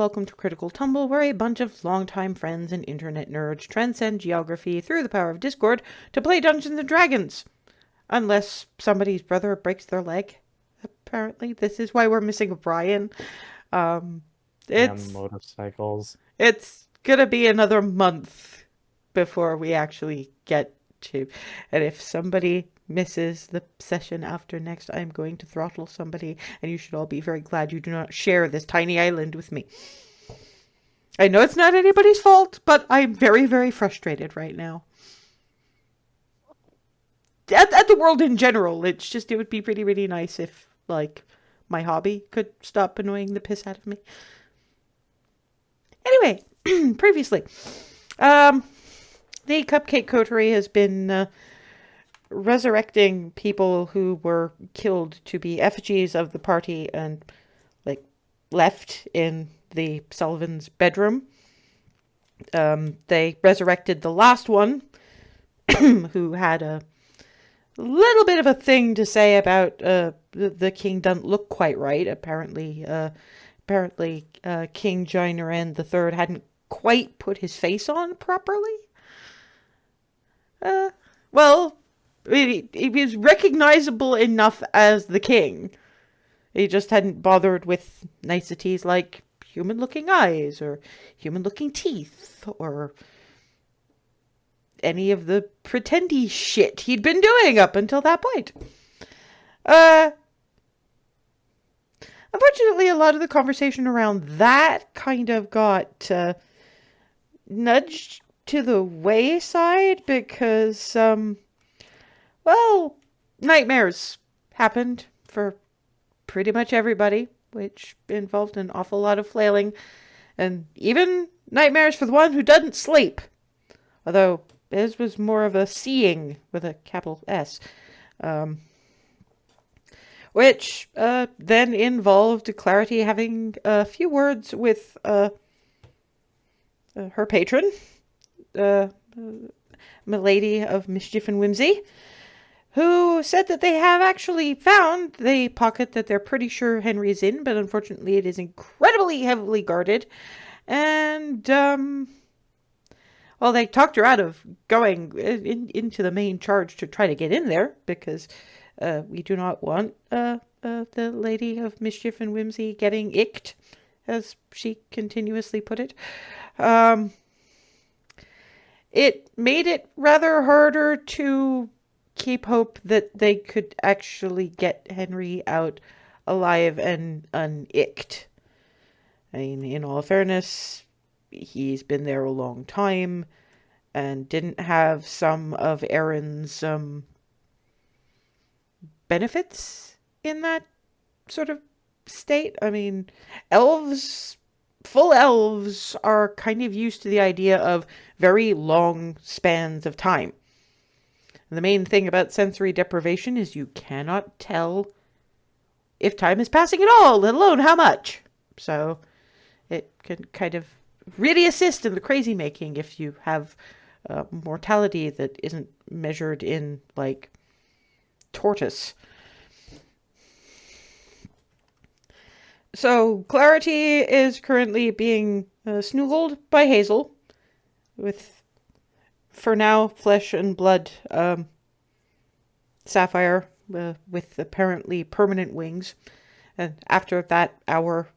welcome to Critical Tumble, where a bunch of longtime friends and internet nerds transcend geography through the power of Discord to play Dungeons and Dragons. Unless somebody's brother breaks their leg, apparently. This is why we're missing Brian. And It's motorcycles. it's gonna be another month before we actually get to. And if somebody misses the session after next, I'm going to throttle somebody, and you should all be very glad you do not share this tiny island with me. I know it's not anybody's fault, but I'm very, very frustrated right now. At the world in general, it's just, it would be really, really nice if, like, my hobby could stop annoying the piss out of me. Anyway, previously, the Cupcake Coterie has been resurrecting people who were killed to be effigies of the party and, like, left in the Sullivan's bedroom. They resurrected the last one, who had a little bit of a thing to say about the king doesn't look quite right. Apparently, King Jaineran the Third hadn't quite put his face on properly. Well, he was recognizable enough as the king. He just hadn't bothered with niceties like human-looking eyes or human-looking teeth or any of the pretendy shit he'd been doing up until that point. Unfortunately, a lot of the conversation around that kind of got nudged to the wayside because, well, nightmares happened for pretty much everybody, which involved an awful lot of flailing, and even nightmares for the one who doesn't sleep. Although his was more of a seeing with a capital S. Which then involved Clarity having a few words with her patron, Milady of Mischief and Whimsy, who said that they have actually found the pocket that they're pretty sure Henry's in, but unfortunately it is incredibly heavily guarded. And, well, they talked her out of going into the main charge to try to get in there, because we do not want the Lady of Mischief and Whimsy getting icked, as she continuously put it. It made it rather harder to keep hope that they could actually get Henry out alive and unicked. I mean, in all fairness, he's been there a long time and didn't have some of Aaron's benefits in that sort of state. I mean, full elves are kind of used to the idea of very long spans of time. The main thing about sensory deprivation is you cannot tell if time is passing at all, let alone how much. So it can kind of really assist in the crazy making if you have mortality that isn't measured in, like, tortoise. So Clarity is currently being snoogled by Hazel with, for now, flesh and blood Sapphire with apparently permanent wings. And after that hour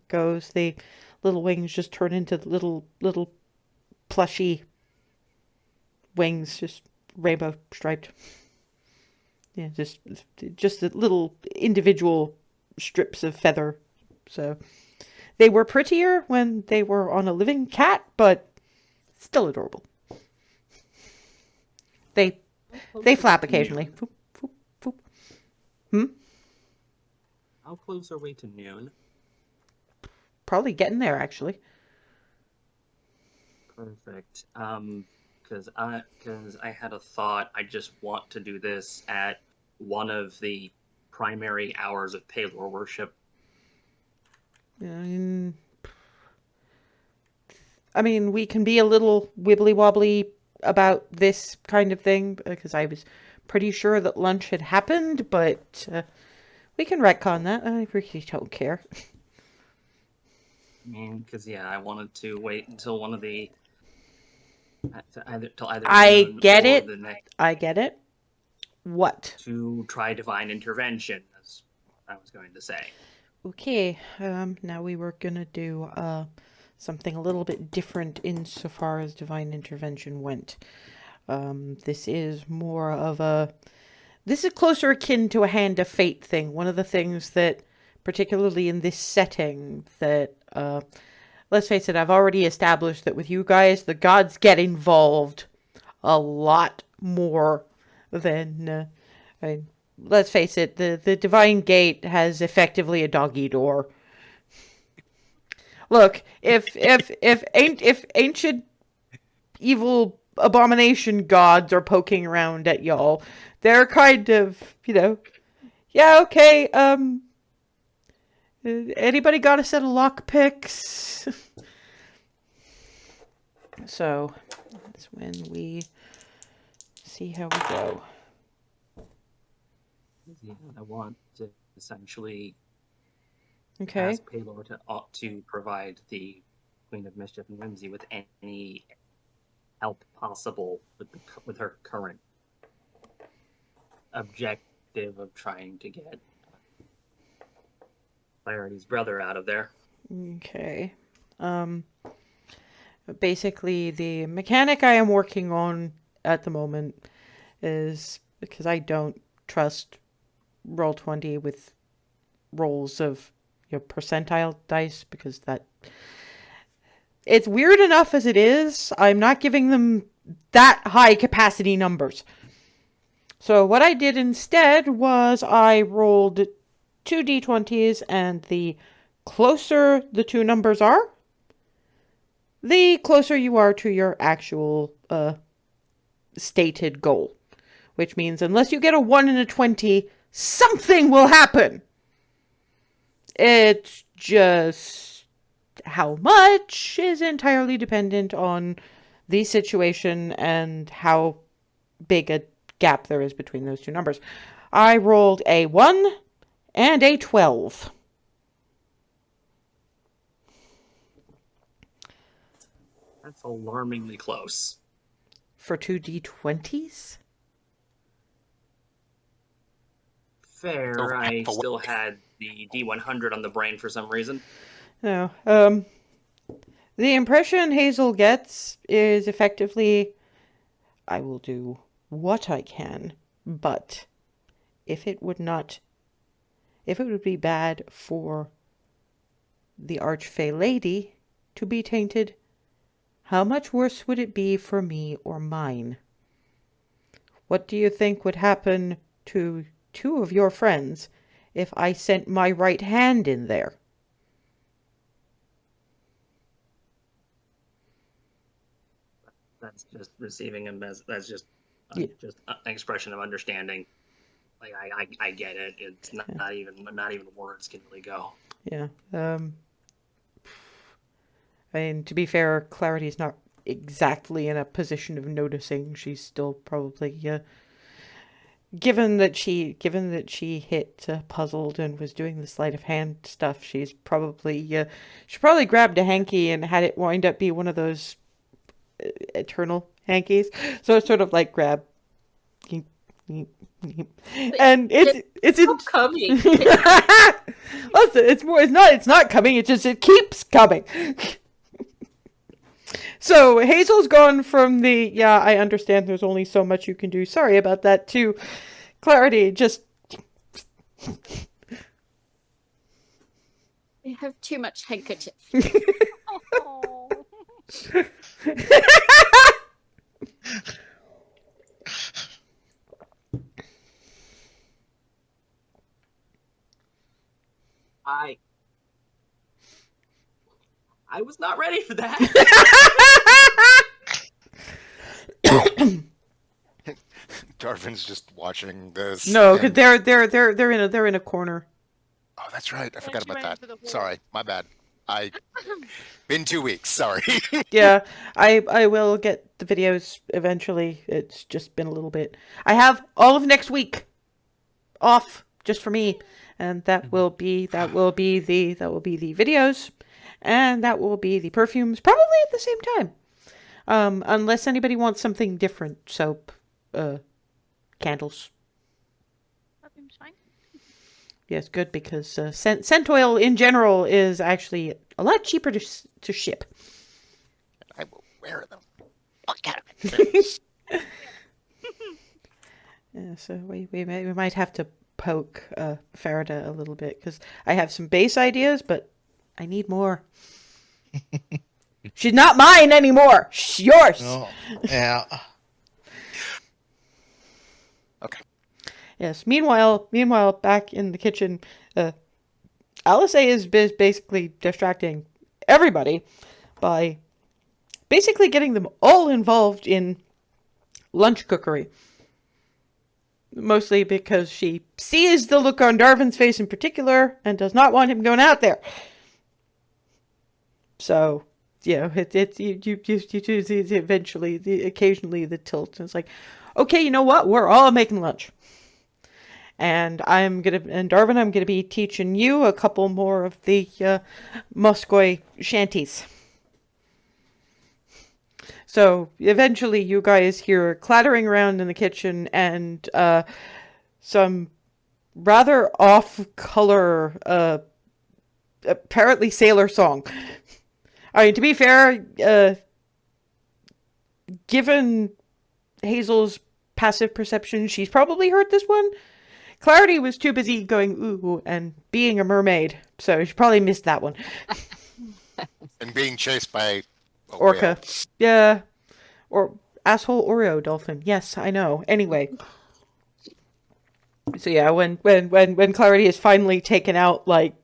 goes, the little wings just turn into little plushy wings, just rainbow striped. Yeah, just the little individual strips of feather. So they were prettier when they were on a living cat, but still adorable. They flap occasionally. Foop, foop, foop. How close are we to noon? Probably getting there, actually. Perfect. Because I had a thought. I just want to do this at one of the primary hours of Palor worship. I mean, we can be a little wibbly wobbly about this kind of thing because I was pretty sure that lunch had happened, but we can retcon that. I really don't care. I mean, because I wanted to wait until one of the till either I noon get or it. the next I get it. What? to try divine intervention, as I was going to say. Okay, now we were gonna do something a little bit different insofar as divine intervention went. This is more of this is closer akin to a hand of fate thing. One of the things that, particularly in this setting, that, let's face it, I've already established that with you guys, the gods get involved a lot more than, I mean, let's face it, the Divine Gate has effectively a doggy door. Look, if ancient evil abomination gods are poking around at y'all, they're kind of, yeah, okay, anybody got a set of lockpicks? So, that's when we see how we go. I want to essentially Okay. ask Paylor to provide the Queen of Mischief and Whimsy with any help possible with her current objective of trying to get Clarity's brother out of there. Okay. Basically, the mechanic I am working on at the moment is because I don't trust Roll20 with rolls of percentile dice, because it's weird enough as it is. I'm not giving them that high capacity numbers. So what I did instead was I rolled 2d20s, and the closer the two numbers are, the closer you are to your actual stated goal. Which means unless you get a 1 and a 20, something will happen. It's just how much is entirely dependent on the situation and how big a gap there is between those two numbers. I rolled a 1 and a 12. That's alarmingly close. For 2d20s? Fair. I still had the D100 on the brain for some reason. No. The impression Hazel gets is effectively, I will do what I can, but if it would be bad for the Archfey Lady to be tainted, how much worse would it be for me or mine? What do you think would happen to two of your friends if I sent my right hand in there? That's just receiving him as that's just Yeah. just an expression of understanding. Like I get it. It's not even words can really go. Yeah. I mean, to be fair, Clarity's not exactly in a position of noticing. She's still probably, given that she hit puzzled and was doing the sleight of hand stuff, she probably grabbed a hanky and had it wind up be one of those eternal hankies. So it's sort of like grab, and it's coming. Listen, it's not coming. It keeps coming. So Hazel's gone from the, I understand there's only so much you can do, sorry about that, to Clarity, just... I have too much handkerchief. Oh. I was not ready for that. Darvin's just watching this. No, because they're in a corner. Oh, that's right. I forgot she about ran that. into the wall. Sorry, my bad. Been 2 weeks. Sorry. Yeah, I will get the videos eventually. It's just been a little bit. I have all of next week off just for me, and that will be the videos, And that will be the perfumes probably at the same time. Unless anybody wants something different. Soap, candles. Perfume's fine. Yes, good, because scent oil in general is actually a lot cheaper to ship. I will wear them. Look at them. Yeah, so we might have to poke Farida a little bit, because I have some base ideas, but I need more. She's not mine anymore. She's yours. Oh, yeah. Okay. Yes. Meanwhile, back in the kitchen, Alice is basically distracting everybody by basically getting them all involved in lunch cookery. Mostly because she sees the look on Darvin's face in particular and does not want him going out there. So, you know, you eventually, occasionally the tilt. It's like, okay, you know what? We're all making lunch. And Darvin, I'm gonna be teaching you a couple more of the Muscoi shanties. So eventually you guys hear clattering around in the kitchen and some rather off-color, apparently sailor song. I mean, to be fair, given Hazel's passive perception, she's probably heard this one. Clarity was too busy going ooh and being a mermaid, so she probably missed that one. And being chased by a Orca. whale. Yeah. Or asshole Oreo dolphin. Yes, I know. Anyway. So yeah, when Clarity is finally taken out like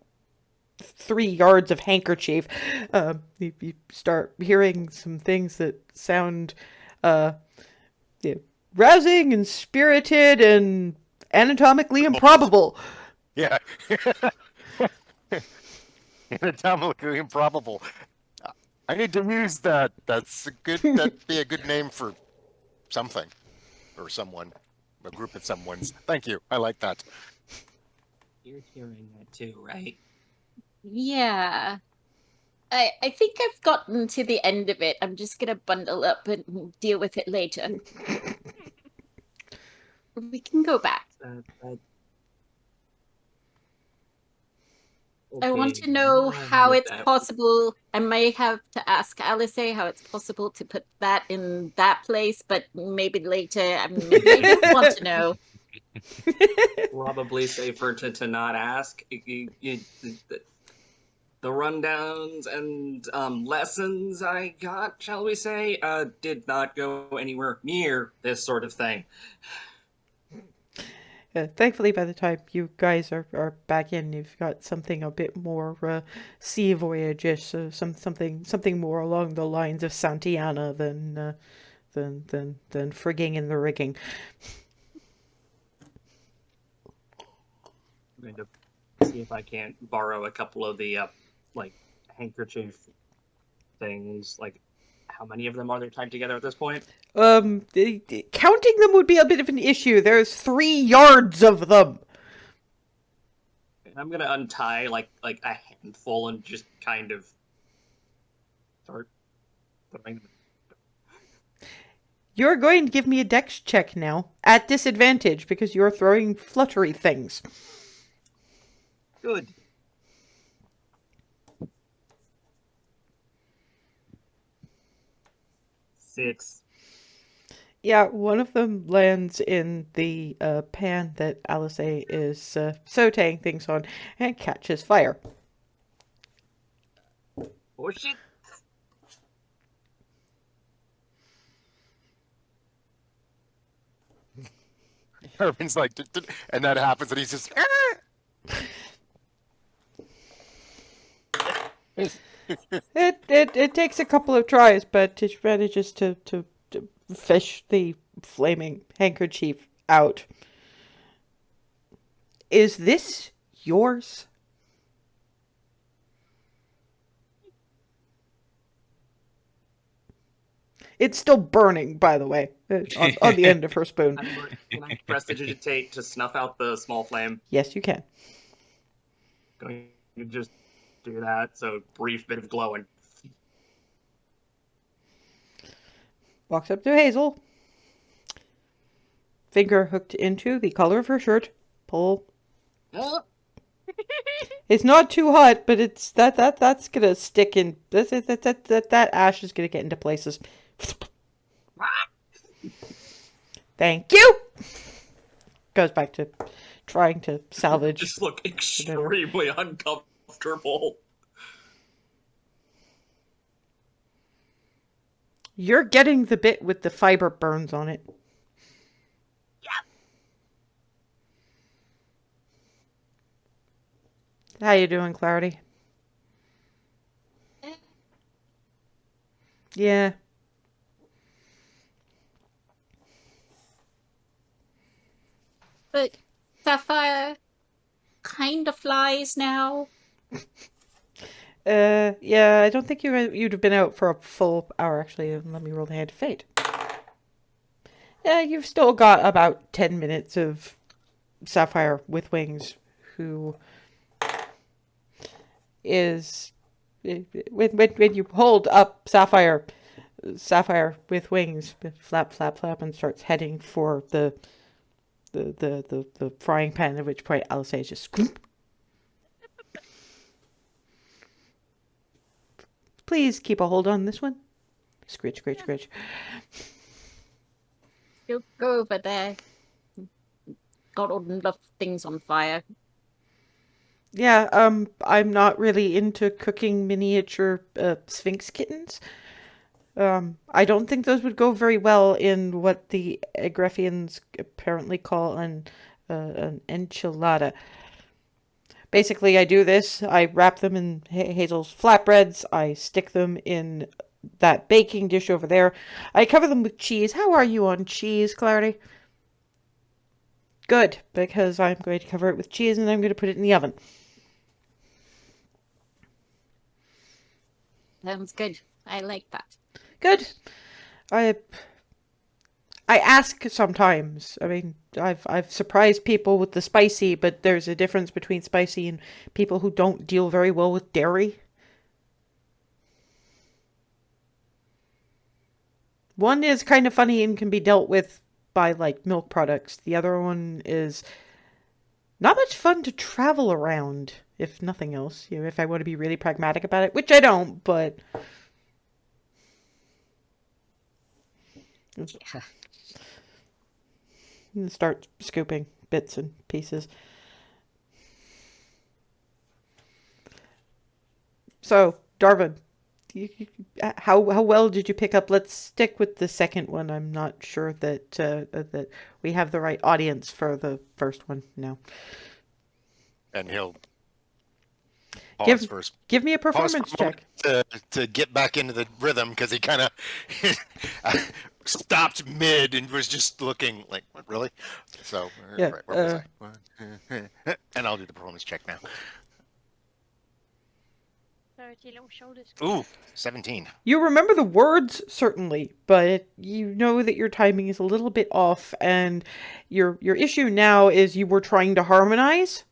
3 yards of handkerchief, you start hearing some things that sound rousing and spirited and anatomically improbable. Yeah. Anatomically improbable. I need to use that. That'd be a good name for something. Or someone. A group of someone's. Thank you. I like that. You're hearing that too, right? Yeah. I think I've gotten to the end of it. I'm just gonna bundle up and deal with it later. We can go back. I want Okay, to know now how with it's that- possible. I may have to ask Alice how it's possible to put that in that place, but maybe later. I mean, maybe I don't want to know. Probably safer to not ask. The rundowns and lessons I got, shall we say, did not go anywhere near this sort of thing. Thankfully, by the time you guys are back in, you've got something a bit more sea voyage-ish, so something more along the lines of Santiana than frigging in the rigging. I'm going to see if I can't borrow a couple of the handkerchief things. Like, how many of them are there tied together at this point? Counting them would be a bit of an issue. There's 3 yards of them. And I'm gonna untie like a handful and just kind of start throwing them. You're going to give me a dex check now, at disadvantage, because you're throwing fluttery things. Good. Six. Yeah, one of them lands in the pan that Alice is sauteing things on and catches fire. Oh shit! Irvin's like, and that happens, and he's just. It takes a couple of tries, but it manages to fish the flaming handkerchief out. Is this yours? It's still burning, by the way, on the end of her spoon. Can I prestidigitate to snuff out the small flame? Yes, you can. Going to just do that. So brief bit of glowing. Walks up to Hazel. Finger hooked into the collar of her shirt. Pull. It's not too hot, but it's that's gonna stick in. That ash is gonna get into places. Thank you. Goes back to trying to salvage. Just look extremely uncomfortable. You're getting the bit with the fiber burns on it. How you doing, Clarity? Yeah. But Sapphire kind of flies now. Yeah, I don't think you'd have been out for a full hour, actually. Let me roll the hand of fate. Yeah, you've still got about 10 minutes of Sapphire with wings, who is... When you hold up Sapphire with wings, flap, flap, flap, and starts heading for the frying pan, at which point Alice is just scoop. Please keep a hold on this one. Scritch, scritch, scritch. You'll go over there. Got all the things on fire. Yeah, I'm not really into cooking miniature Sphinx kittens. I don't think those would go very well in what the Egreffians apparently call an enchilada. Basically, I do this. I wrap them in Hazel's flatbreads. I stick them in that baking dish over there. I cover them with cheese. How are you on cheese, Clarity? Good, because I'm going to cover it with cheese and I'm going to put it in the oven. Sounds good. I like that. Good. I ask sometimes. I mean, I've surprised people with the spicy, but there's a difference between spicy and people who don't deal very well with dairy. One is kind of funny and can be dealt with by like milk products. The other one is not much fun to travel around, if nothing else. You know, if I want to be really pragmatic about it, which I don't, but Yeah. and start scooping bits and pieces. So, Darvin, how well did you pick up? Let's stick with the second one. I'm not sure that that we have the right audience for the first one now. And he'll pause first. Give me a Pause for performance a moment check. to get back into the rhythm, because he kind of stopped mid and was just looking like, what, really? So, Yeah, right, where was I? And I'll do the performance check now. 30 little shoulders. Ooh, 17. You remember the words, certainly, but you know that your timing is a little bit off, and your issue now is you were trying to harmonize.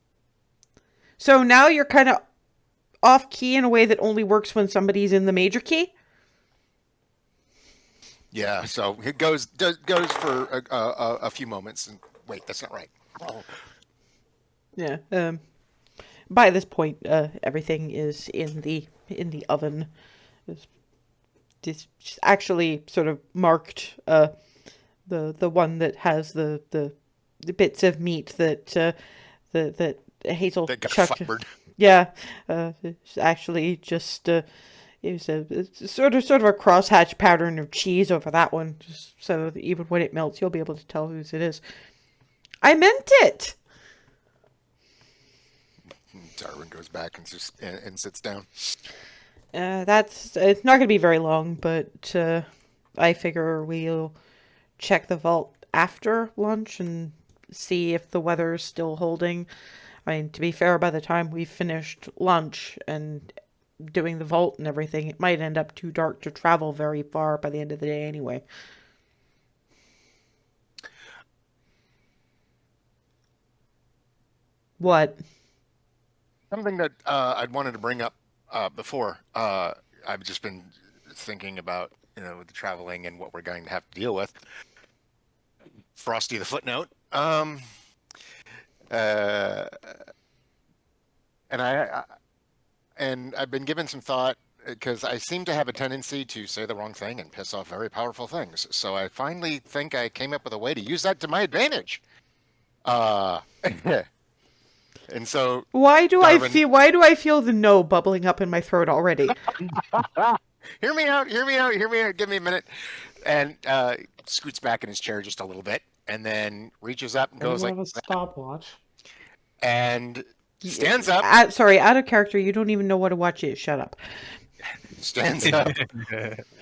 So now you're kind of off key in a way that only works when somebody's in the major key. Yeah, so it goes for a few moments, and wait, that's not right. Oh. Yeah. By this point, everything is in the oven. It's actually sort of marked. The one that has the bits of meat that Hazel That got chucked. fibered. Yeah, it's actually just it was it's sort of a crosshatch pattern of cheese over that one, just so that even when it melts, you'll be able to tell whose it is. I meant it. Darwin goes back and sits down. It's not going to be very long, but I figure we'll check the vault after lunch and see if the weather's still holding. I mean, to be fair, by the time we've finished lunch and doing the vault and everything, it might end up too dark to travel very far by the end of the day anyway. What? Something that I'd wanted to bring up before. I've just been thinking about, the traveling and what we're going to have to deal with. Frosty the footnote. Uh, and and I've been given some thought because I seem to have a tendency to say the wrong thing and piss off very powerful things. So I finally think I came up with a way to use that to my advantage. And so Why do Darwin- why do I feel the no bubbling up in my throat already? hear me out, give me a minute. And scoots back in his chair just a little bit and then reaches up and goes Everyone like have a stopwatch. and stands up, Sorry, out of character. You don't even know what a watch is. Shut up. stands up,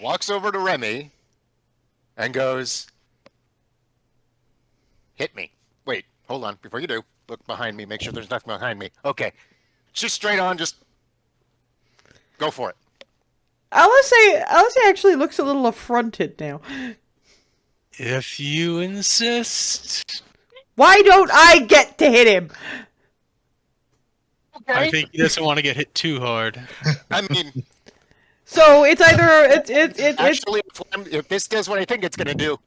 walks over to Remy and goes, hit me. Wait, hold on. Before you do, look behind me. Make sure there's nothing behind me. Okay. Just straight on. Just go for it. Alice actually looks a little affronted now. If you insist. Why don't I get to hit him? Okay. I think he doesn't want to get hit too hard. I mean, So it's either it's actually, if this does what I think it's going to do,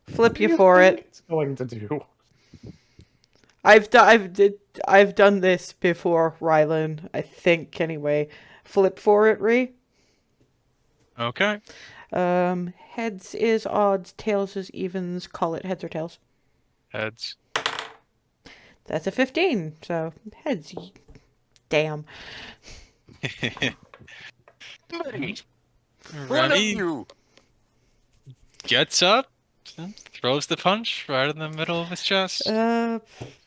flip What do you for think it. It's going to do. I've done this before, Rylan. I think anyway. Flip for it, Ree. Okay. Heads is odds, tails is evens. Call it heads or tails. Heads. That's a 15. So heads. Damn. one of Remy you. gets up, throws the punch right in the middle of his chest.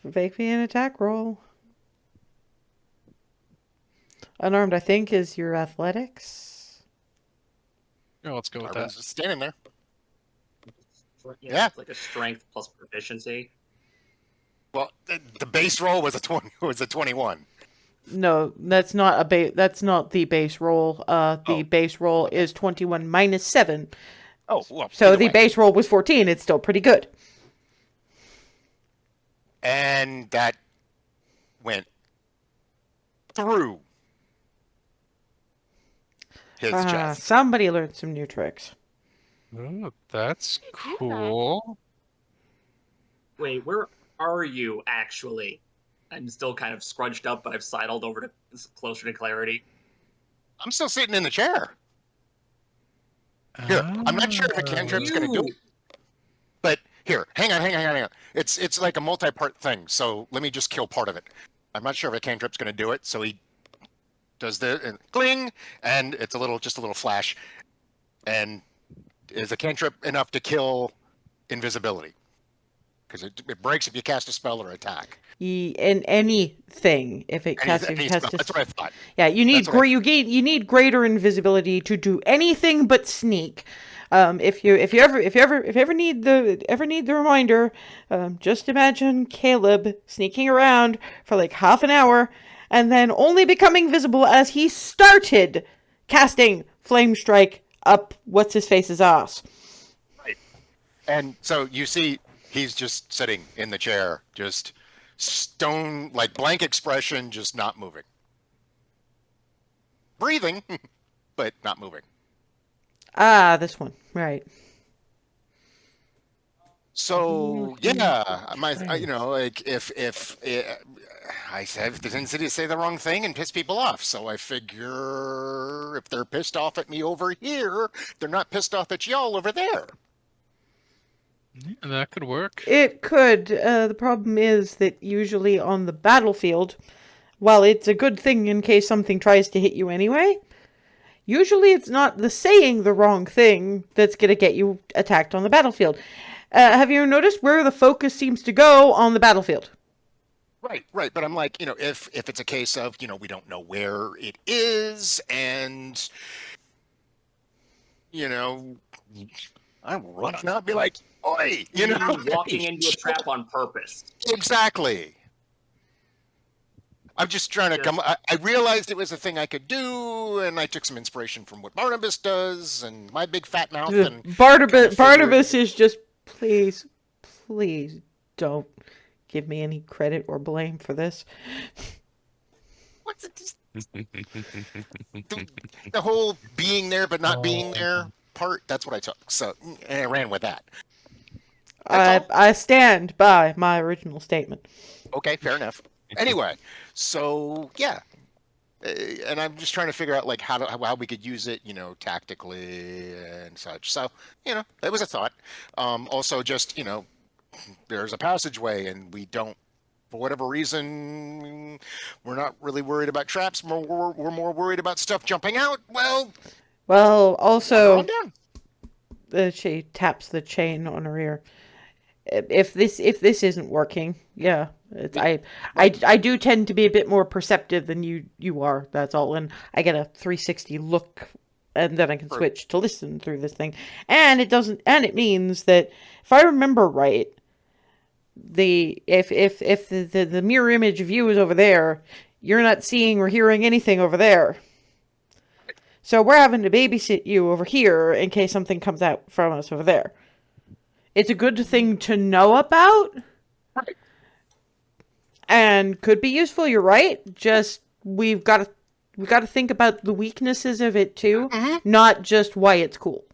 Make me an attack roll. Unarmed, I think, is your athletics. Sure, let's go with Darwin's that. just standing there. Yeah, it's like a strength plus proficiency. Well, the base roll was a 21. No, that's not that's not the base roll. The Oh. base roll is 21 minus 7. Oh, well. So either the way. base roll was 14. It's still pretty good. And that went through his chest. Somebody learned some new tricks. Ooh, that's do that. cool. Wait, where are you actually? I'm still kind of scrunched up, but I've sidled over to closer to clarity. I'm still sitting in the chair. Here, I'm not sure if a cantrip's going to do it. But here, hang on. It's like a multi-part thing, so let me just kill part of it. I'm not sure if a cantrip's going to do it, so he does the and cling, and it's just a little flash. And is a cantrip enough to kill invisibility? Because it breaks if you cast a spell or attack. In anything, if it casts, Any spell. That's what I thought. yeah, you need That's what you need greater invisibility to do anything but sneak. If you ever need the reminder, just imagine Caleb sneaking around for like half an hour and then only becoming visible as he started casting Flame Strike up what's his face's ass. And so you see, he's just sitting in the chair, just stone, like blank expression, just not moving. Breathing, but not moving. Ah, this one, right? So yeah, like if I have the tendency to say the wrong thing and piss people off, so I figure if they're pissed off at me over here, they're not pissed off at y'all over there. Yeah, that could work. It could. The problem is that usually on the battlefield, while it's a good thing in case something tries to hit you anyway, usually it's not the saying the wrong thing that's going to get you attacked on the battlefield. Have you noticed where the focus seems to go on the battlefield? Right. But I'm like, if it's a case of, we don't know where it is, and I'm running out and be like, oi, walking into a trap on purpose. Exactly. I'm just trying to Yes. come. I realized it was a thing I could do, and I took some inspiration from what Barnabas does, and my big fat mouth. And Barnabas is just, please don't give me any credit or blame for this. what's it? The whole being there but not being there part. That's what I took. So, and I ran with that. That's all. I stand by my original statement. Okay, fair enough. Anyway, so yeah, and I'm just trying to figure out like how we could use it, tactically and such. So, it was a thought. Also, just there's a passageway, and we don't, for whatever reason, we're not really worried about traps. We're more worried about stuff jumping out. Well, also, on down. she taps the chain on her ear. If this isn't working, yeah, I do tend to be a bit more perceptive than you are. That's all, and I get a 360 look, and then I can switch to listen through this thing. And it means that if I remember right, if the mirror image of you is over there, you're not seeing or hearing anything over there. So we're having to babysit you over here in case something comes out from us over there. It's a good thing to know about. Right. And could be useful, you're right. Just we've got to think about the weaknesses of it too, not just why it's cool.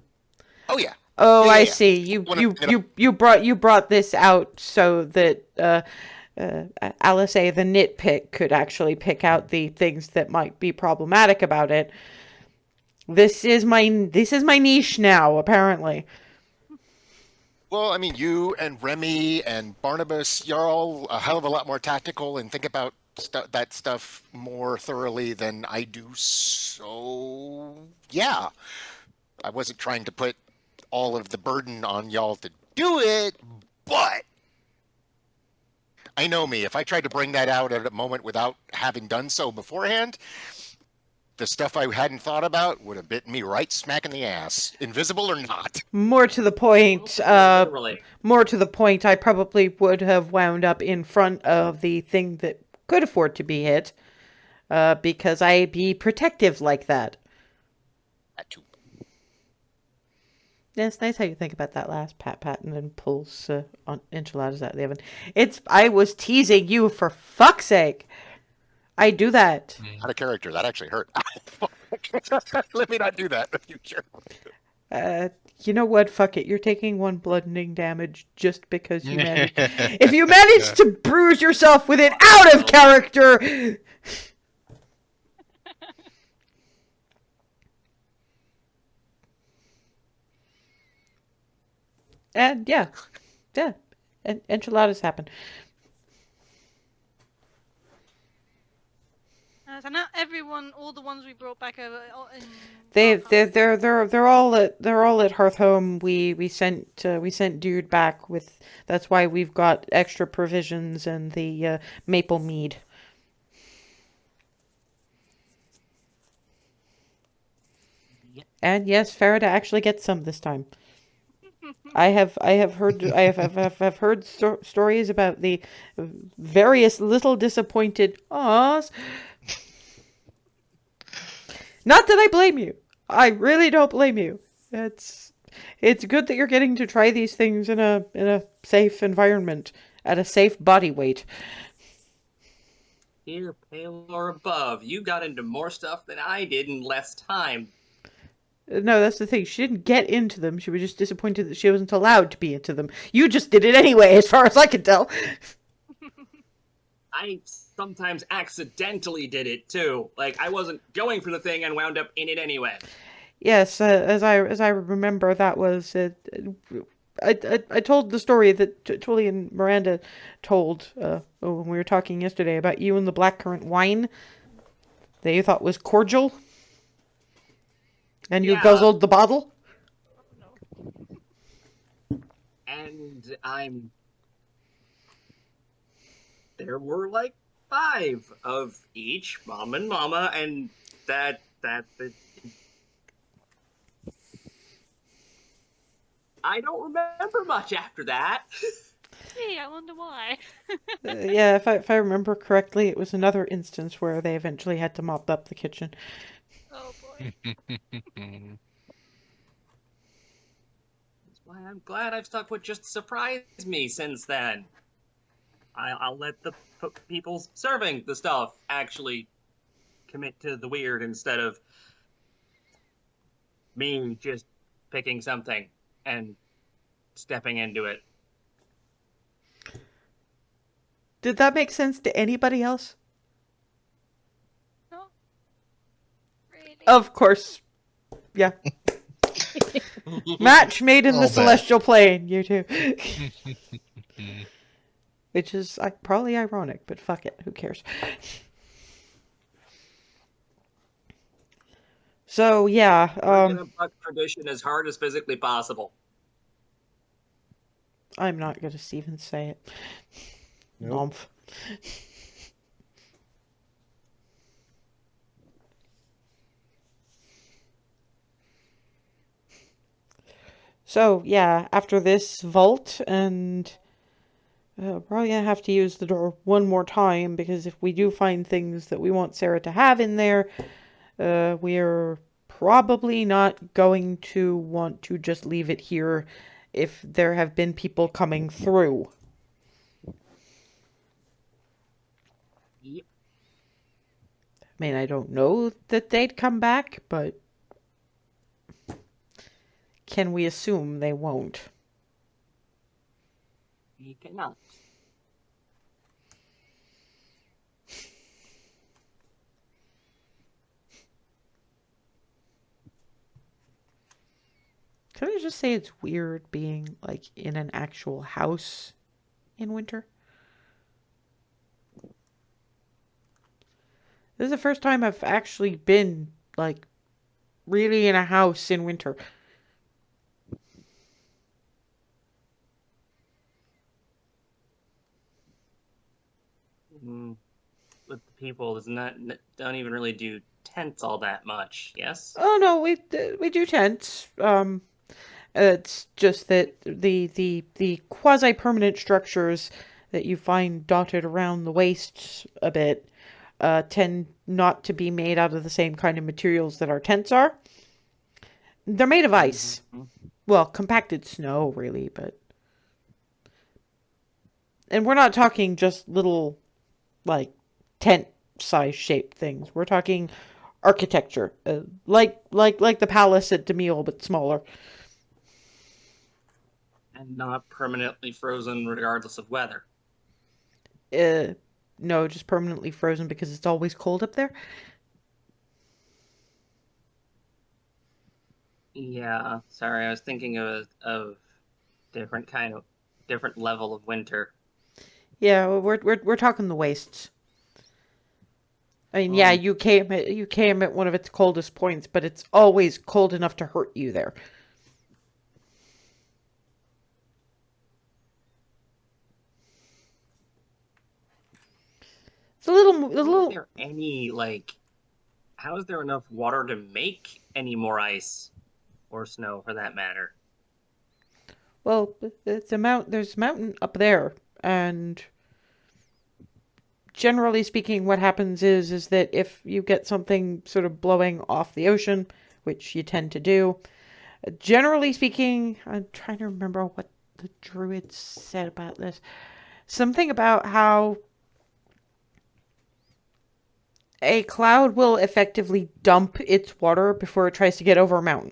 Oh yeah. Oh, Yeah. I see. You brought this out so that Alice A, the nitpick, could actually pick out the things that might be problematic about it. This is my niche now, apparently. Well, I mean, you and Remy and Barnabas, you're all a hell of a lot more tactical and think about that stuff more thoroughly than I do. So, yeah, I wasn't trying to put all of the burden on y'all to do it, but I know me. If I tried to bring that out at a moment without having done so beforehand, the stuff I hadn't thought about would have bitten me right smack in the ass, invisible or not. More to the point, Literally. I probably would have wound up in front of the thing that could afford to be hit, because I be protective like that. That too. Yeah, it's nice how you think about that last pat and then pulls on enchiladas out of the oven. I was teasing you, for fuck's sake. I do that. Out of character. That actually hurt. Let me not do that in the future. You know what? Fuck it. You're taking 1 bludgeoning damage just because you managed. If you manage to bruise yourself with it out of character. And yeah, and enchiladas happen. So now everyone, all the ones we brought back over, They're all at Hearth Home. We sent Dude back with. That's why we've got extra provisions and the maple mead. And yes, Farida actually gets some this time. I have heard stories about the various little disappointed ahs. Not that I blame you. I really don't blame you. It's good that you're getting to try these things in a safe environment at a safe body weight. Here, pale or above, you got into more stuff than I did in less time. No, that's the thing. She didn't get into them. She was just disappointed that she wasn't allowed to be into them. You just did it anyway, as far as I can tell. I sometimes accidentally did it too. Like I wasn't going for the thing and wound up in it anyway. Yes, as I remember, that was. I told the story that Tully and Miranda told when we were talking yesterday about you and the blackcurrant wine that you thought was cordial, and you guzzled the bottle. And there were like 5 of each, Mom and Mama, and that I don't remember much after that. Gee, I wonder why. Yeah, if I remember correctly, it was another instance where they eventually had to mop up the kitchen. Oh boy. That's why I'm glad I've stuck with just surprise me since then. I'll let the people serving the stuff actually commit to the weird instead of me just picking something and stepping into it. Did that make sense to anybody else? No. Really? Of course. Yeah. Match made in the Little bit. celestial plane, you two. Which is probably ironic, but fuck it. Who cares? So, yeah. We're gonna buck tradition as hard as physically possible. I'm not going to even say it. Nope. Nomph. So, yeah, after this vault, and probably gonna have to use the door one more time, because if we do find things that we want Sarah to have in there, we're probably not going to want to just leave it here if there have been people coming through. Yep. I mean, I don't know that they'd come back, but can we assume they won't? You cannot. Can I just say it's weird being, like, in an actual house in winter? This is the first time I've actually been, like, really in a house in winter. With the people, don't even really do tents all that much. Yes. Oh no, we do tents. It's just that the quasi permanent structures that you find dotted around the wastes a bit tend not to be made out of the same kind of materials that our tents are. They're made of ice. Well, compacted snow, really, but. And we're not talking just little, like, tent-size shaped things. We're talking architecture, like the palace at Demille, but smaller. And not permanently frozen regardless of weather. No, just permanently frozen because it's always cold up there. Yeah, sorry, I was thinking of different level of winter. Yeah, we're talking the wastes. I mean, yeah, you came at one of its coldest points, but it's always cold enough to hurt you there. It's a little. Is there any how is there enough water to make any more ice or snow for that matter? Well, there's a mountain up there, and generally speaking, what happens is that if you get something sort of blowing off the ocean, which you tend to do, generally speaking, I'm trying to remember what the druids said about this. Something about how a cloud will effectively dump its water before it tries to get over a mountain.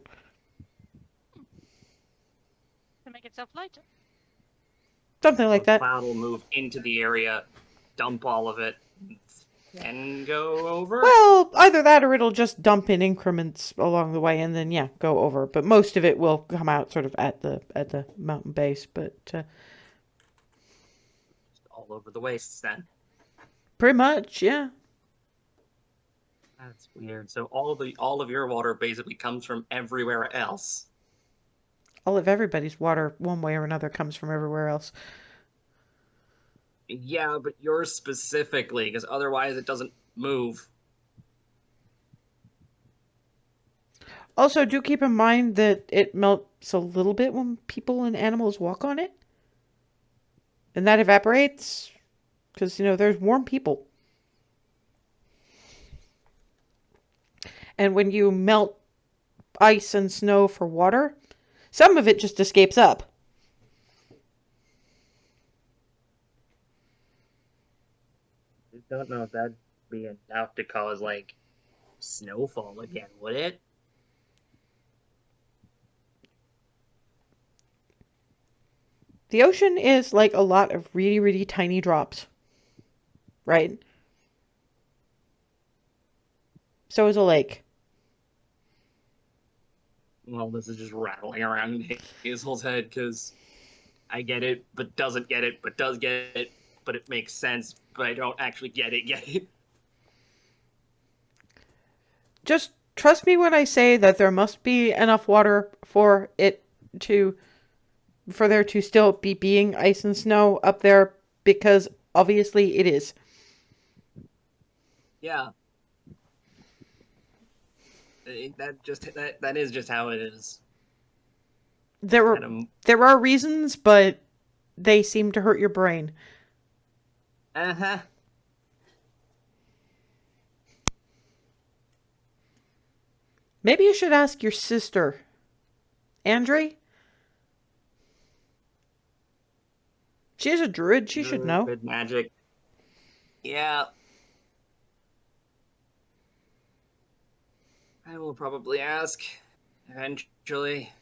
To make itself lighter. Something like The that. cloud will move into the area, dump all of it, and go over? Well, either that or it'll just dump in increments along the way and then, yeah, go over. But most of it will come out sort of at the mountain base. But All over the wastes then. pretty much, yeah. That's weird. So all of your water basically comes from everywhere else. All of everybody's water, one way or another, comes from everywhere else. Yeah, but yours specifically, because otherwise it doesn't move. Also, do keep in mind that it melts a little bit when people and animals walk on it. And that evaporates because, there's warm people. And when you melt ice and snow for water, some of it just escapes up. I don't know if that'd be enough to cause, snowfall again, would it? The ocean is like a lot of really, really tiny drops, right? So is a lake. Well, this is just rattling around in Hazel's head because I get it, but doesn't get it, but does get it, but it makes sense, but I don't actually get it. Get it? Just trust me when I say that there must be enough water for there to still be being ice and snow up there, because obviously it is. Yeah. That is just how it is. There are reasons, but they seem to hurt your brain. Uh-huh. Maybe you should ask your sister, Andre. She's a druid. She should know. Good magic. Yeah. I will probably ask eventually.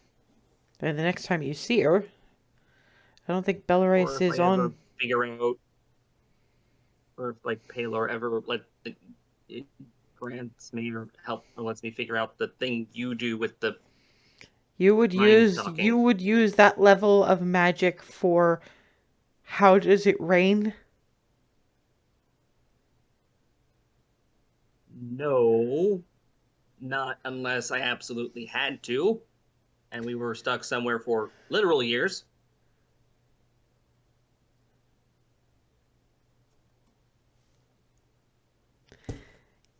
And the next time you see her, I don't think Or Belrace if is I ever on. figure out, or if like Paylor ever it grants me or help or lets me figure out the thing you do with the You would Mind-sucking. use that level of magic for how does it rain? No, not unless I absolutely had to, and we were stuck somewhere for literal years.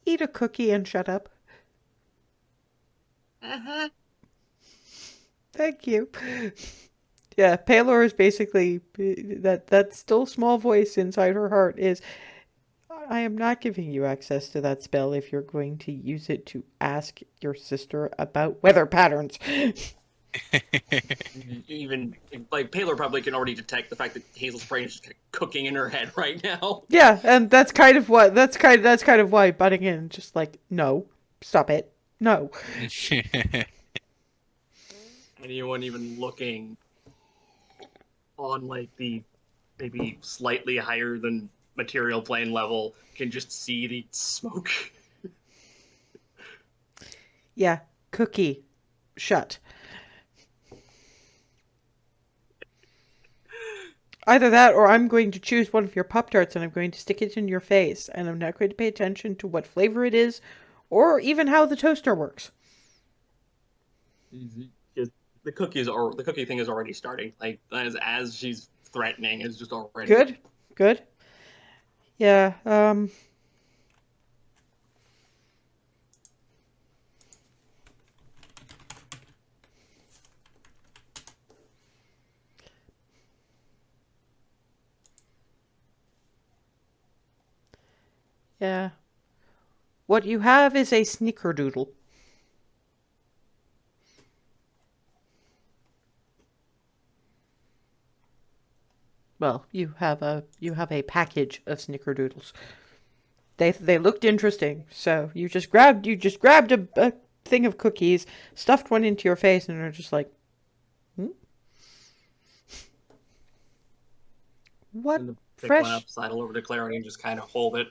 Eat a cookie and shut up. Uh-huh. Thank you. Yeah, Paylor is basically that still small voice inside her heart is, I am not giving you access to that spell if you're going to use it to ask your sister about weather patterns. Even like Paylor probably can already detect the fact that Hazel's brain is just cooking in her head right now. Yeah, and that's kind of why butting in, just like, no, stop it, no. Anyone even looking on like the maybe slightly higher than material plane level can just see the smoke. Yeah, cookie, shut. Either that, or I'm going to choose one of your Pop-Tarts and I'm going to stick it in your face, and I'm not going to pay attention to what flavor it is, or even how the toaster works. The cookie thing is already starting. Like as she's threatening, is just already Good, good. Yeah, yeah. What you have is a snickerdoodle. Well, you have a package of snickerdoodles. They looked interesting, so you just grabbed a thing of cookies, stuffed one into your face, and are just like, hmm? What and pick one fresh? up, sidle over to Clarity, and just kind of hold it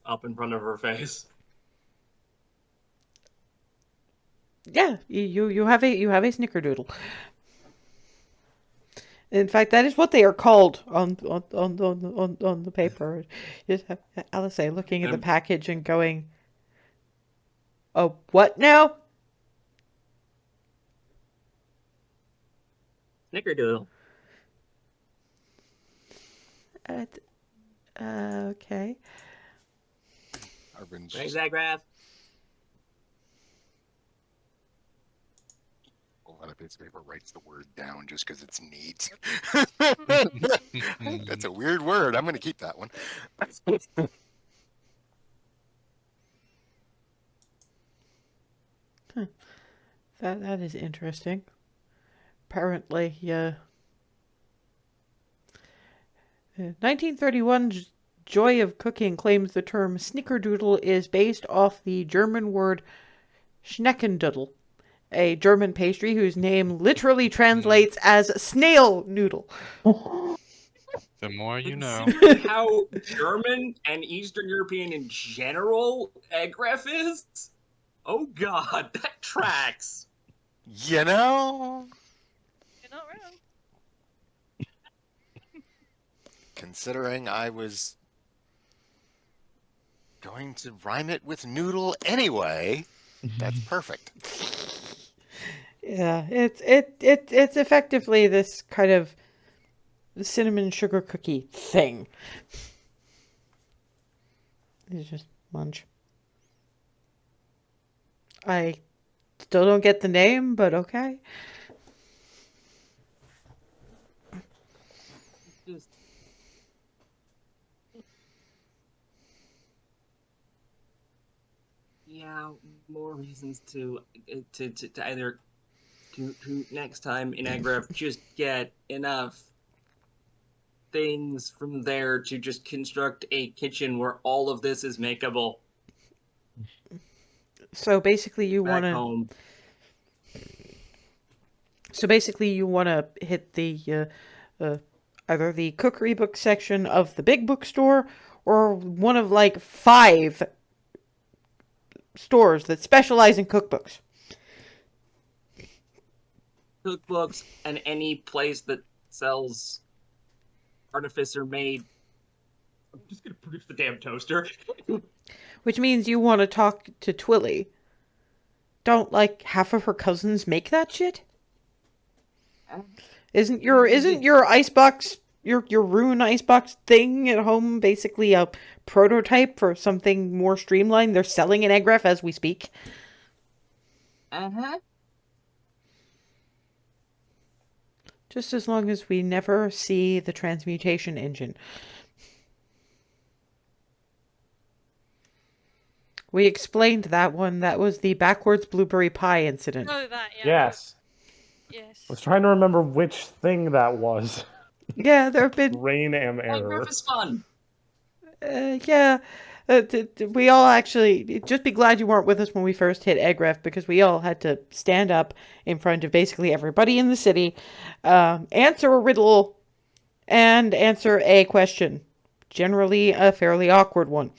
up in front of her face. Yeah, you have a snickerdoodle. In fact, that is what they are called on the paper. You just have Alice looking at the package and going, "Oh, what now?" Snickerdoodle. Uh, okay. Arvin's Right, just Zagraf? pull out a piece of paper, writes the word down just because it's neat. That's a weird word. I'm going to keep that one. That is interesting. Apparently, 1931 Joy of Cooking claims the term snickerdoodle is based off the German word Schneckendoodle, a German pastry whose name literally translates as snail noodle. The more you know. Considering how German and Eastern European in general Egref is, oh god, that tracks. You know, You're not wrong. considering I was going to rhyme it with noodle anyway, that's perfect. Yeah, it's effectively this kind of cinnamon sugar cookie thing. It's just munch. I still don't get the name, but okay. Just yeah, more reasons to either to next time in Egref just get enough things from there to just construct a kitchen where all of this is makeable So basically, you want back to. home. So basically, you want to hit the either the cookery book section of the big bookstore or one of like 5 stores that specialize in cookbooks. Cookbooks and any place that sells artificer made. I'm just gonna produce the damn toaster. Which means you want to talk to Twilly. Don't like half of her cousins make that shit? Isn't your icebox your rune icebox thing at home basically a prototype for something more streamlined? They're selling an Egref as we speak. Uh-huh. Just as long as we never see the transmutation engine. We explained that one. That was the backwards blueberry pie incident. Oh, that, yeah. Yes. Yes. I was trying to remember which thing that was. Yeah, there have been. Rain and error. Egref is fun. Yeah. We all actually just be glad you weren't with us when we first hit Egref, because we all had to stand up in front of basically everybody in the city, answer a riddle, and answer a question. Generally a fairly awkward one.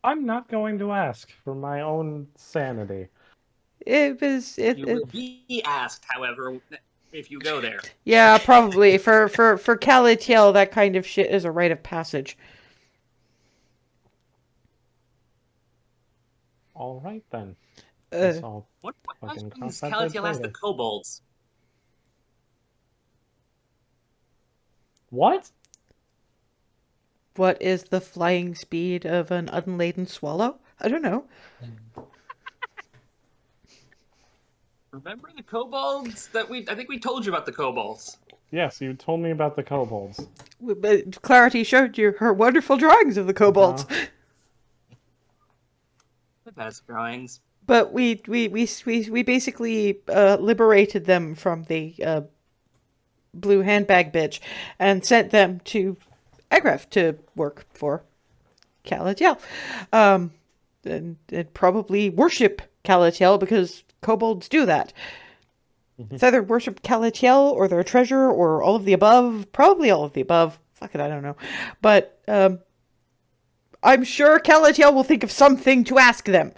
I'm not going to ask for my own sanity. It was You will be asked, however, if you go there. yeah, probably for Calatiel, that kind of shit is a rite of passage. All right then. Uh, What Fucking questions cross that bridge Calatiel asked the later. kobolds? What? what is the flying speed of an unladen swallow? I don't know. Remember the kobolds that I think we told you about the kobolds. Yes, you told me about the kobolds. But Clarity showed you her wonderful drawings of the kobolds. The best drawings. But we basically liberated them from the blue handbag bitch and sent them to Egref to work for Calatiel. And probably worship Calatiel, because kobolds do that. It's either worship Calatiel or their treasure or all of the above. Probably all of the above. Fuck it, I don't know. But I'm sure Calatiel will think of something to ask them.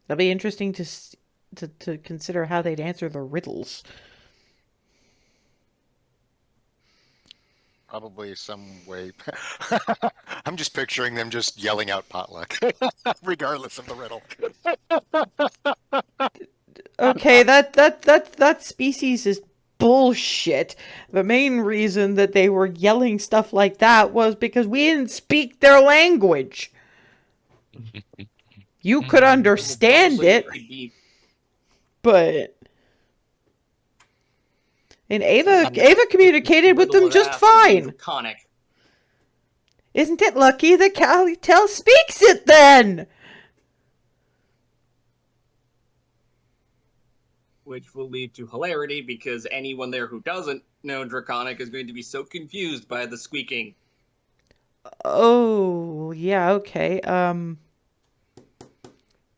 That'll be interesting to consider how they'd answer the riddles. Probably some way. I'm just picturing them just yelling out potluck, regardless of the riddle. Okay, that species is bullshit. The main reason that they were yelling stuff like that was because we didn't speak their language. You could understand it, but and Ava communicated with them just fine. Conic. Isn't it lucky that Calatiel speaks it then? which will lead to hilarity because anyone there who doesn't know Draconic is going to be so confused by the squeaking. Oh, yeah, okay.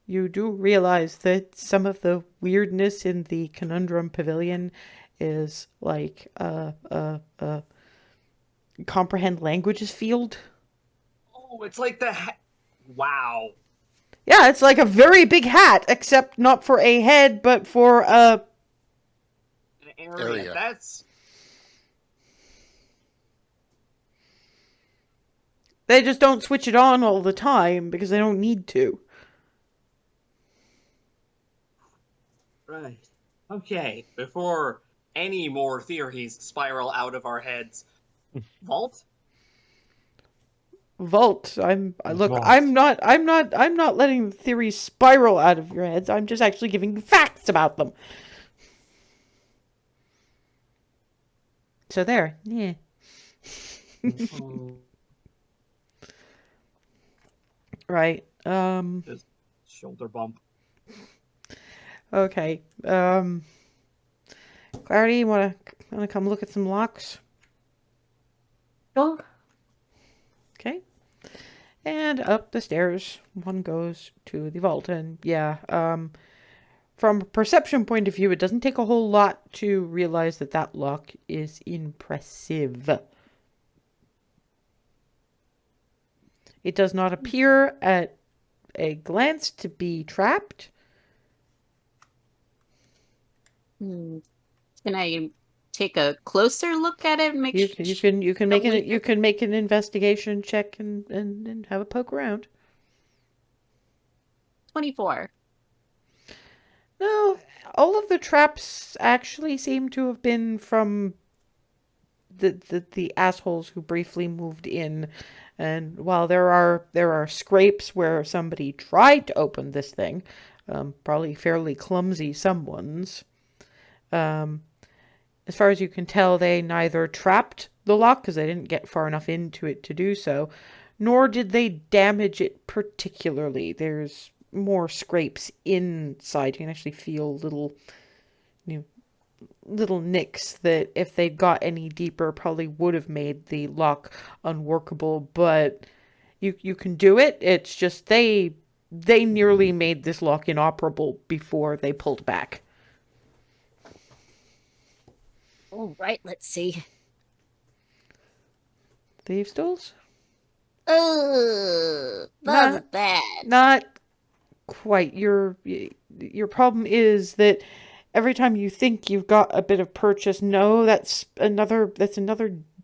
You do realize that some of the weirdness in the Conundrum Pavilion is like comprehend languages field. Oh, it's like the wow. Yeah, it's like a very big hat, except not for a head, but for a An area. Area. That's They just don't switch it on all the time because they don't need to. right. Okay, before any more theories spiral out of our heads, Vault? Vault. Look, Vault. I'm not letting the theories spiral out of your heads. I'm just actually giving you facts about them. So there. Yeah. Right. Just shoulder bump. Okay. Clarity, you wanna come look at some locks? Oh, Okay. And up the stairs, one goes to the vault. And yeah, from a perception point of view, it doesn't take a whole lot to realize that that lock is impressive. It does not appear at a glance to be trapped. can I take a closer look at it and make You can make Probably you can make an investigation check and have a poke around. 24. No, all of the traps actually seem to have been from the assholes who briefly moved in. And while there are scrapes where somebody tried to open this thing, probably fairly clumsy someone's. As far as you can tell, they neither trapped the lock because they didn't get far enough into it to do so, nor did they damage it particularly. There's more scrapes inside. You can actually feel little nicks that if they'd got any deeper probably would have made the lock unworkable, but you can do it. It's just they nearly made this lock inoperable before they pulled back. All right, let's see. Thieves' tools? Wasn't bad. Not quite. Your problem is that every time you think you've got a bit of purchase, no, that's another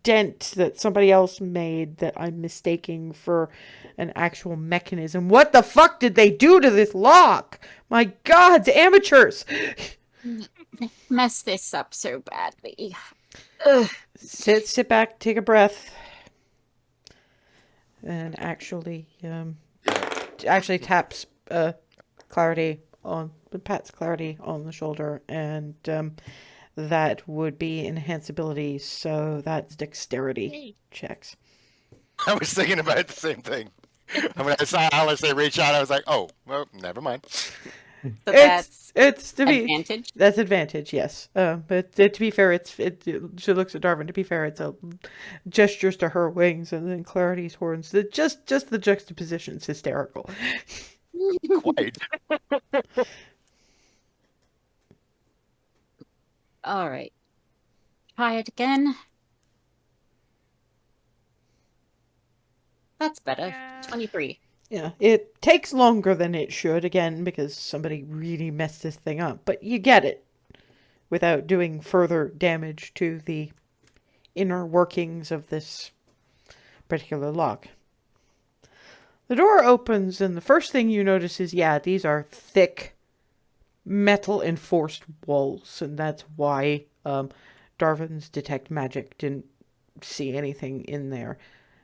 dent that somebody else made that I'm mistaking for an actual mechanism. What the fuck did they do to this lock? My God, amateurs! Messed this up so badly. Ugh. Sit back, take a breath, and actually taps Clarity pats Clarity on the shoulder, and that would be enhanceability, so that's dexterity checks. I was thinking about the same thing. When I saw Alice reach out, I was like, "Oh, well, never mind." So that's It's to be advantage. That's advantage, yes. But to be fair, she looks at Darwin. To be fair, it's a gestures to her wings and then Clarity's horns. Just the juxtaposition's hysterical. Quite. All right. Try it again. That's better. Yeah. 23. Yeah, it takes longer than it should, again, because somebody really messed this thing up. But you get it without doing further damage to the inner workings of this particular lock. The door opens, and the first thing you notice is, yeah, these are thick, metal-enforced walls, and that's why Darwin's Detect Magic didn't see anything in there.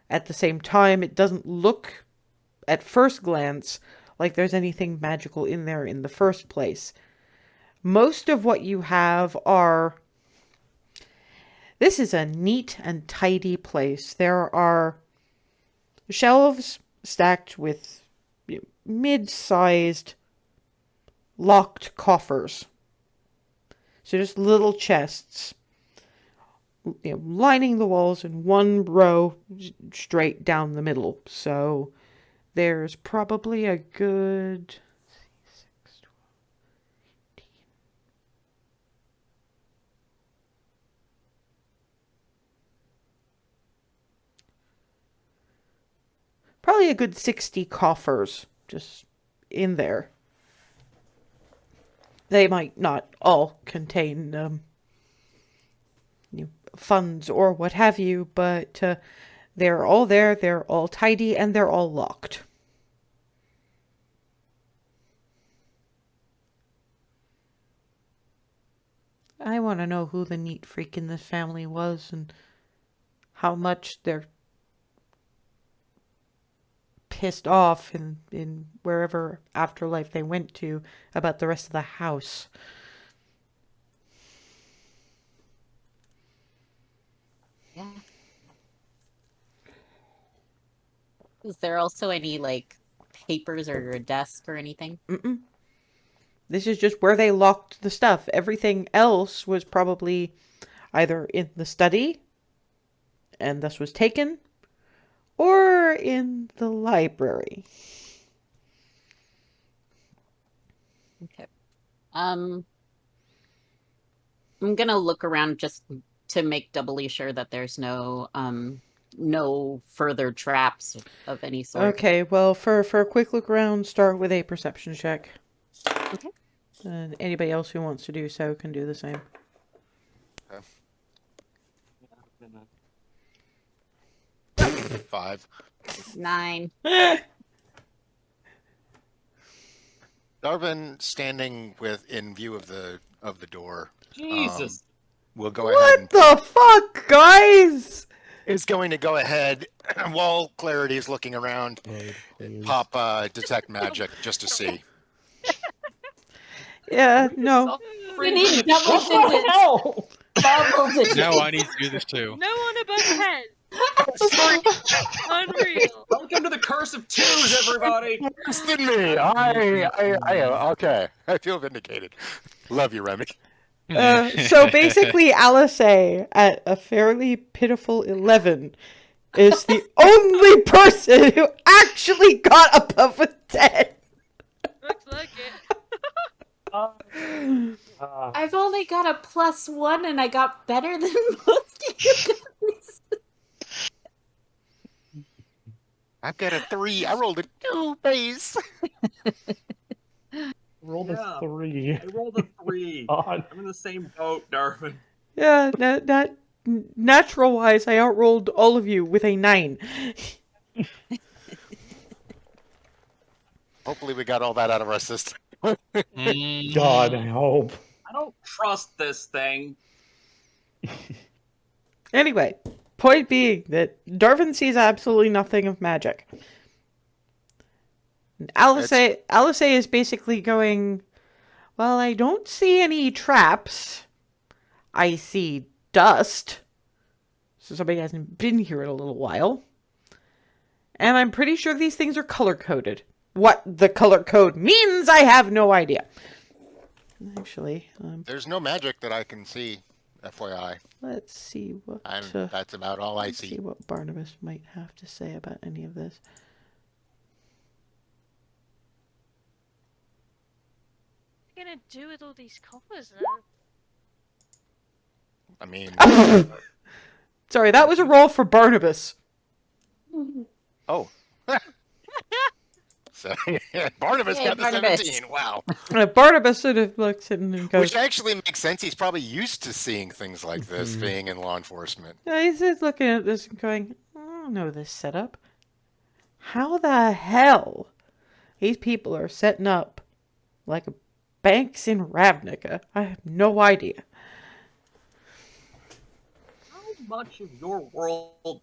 At the same time, it doesn't look, at first glance, like there's anything magical in there in the first place. Most of what you have are... This is a neat and tidy place. There are shelves stacked with mid-sized locked coffers. So just little chests, lining the walls in one row straight down the middle. So there's probably a good 6, 12, 18. Probably a good 60 coffers just in there. They might not all contain funds or what have you, but they're all there, they're all tidy, and they're all locked. I want to know who the neat freak in this family was and how much they're pissed off in wherever afterlife they went to about the rest of the house. Yeah. Is there also any like papers or a desk or anything? Mm-mm. This is just where they locked the stuff. Everything else was probably either in the study and thus was taken, or in the library. Okay. I'm gonna look around just to make doubly sure that there's no further traps of any sort. Okay, well, for a quick look around, start with a perception check. Okay. And anybody else who wants to do so can do the same. Yeah, 5. 9. Darvin, standing in view of the door, Jesus. will go ahead What the fuck, guys? is going to go ahead while Clarity is looking around, pop detect magic just to see. Yeah, no. We need double What the digits. hell? Double digits. Now I need to do this too. No one above 10. Unreal. Welcome to the curse of twos, everybody. Worse than me. Okay. I feel vindicated. Love you, Remy. So basically, Alice at a fairly pitiful 11 is the only person who actually got above a 10. Looks like it. I've only got a +1 and I got better than most of you guys. I've got a 3. I rolled a 2 base. Rolled Yeah. a 3. I rolled a 3. God. I'm in the same boat, Darwin. Yeah, that natural wise, I outrolled all of you with a 9. Hopefully we got all that out of our system. God, I hope. I don't trust this thing. Anyway, point being that Darvin sees absolutely nothing of magic. Alice is basically going, well, I don't see any traps. I see dust. So somebody hasn't been here in a little while. And I'm pretty sure these things are color-coded. What the color code means, I have no idea. Actually, There's no magic that I can see, FYI. let's see what And that's about all I let's see see. what Barnabas might have to say about any of this. What are you gonna do with all these coppers now? I mean, Sorry, that was a roll for Barnabas. oh. So, Barnabas Yay, got the Barnabas. 17. Wow. Barnabas sort of looks at him and goes, Which actually makes sense. He's probably used to seeing things like this, Mhm. being in law enforcement. he's just looking at this and going, I don't know this setup. How the hell these people are setting up like banks in Ravnica? I have no idea. How much of your world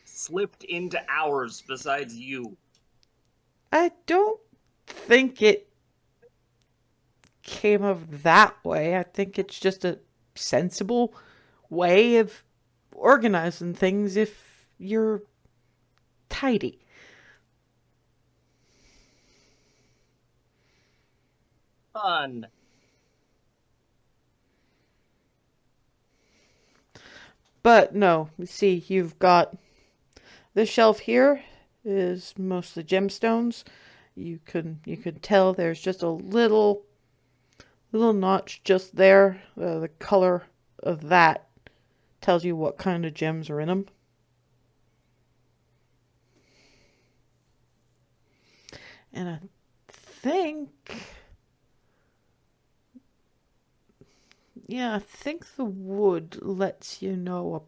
slipped into ours besides you? I don't think it came of that way. I think it's just a sensible way of organizing things if you're tidy. Fun. But no, see, you've got this shelf here is mostly gemstones. You can tell there's just a little notch just there. The color of that tells you what kind of gems are in them. And I think, yeah, I think the wood lets you know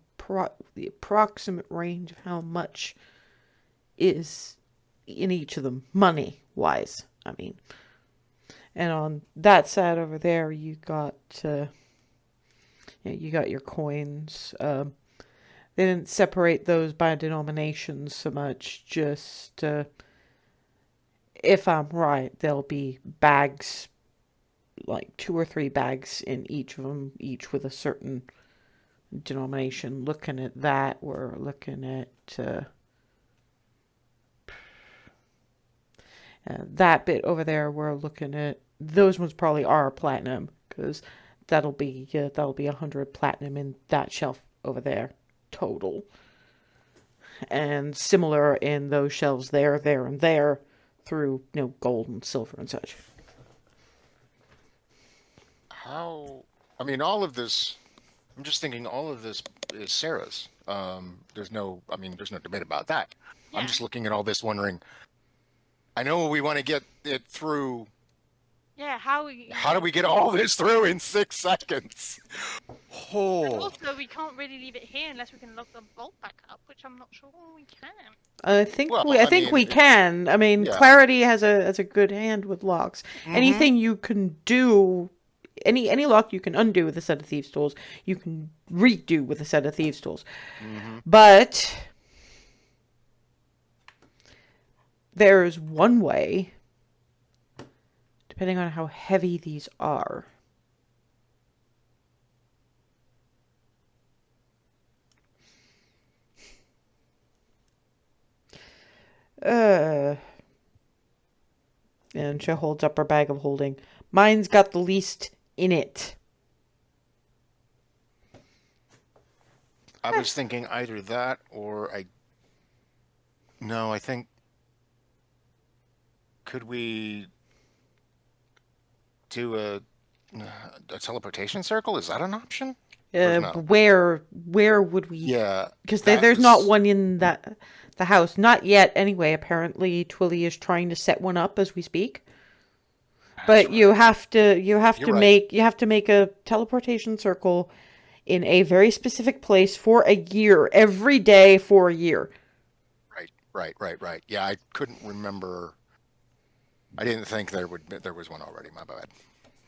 the approximate range of how much is in each of them, money-wise, I mean. And on that side over there, you got your coins. They didn't separate those by denominations so much. Just if I'm right, there'll be bags, like 2 or 3 bags in each of them, each with a certain denomination. Looking at that, we're looking at that bit over there. We're looking at those ones probably are platinum, because that'll be 100 platinum in that shelf over there total, and similar in those shelves there, and there, through gold and silver and such. How? I mean, all of this. I'm just thinking, all of this is Sarah's. There's no debate about that. Yeah. I'm just looking at all this, wondering. I know we want to get it through. Yeah, How do we get all this through in 6 seconds? And Oh, also, we can't really leave it here unless we can lock the bolt back up, which I'm not sure we can. I think Well, we I mean, we can. I mean, yeah. Clarity has a good hand with locks. Mhm. Anything you can do, any lock you can undo with a set of thieves' tools, you can redo with a set of thieves' tools. Mhm. But there's one way, depending on how heavy these are. And she holds up her bag of holding. Mine's got the least in it. I was thinking either that or No, I think. Could we do a teleportation circle? Is that an option? No. Where would we? Yeah, Because that there's not was- one in the house. Not yet, anyway. Apparently, Twilly is trying to set one up as we speak. But you have to You're right. make a teleportation circle in a very specific place for a year, every day for a year. Right. Yeah, I couldn't remember. I didn't think there was one already. My bad.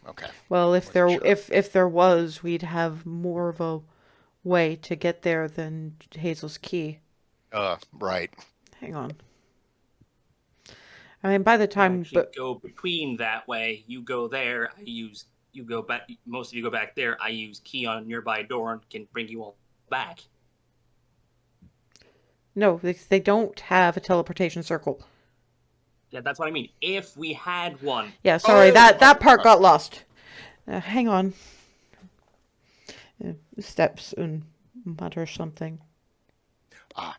Okay. Well, if Wasn't there sure. if there was, we'd have more of a way to get there than Hazel's Key. Right. Hang on. I mean, by the You time, actually but go between that way. You go there. You go back. Most of you go back there. I use key on a nearby door and can bring you all back. no, they don't have a teleportation circle. Yeah, that's what I mean. If we had one, Yeah, sorry, Oh, that part got lost. Hang on. Steps and mutter something. Ah.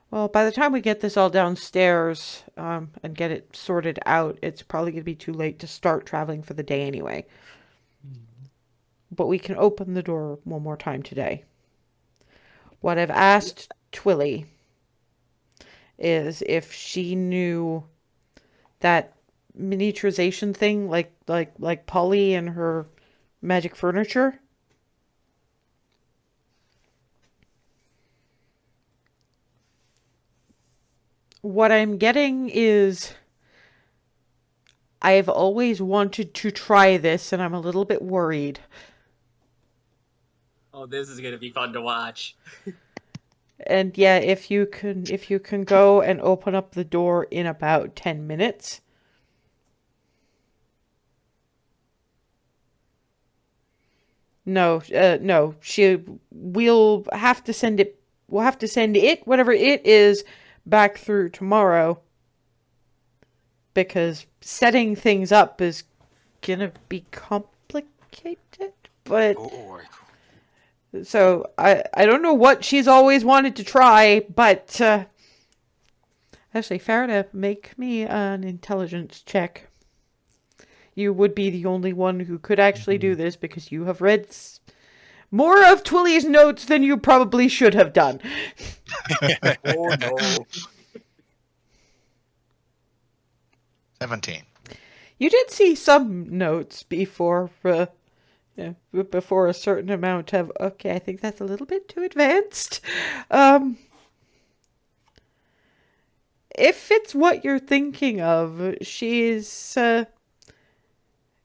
Well, by the time we get this all downstairs and get it sorted out, it's probably going to be too late to start traveling for the day anyway. But we can open the door one more time today. What I've asked Twilly is if she knew that miniaturization thing, like Polly and her magic furniture. What I'm getting is I've always wanted to try this, and I'm a little bit worried. oh, this is gonna be fun to watch. And yeah, if you can go and open up the door in about 10 minutes. No, no. We'll have to send it. We'll have to send it, whatever it is, back through tomorrow. Because setting things up is gonna be complicated. but Oh, so I don't know what she's always wanted to try, but actually, Farida, make me an intelligence check. You would be the only one who could actually do this because you have read more of Twilly's notes than you probably should have done. Oh no. 17. You did see some notes before, before a certain amount of, okay, I think that's a little bit too advanced. If it's what you're thinking of, she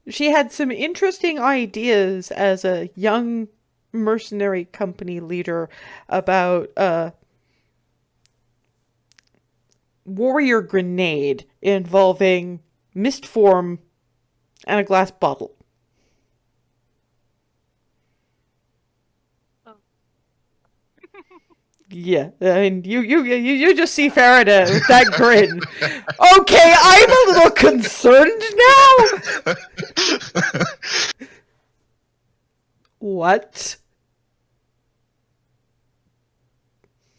had some interesting ideas as a young mercenary company leader about warrior grenade involving mist form and a glass bottle. Oh. Yeah, I mean, you just see Farida with that grin. Okay, I'm a little concerned now. What?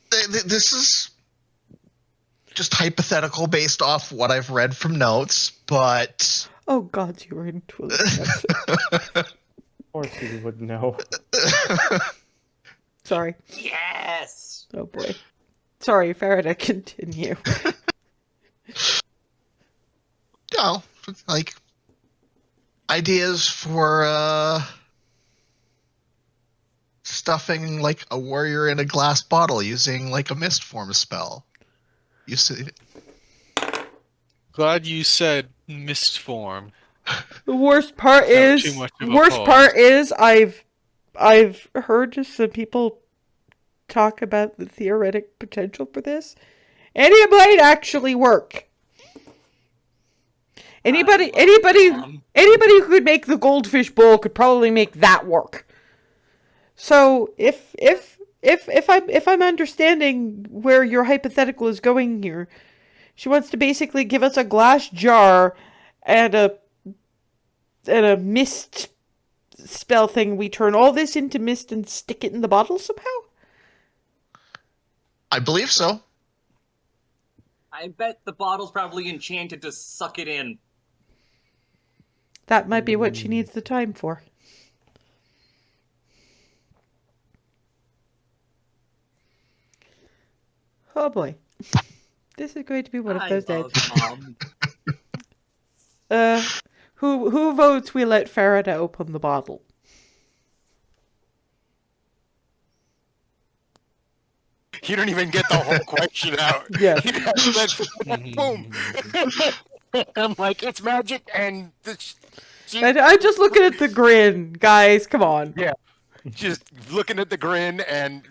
This is just hypothetical based off what I've read from notes, but Oh God, you were in Twilly. Of course you would know. Sorry. Yes. Oh boy. Sorry, Farida, continue. no, like ideas for stuffing like a warrior in a glass bottle using like a mist form spell. You see, Glad you said mist form. The worst part Not is too much of a I've heard some people talk about the theoretic potential for this, and it might actually work. Anybody who could make the goldfish bowl could probably make that work. So if I'm understanding where your hypothetical is going here, she wants to basically give us a glass jar and a mist spell thing. We turn all this into mist and stick it in the bottle somehow? I believe so. I bet the bottle's probably enchanted to suck it in. That might be what she needs the time for. Oh boy. This is going to be one of those days. Mom. Who votes we let Farida open the bottle? You don't even get the whole question out. Yeah. Boom. I'm like, it's magic, and I'm just looking at the grin, guys. Come on. yeah, just looking at the grin, and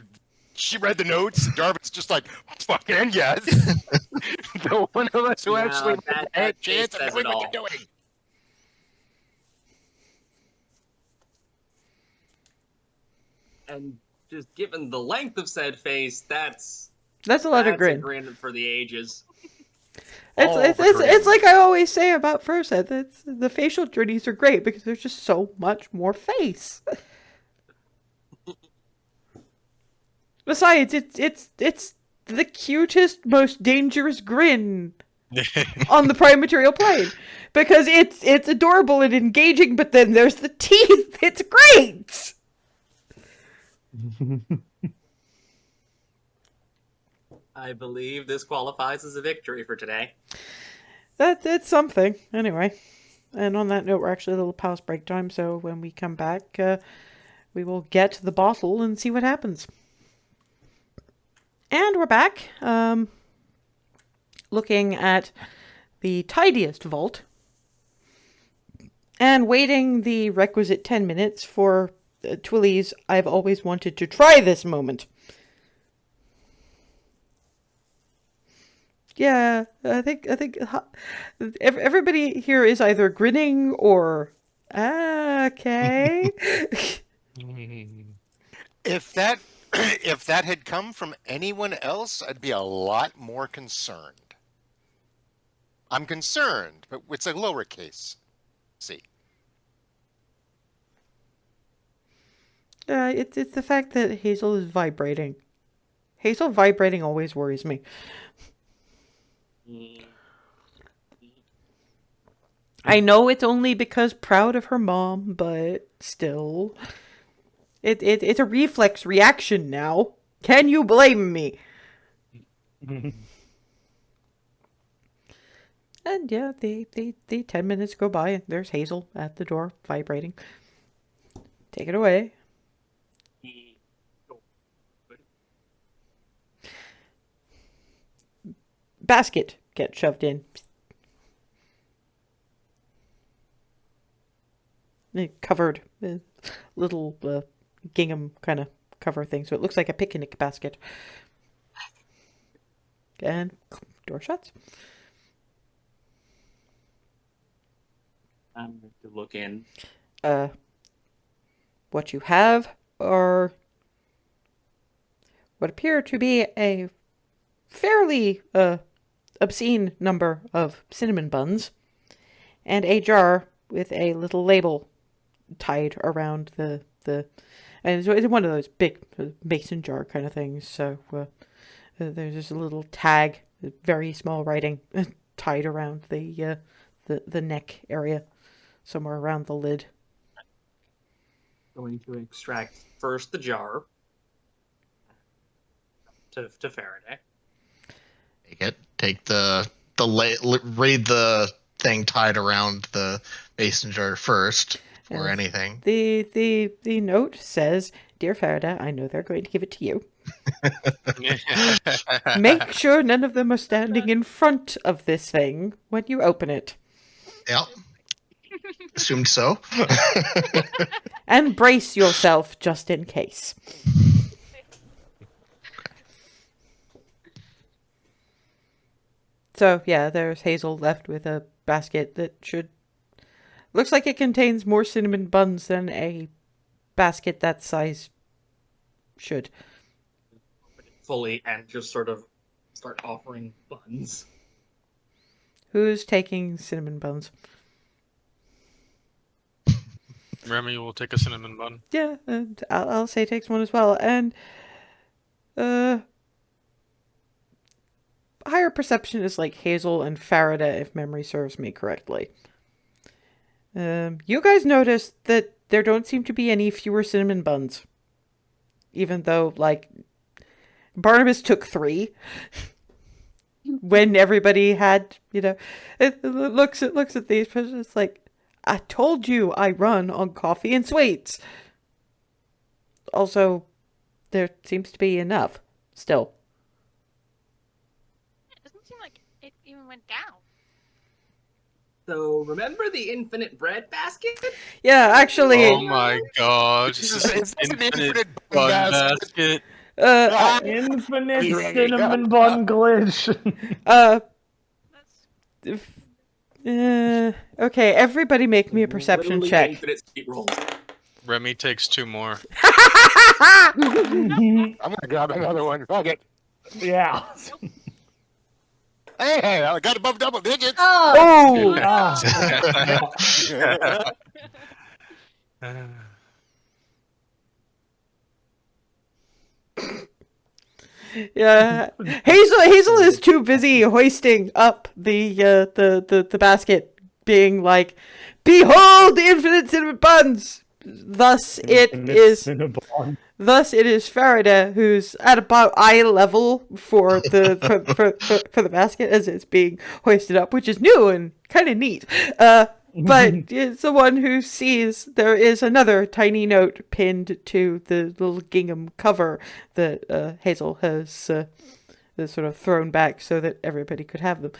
she read the notes. Jarvis just like, fucking yes. The one of us who Yeah, actually that had a face chance of says knowing it what all. you're doing. And just given the length of said face, that's a lot of a grin. grin for the ages. It's like I always say about Fursa. That's the facial journeys are great because there's just so much more face. Besides, it's the cutest, most dangerous grin on the prime material plane because it's adorable and engaging. But then there's the teeth. It's great. I believe this qualifies as a victory for today. That's something. Anyway, and on that note, we're actually a little past break time. So when we come back, we will get the bottle and see what happens. And we're back, looking at the tidiest vault and waiting the requisite 10 minutes for Twilly's I've always wanted to try this moment. Yeah, I think everybody here is either grinning or okay. If that had come from anyone else, I'd be a lot more concerned. I'm concerned, but it's a lowercase c. It's the fact that Hazel is vibrating. Hazel vibrating always worries me. I know it's only because proud of her mom, but still. It's a reflex reaction now. Can you blame me? And yeah, the 10 minutes go by and there's Hazel at the door, vibrating. Take it away. Basket gets shoved in. Covered. Little gingham kind of cover thing, so it looks like a picnic basket. And door shuts. I'm going to look in. What you have are what appear to be a fairly obscene number of cinnamon buns and a jar with a little label tied around the and it's one of those big mason jar kind of things. So there's just a little tag, very small writing, tied around the neck area, somewhere around the lid. Going to extract first the jar to Faraday. Take it. Take read the thing tied around the mason jar first or Yes. anything. The note says, "Dear Faraday, I know they're going to give it to you. Make sure none of them are standing in front of this thing when you open it. Yep. Assumed so. And brace yourself just in case." So, yeah, there's Hazel left with a basket that looks like it contains more cinnamon buns than a basket that size should. Open it fully and just sort of start offering buns. Who's taking cinnamon buns? Remy will take a cinnamon bun. Yeah, and I'll say takes one as well. And higher perception is like Hazel and Faraday, if memory serves me correctly. You guys noticed that there don't seem to be any fewer cinnamon buns. Even though, like, Barnabas took 3. When everybody had, it looks at these, but it's like, I told you I run on coffee and sweets. Also, there seems to be enough still. It doesn't seem like it even went down. So remember the infinite bread basket? Yeah, actually, Oh my god. It's This an is infinite bun basket. basket. Infinite Right. cinnamon bun glitch. That's Okay, everybody make me a perception Literally check. Infinite sweet rolls. Remy takes 2 more. I'm gonna grab another one. Fuck it. Yeah. Hey, I got above double digits. Oh, Oh! Ah. Yeah, Hazel is too busy hoisting up the basket, being like, "Behold the infinite cinnamon buns." Thus it is Faraday who's at about eye level for the basket as it's being hoisted up, which is new and kind of neat. But it's the one who sees there is another tiny note pinned to the little gingham cover that Hazel has sort of thrown back so that everybody could have them.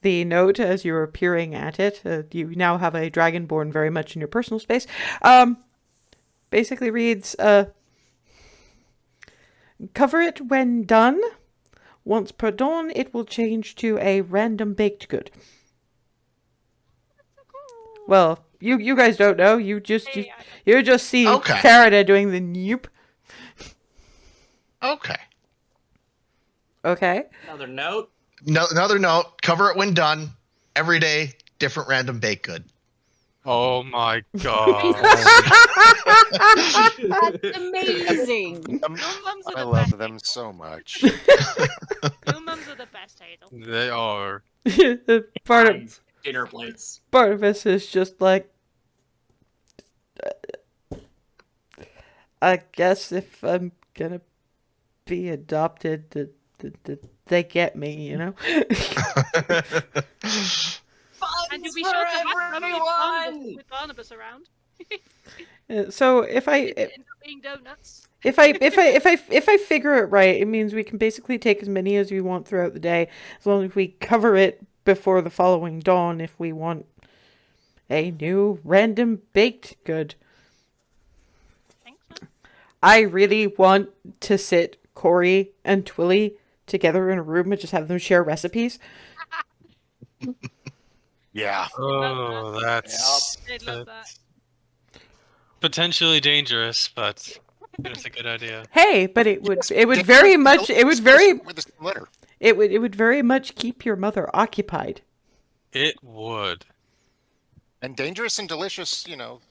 The note, as you're peering at it, you now have a dragonborn very much in your personal space, basically reads, "Cover it when done. Once per dawn, it will change to a random baked good." Well, you guys don't know. You just see Okay. Faraday doing the nope. Okay. Another note. No, another note. Cover it when done. Every day, different random baked good. Oh my god. That's amazing. Your mums are I the love best. them so much. Your mums are the best, Hazel. They are. part of Finds dinner plates. part of us is just like, I guess if I'm gonna be adopted, they get me, you know. And you'll be for sure to have them everyone! with Barnabas around. So if I It ends up being donuts. if I figure it right, it means we can basically take as many as we want throughout the day, as long as we cover it before the following dawn. If we want a new random baked good, Thanks, man. I really want to sit Corey and Twilly together in a room and just have them share recipes. Yeah. Oh, that's They'd love that. potentially dangerous, but it's a good idea. Hey, but it would Dangerous very and much delicious with a letter. it would very much keep your mother occupied. It would. And dangerous and delicious, same Dangerous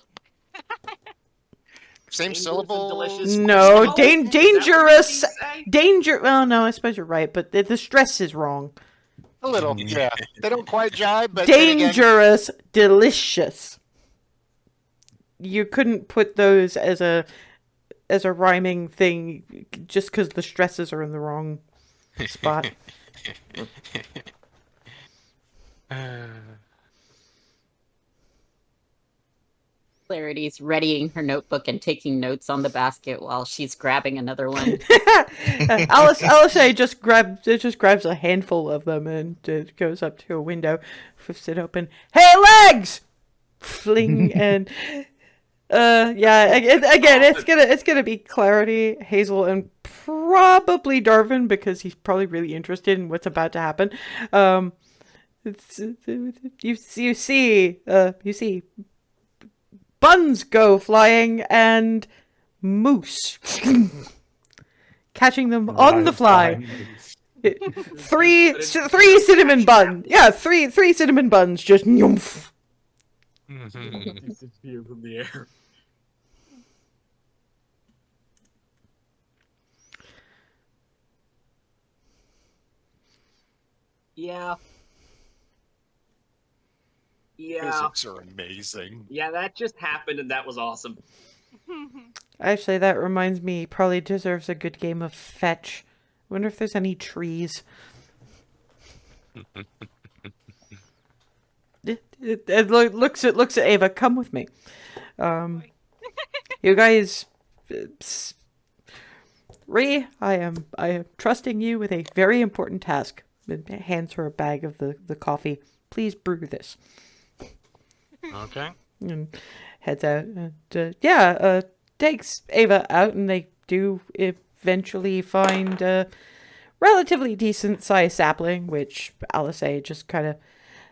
and syllable. delicious. No, Is that what you dangerous. say? Danger. Well, no, I suppose you're right, but the stress is wrong. A little, yeah. They don't quite jibe, but then again, Dangerous, delicious. You couldn't put those as a rhyming thing just because the stresses are in the wrong spot. Clarity's readying her notebook and taking notes on the basket while she's grabbing another one. Alice just grabs a handful of them and goes up to a window, flips it open. Hey, legs! Fling and yeah. Again, it's gonna be Clarity, Hazel, and probably Darvin because he's probably really interested in what's about to happen. You see buns go flying and moose catching them on the fly. Three cinnamon buns. Yeah, three cinnamon buns just nyoomph. Disappear from the air. Yeah. Yeah. physics are amazing. Yeah, that just happened and that was awesome. Actually, that reminds me, he probably deserves a good game of fetch. Wonder if there's any trees. It looks at Ava. Come with me. You guys, Ree, I am trusting you with a very important task. It hands her a bag of the coffee. Please brew this. Okay. And heads out. And takes Ava out, and they do eventually find a relatively decent sized sapling, which Alice just kind of,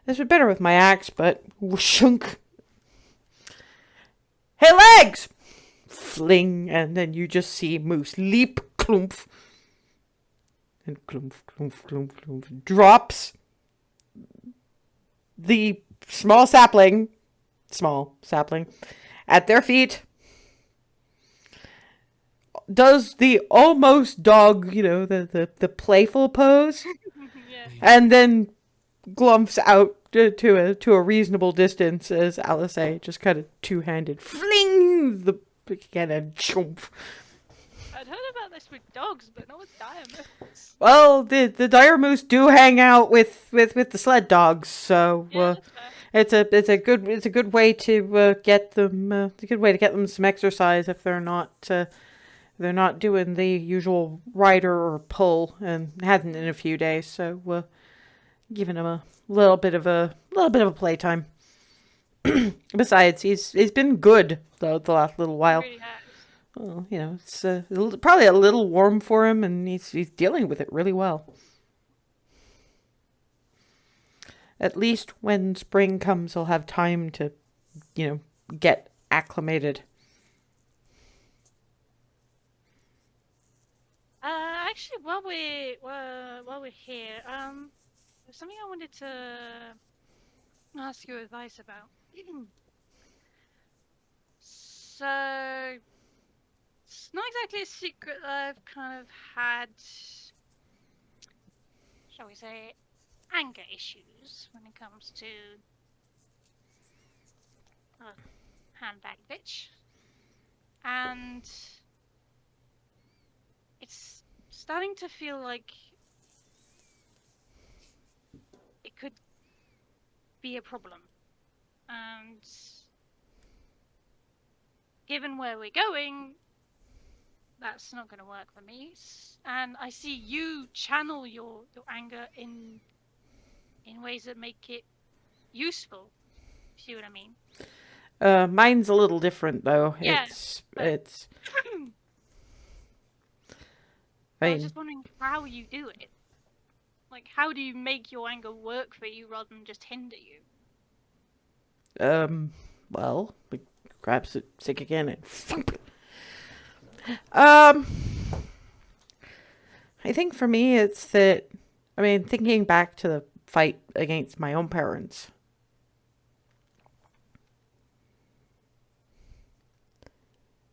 this would be better with my axe, but whooshunk. Hey, legs! Fling, and then you just see Moose leap, clump, and clump, clump, clump, clump, drops the small sapling at their feet, does the almost dog, the playful pose, Yeah. and then glumps out to a reasonable distance as Alice just kind of two-handed flings the again and chomp. I'd heard about this with dogs, but not with diamonds. Well, the dire moose do hang out with the sled dogs, so Yeah, that's fair. it's a good way to get them it's a good way to get them some exercise if they're not doing the usual rider or pull, and hasn't in a few days, so giving him a little bit of a playtime. Besides, he's been good the last little while. It really has. Well, it's probably a little warm for him, and he's dealing with it really well. At least when spring comes, he'll have time to, get acclimated. Actually, while we're here, there's something I wanted to ask your advice about. So it's not exactly a secret that I've kind of had, shall we say, anger issues when it comes to handbag bitch. And it's starting to feel like it could be a problem. And given where we're going, that's not going to work for me. And I see you channel your anger in ways that make it useful. See what I mean? Mine's a little different though. Yeah, but- It's. I I was mean, just wondering how you do it. Like, how do you make your anger work for you rather than just hinder you? well, we grabs it sick again and. I think for me, it's that. I mean, thinking back to the fight against my own parents.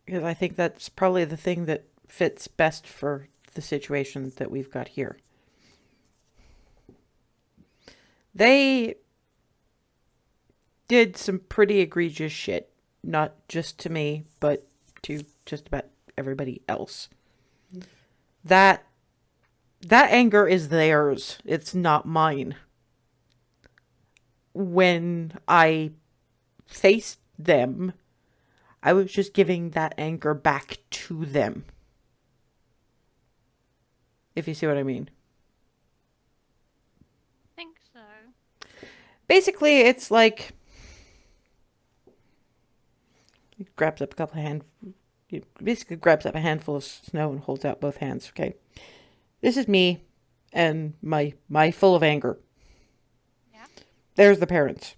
Because I think that's probably the thing that fits best for the situation that we've got here. They did some pretty egregious shit, not just to me, but to just about everybody else. That anger is theirs. It's not mine. When I faced them, I was just giving that anger back to them. If you see what I mean. I think so. Basically, it's like he grabs up he basically grabs up a handful of snow and holds out both hands. Okay, this is me and my full of anger. Yeah. There's the parents.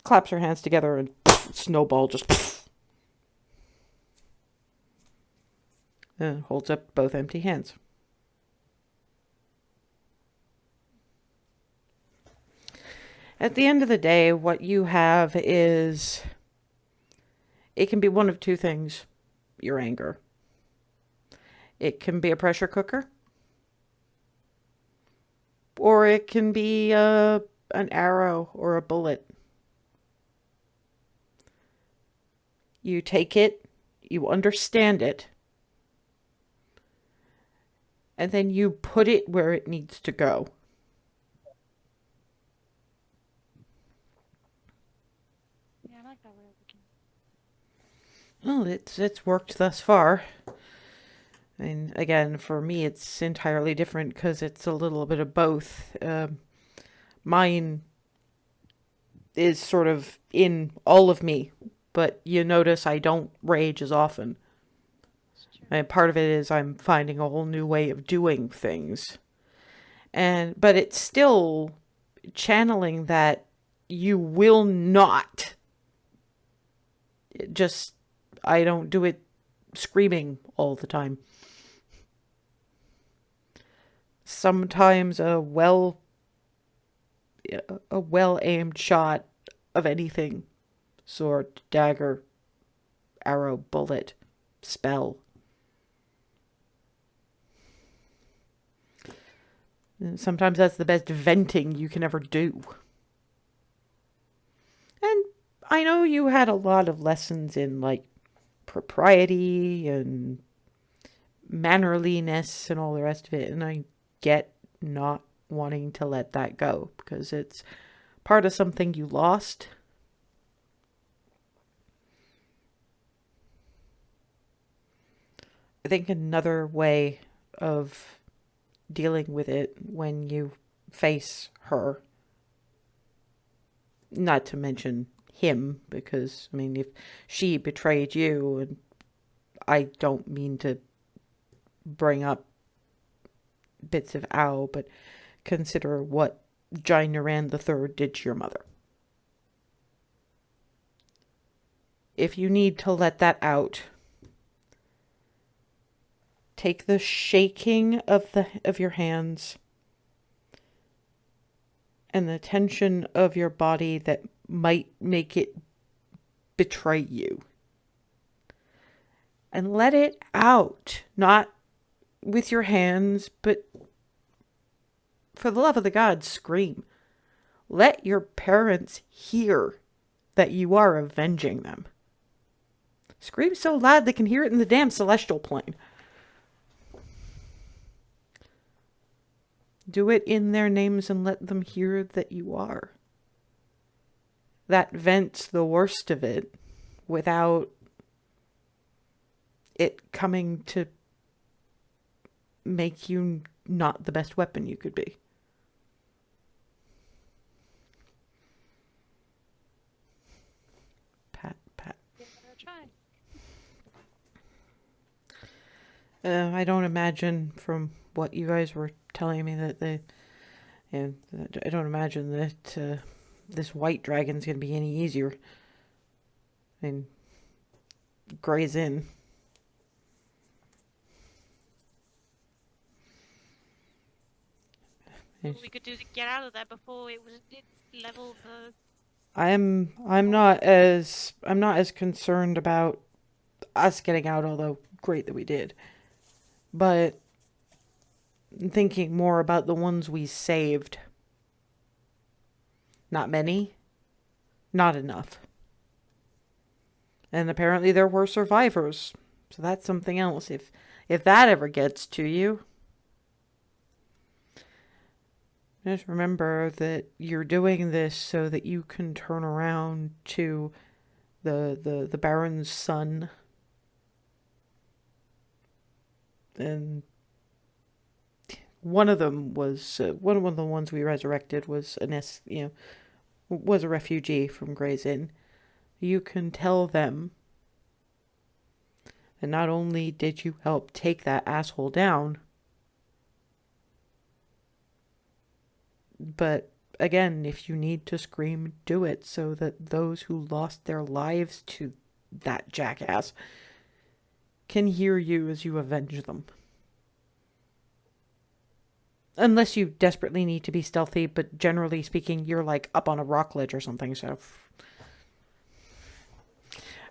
Claps her hands together and snowball just and holds up both empty hands. At the end of the day, what you have is, it can be one of two things, your anger. It can be a pressure cooker, or it can be an arrow or a bullet. You take it, you understand it, and then you put it where it needs to go. Yeah, I like that way of looking. Well, it's worked thus far. And again, for me, it's entirely different because it's a little bit of both. Mine is sort of in all of me, but you notice I don't rage as often. And part of it is I'm finding a whole new way of doing things. But it's still channeling that you will not. I don't do it screaming all the time. Sometimes a well-aimed shot of anything, sword, dagger, arrow, bullet, spell. And sometimes that's the best venting you can ever do. And I know you had a lot of lessons in, like, propriety and mannerliness and all the rest of it, and I get not wanting to let that go because it's part of something you lost. I think another way of dealing with it when you face her, not to mention him, because, I mean, if she betrayed you, and I don't mean to bring up bits of Ow, but consider what Gina Rand III did to your mother. If you need to let that out, take the shaking of your hands and the tension of your body that might make it betray you. And let it out. Not with your hands, but for the love of the gods, scream. Let your parents hear that you are avenging them. Scream so loud they can hear it in the damn celestial plane. Do it in their names and let them hear that you are. That vents the worst of it without it coming to make you not the best weapon you could be. Pat. Give it a try. I don't imagine from what you guys were telling me that I don't imagine that this white dragon's gonna be any easier. I mean, Gray's Inn. What we could do to get out of there before it leveled the. I'm not as concerned about us getting out, although great that we did. But I'm thinking more about the ones we saved. Not many. Not enough. And apparently there were survivors. So that's something else. If that ever gets to you, just remember that you're doing this so that you can turn around to the Baron's son. And one of them was one of the ones we resurrected was was a refugee from Gray's Inn. You can tell them that not only did you help take that asshole down, but again, if you need to scream, do it so that those who lost their lives to that jackass can hear you as you avenge them. Unless you desperately need to be stealthy, but generally speaking, you're like up on a rock ledge or something, so.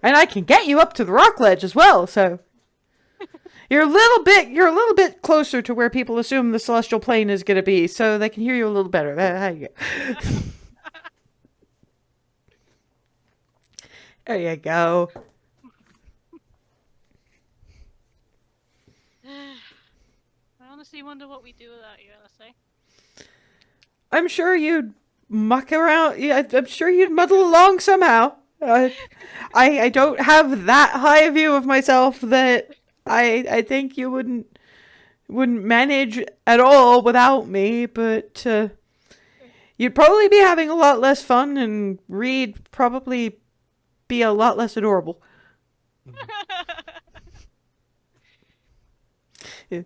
And I can get you up to the rock ledge as well, so. You're a little bit closer to where people assume the celestial plane is going to be, so they can hear you a little better. There you go. There you go. I honestly wonder what we do without you, LSA. I'm sure you'd muck around. Yeah, I'm sure you'd muddle along somehow. I don't have that high a view of myself that I think you wouldn't manage at all without me, but you'd probably be having a lot less fun, and Reed probably be a lot less adorable.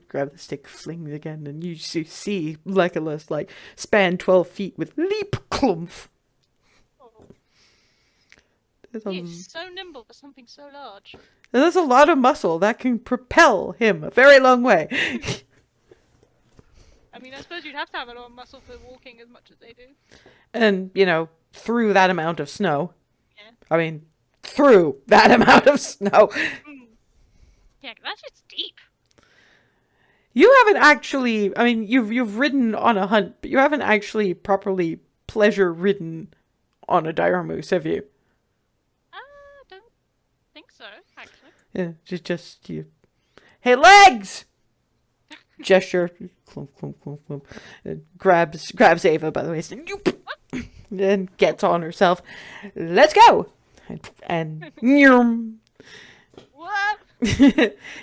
Grab the stick, fling it again, and you see Legolas like span 12 feet with leap clump. He's so nimble for something so large. There's a lot of muscle that can propel him a very long way. I mean, I suppose you'd have to have a lot of muscle for walking as much as they do. And, through that amount of snow. Yeah. I mean, through that amount of snow. Yeah, that's just deep. You haven't actually, I mean, you've ridden on a hunt, but you haven't actually properly pleasure ridden on a dire moose, have you? Don't think so, actually. Yeah, just you. Hey, legs! Gesture. Clump, clump, clump, clump. Grabs Ava, by the way, and gets on herself. Let's go! And What?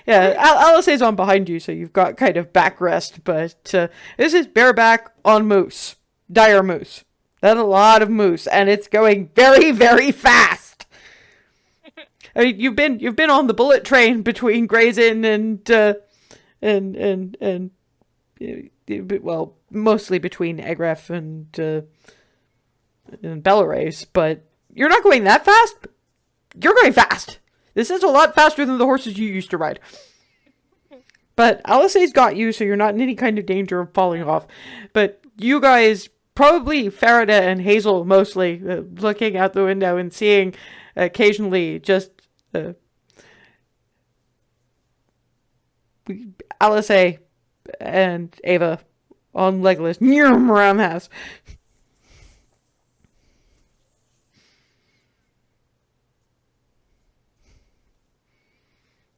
yeah, Alice's on behind you, so you've got kind of backrest, but this is bareback on moose. Dire moose. That's a lot of moose, and it's going very, very fast. I mean, you've been on the bullet train between Gray's Inn and well, mostly between Agraf and Belarus, but you're not going that fast. You're going fast. This is a lot faster than the horses you used to ride. But Alice's got you, so you're not in any kind of danger of falling off. But you guys, probably Farida and Hazel mostly, looking out the window and seeing occasionally just Alice and Ava on Legolas around the house.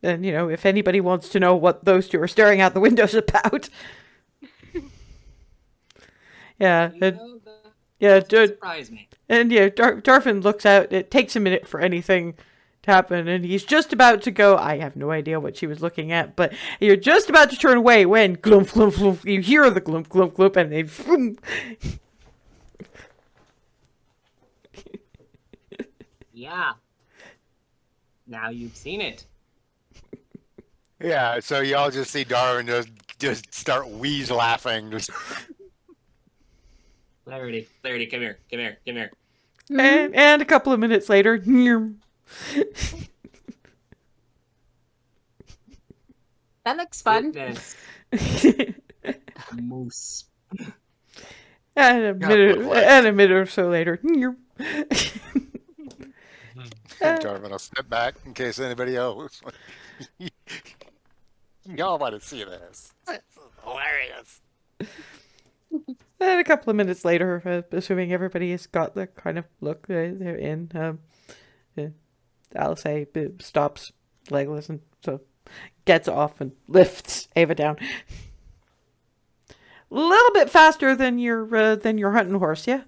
And, if anybody wants to know what those two are staring out the windows about. Yeah. Surprise me. And Darvin looks out. It takes a minute for anything to happen, and he's just about to go. I have no idea what she was looking at, but you're just about to turn away when glump, glump, glump, you hear the glump, glump, glump, and they. Yeah. Now you've seen it. Yeah, so y'all just see Darwin just start wheeze laughing. Just Clarity, come here. And a couple of minutes later, That looks fun. Witness. Moose. and a minute or so later, Darwin will step back in case anybody else. Y'all want to see this. This is hilarious. And a couple of minutes later, assuming everybody has got the kind of look they're in, Alice stops Legolas and so gets off and lifts Ava down. A little bit faster than your hunting horse, yeah.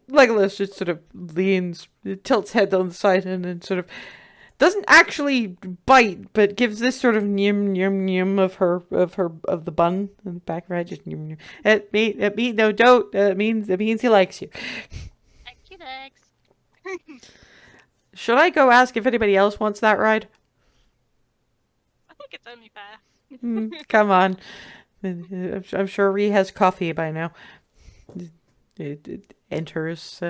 Legolas just sort of leans, tilts head on the side, and then sort of doesn't actually bite, but gives this sort of nyum nyum nyum of the bun in the back of her head. Just nyum nyum. It means he likes you. Thank you, Legs. Should I go ask if anybody else wants that ride? I think it's only fair. Come on. I'm sure Ree has coffee by now. It enters.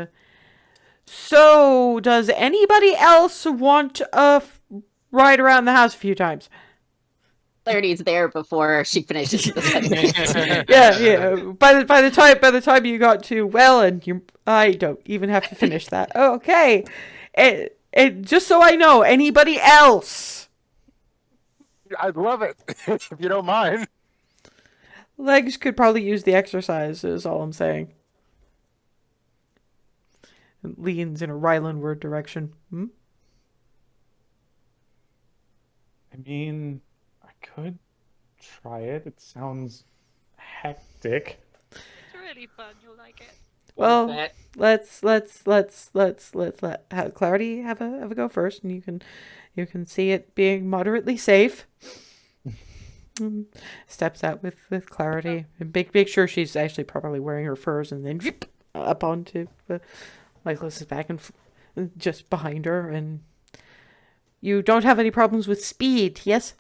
So, does anybody else want a ride around the house a few times? Clarity's there before she finishes the sentence. Yeah. By the time you got to I don't even have to finish that. Okay. Just so I know, anybody else? I'd love it if you don't mind. Legs could probably use the exercise, is all I'm saying. And leans in a Rylandward direction. I mean, I could try it. It sounds hectic. It's really fun. You'll like it. Well, Bet. let's let Clarity have a go first, and you can see it being moderately safe. Steps out with Clarity and make sure she's actually properly wearing her furs, and then up onto Legolas's back and just behind her. And you don't have any problems with speed, yes?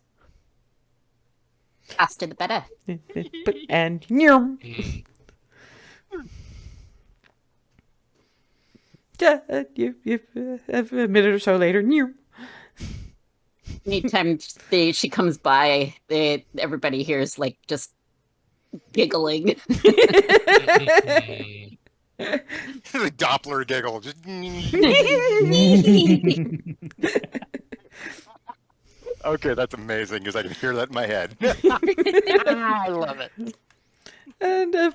Faster the better. And you a minute or so later. Anytime she comes by, everybody hears like just giggling. The Doppler giggle. Just okay, that's amazing because I can hear that in my head. I love it. And a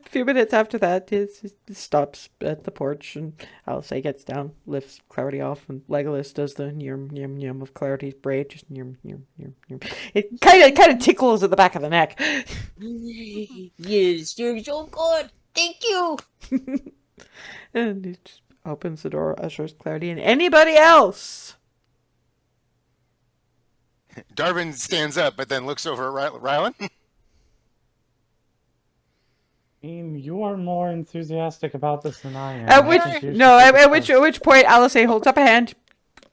few minutes after that, it stops at the porch, and Alice gets down, lifts Clarity off, and Legolas does the nyum nyum nyum of Clarity's braid, just nyum nyum nyum nyum. It kind of tickles at the back of the neck. Yes, you're so good. Thank you. And he just opens the door, ushers Clarity, and anybody else. Darwin stands up, but then looks over at Rylan. I mean, you are more enthusiastic about this than I am. At which point Alice holds up a hand,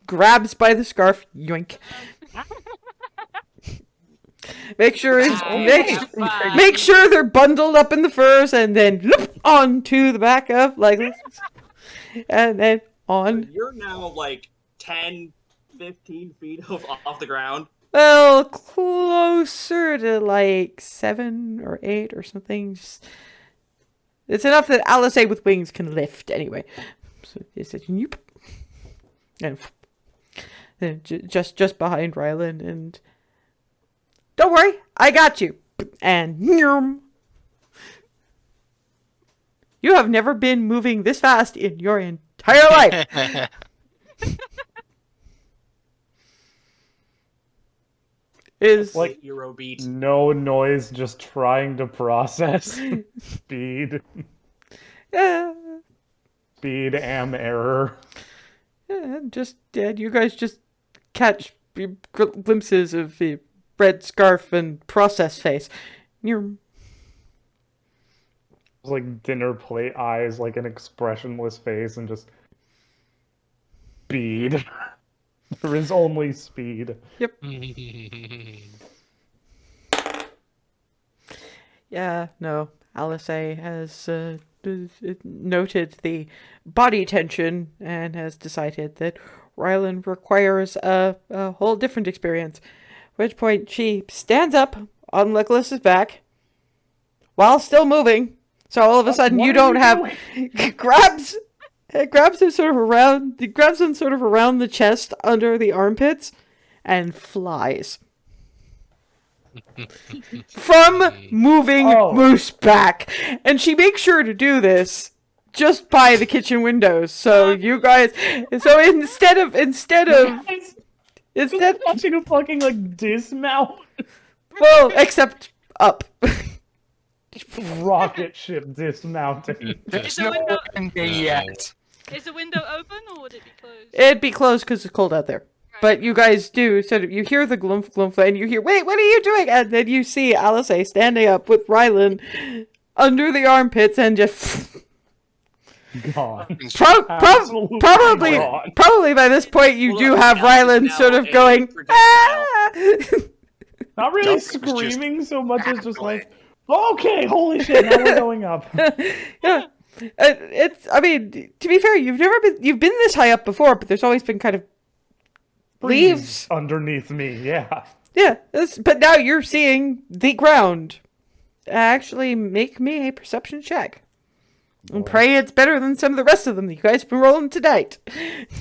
grabs by the scarf, yoink. Make sure they're bundled up in the furs, and then loop onto the back of Legolas, and then on. You're now like 10, 15 feet off the ground. Well, closer to like 7 or 8 or something. Just It's enough that Alice with wings can lift anyway. So it says, "Yoop." And just behind Rylan, and don't worry, I got you. And you have never been moving this fast in your entire life. Is Like- Eurobeat. No noise, just trying to process. Speed. yeah, Speed am error. you guys just catch glimpses of the red scarf and process face. You're It's like dinner plate eyes, like an expressionless face, and just speed. There is only speed. Yeah, no. Alice has noted the body tension and has decided that Rylan requires a whole different experience. At which point she stands up on Legolas's back while still moving. So all of a sudden What you are don't you have doing? grabs him sort of around the chest under the armpits and flies. From moving Oh. Moose back. And she makes sure to do this just by the kitchen windows. So you guys instead Watching a fucking like dismount well, except up. rocket ship dismounting. Is the window yet. is the window open or would it be closed? It'd be closed because it's cold out there. But you guys do sort of, you hear the glump glump, and you hear, wait, what are you doing? And then you see Alice standing up with Rylan under the armpits and just Gone. probably gone. probably by this point you Well, do look, have now- Rylan now sort of a going, projectile. ah! Not really Don't- it's just screaming so much as just like, okay, holy shit, now we're going up. Yeah. I mean, to be fair, you've been this high up before, but there's always been kind of leaves. Underneath me, yeah. Yeah, but now you're seeing the ground. Actually, make me a perception check. And pray it's better than some of the rest of them that you guys have been rolling tonight.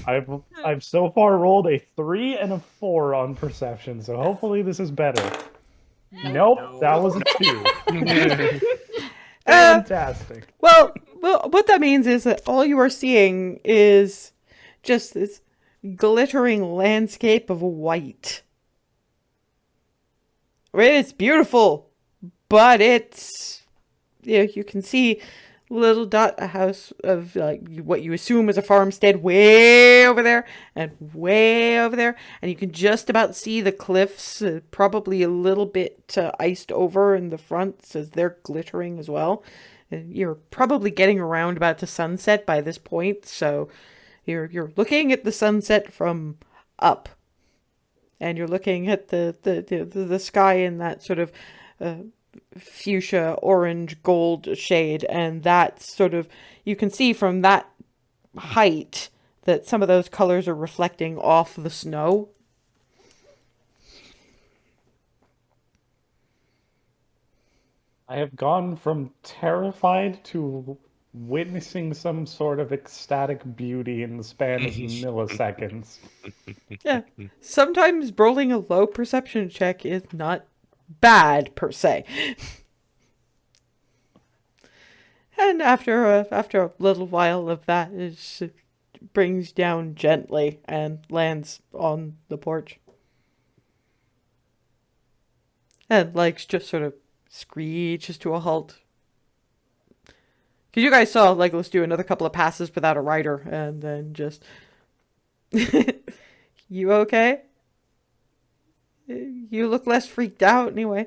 I've so far rolled a 3 and a 4 on perception, so hopefully this is better. Nope, No. that was a 2. Fantastic. Well, what that means is that all you are seeing is just this glittering landscape of white. It's beautiful, but it's, you can see a house of like what you assume is a farmstead way over there and way over there, and you can just about see the cliffs, probably a little bit iced over in the front, so they're glittering as well. And you're probably getting around about to sunset by this point, so you're looking at the sunset from up, and you're looking at the sky in that sort of fuchsia orange gold shade, and that sort of, you can see from that height that some of those colors are reflecting off the snow. I have gone from terrified to witnessing some sort of ecstatic beauty in the span of milliseconds. Yeah, sometimes rolling a low perception check is not bad per se. And after a little while of that, it brings down gently and lands on the porch. And Legs just sort of screeches to a halt. Because you guys saw Legolas do another couple of passes without a rider, and then just... You okay? You look less freaked out anyway.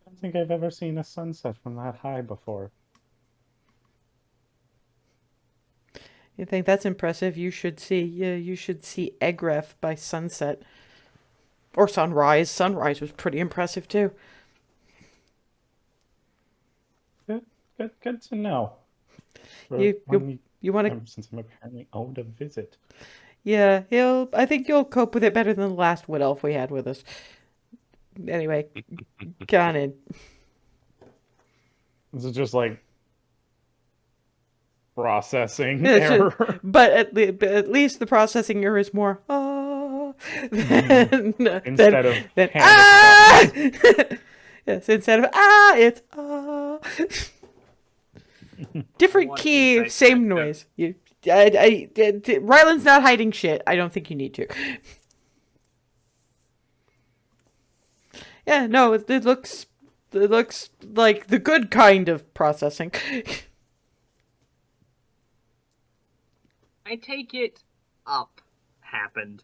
I don't think I've ever seen a sunset from that high before. You think that's impressive? You should see Egref by sunset. Or sunrise. Sunrise was pretty impressive too. Good to know. You want to? Since I'm apparently owed a visit. Yeah, I think you'll cope with it better than the last wood elf we had with us. Anyway, gone in. This is just like processing Yeah, error. but at least the processing error is more than Instead of than panic yes, instead of it's different Want key, insight same check, noise. Ryland's not hiding shit. I don't think you need to. Yeah, no, it looks like the good kind of processing. I take it up happened.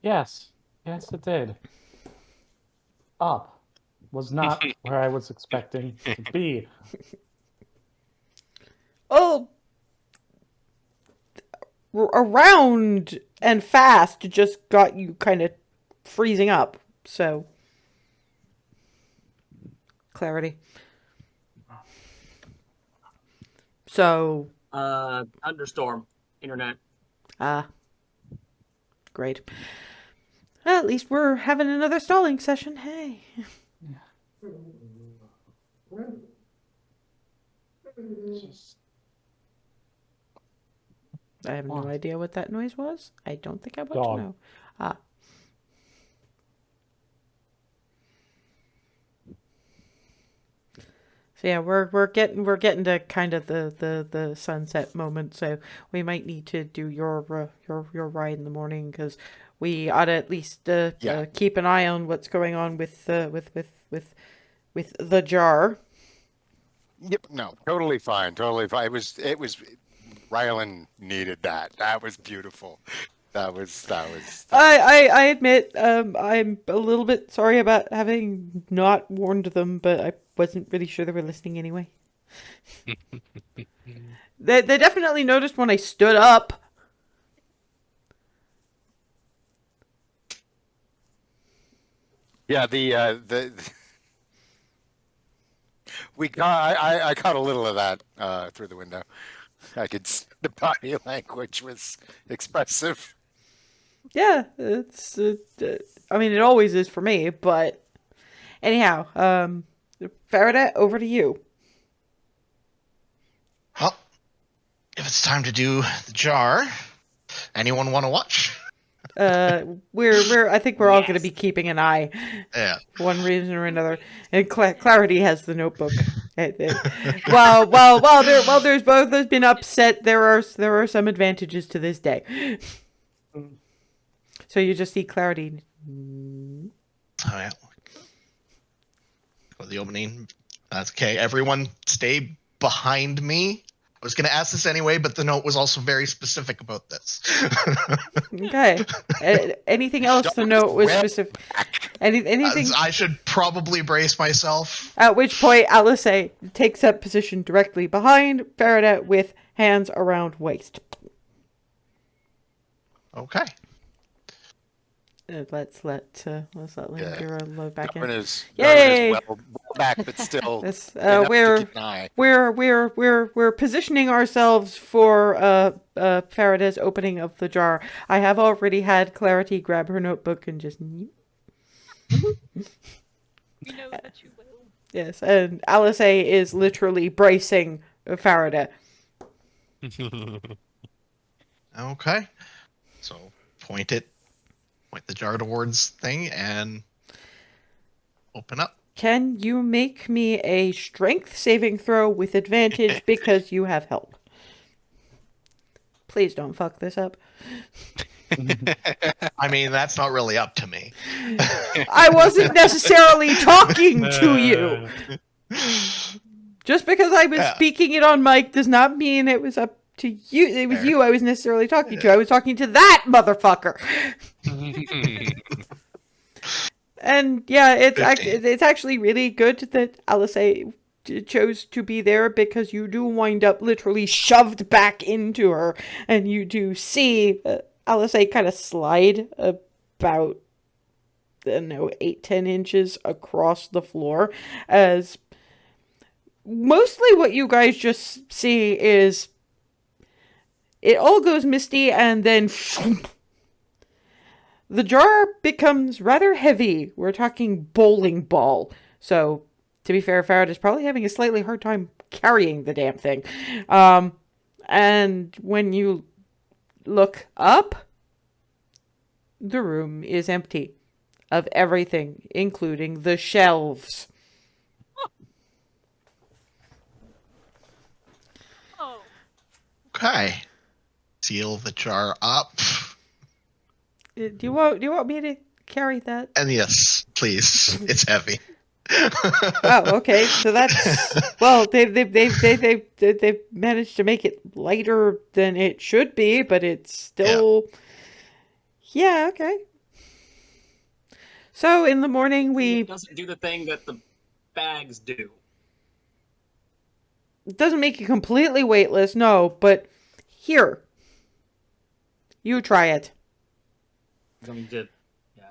Yes, it did. Up was not where I was expecting to be. Oh, around and fast just got you kind of freezing up. So, clarity. So, Thunderstorm, internet. Great. Well, at least we're having another stalling session. Hey. I have no idea what that noise was. I don't think I want Dog. to know. Ah. So yeah, we're getting to kind of the sunset moment. So we might need to do your ride in the morning because we ought to at least keep an eye on what's going on with the jar. Yep, no, totally fine, totally fine. It was Rylan needed that. That was beautiful. That was I admit I'm a little bit sorry about having not warned them, but I wasn't really sure they were listening anyway. They definitely noticed when I stood up. Yeah, we got I caught a little of that through the window. I could see the body language was expressive. Yeah, it's I mean it always is for me, but anyhow, Faraday, over to you. Well, if it's time to do the jar, anyone want to watch? I think we're all going to Yes. be keeping an eye, Yeah. for one reason or another. And Clarity has the notebook. While there's both has been upset, there are some advantages to this day. So you just see Clarity. Oh yeah. Go to the opening. That's okay. Everyone stay behind me. I was going to ask this anyway, but the note was also very specific about this. Okay. Anything else the note was specific? Anything? I should probably brace myself. At which point, Alice takes up position directly behind Faraday with hands around waist. Okay. Let's let Landira load back in. Darwin is Yay! well back, but still This, enough to keep an eye. we're positioning ourselves for Faraday's opening of the jar. I have already had Clarity grab her notebook and just. We know that you will. Yes, and Alice is literally bracing Faraday. Okay. So point the jar towards thing and open up. Can you make me a strength saving throw with advantage because you have help? Please don't fuck this up. I mean, that's not really up to me. I wasn't necessarily talking to you. Just because I was speaking it on mic does not mean it was up to you. It was you I was necessarily talking to. I was talking to that motherfucker. And yeah, it's actually really good that Alice chose to be there because you do wind up literally shoved back into her, and you do see Alice kind of slide about 8-10 inches across the floor, as mostly what you guys just see is it all goes misty and then the jar becomes rather heavy. We're talking bowling ball. So To be fair, Farrad is probably having a slightly hard time carrying the damn thing. And when you look up, the room is empty of everything, including the shelves. Oh, Okay. Seal the jar up. Do you want me to carry that? And yes, please. It's heavy. Oh, okay. So that's well, they've managed to make it lighter than it should be, but it's still yeah, okay. So in the morning It doesn't do the thing that the bags do. it doesn't make you completely weightless, no, but here. You try it. Going to,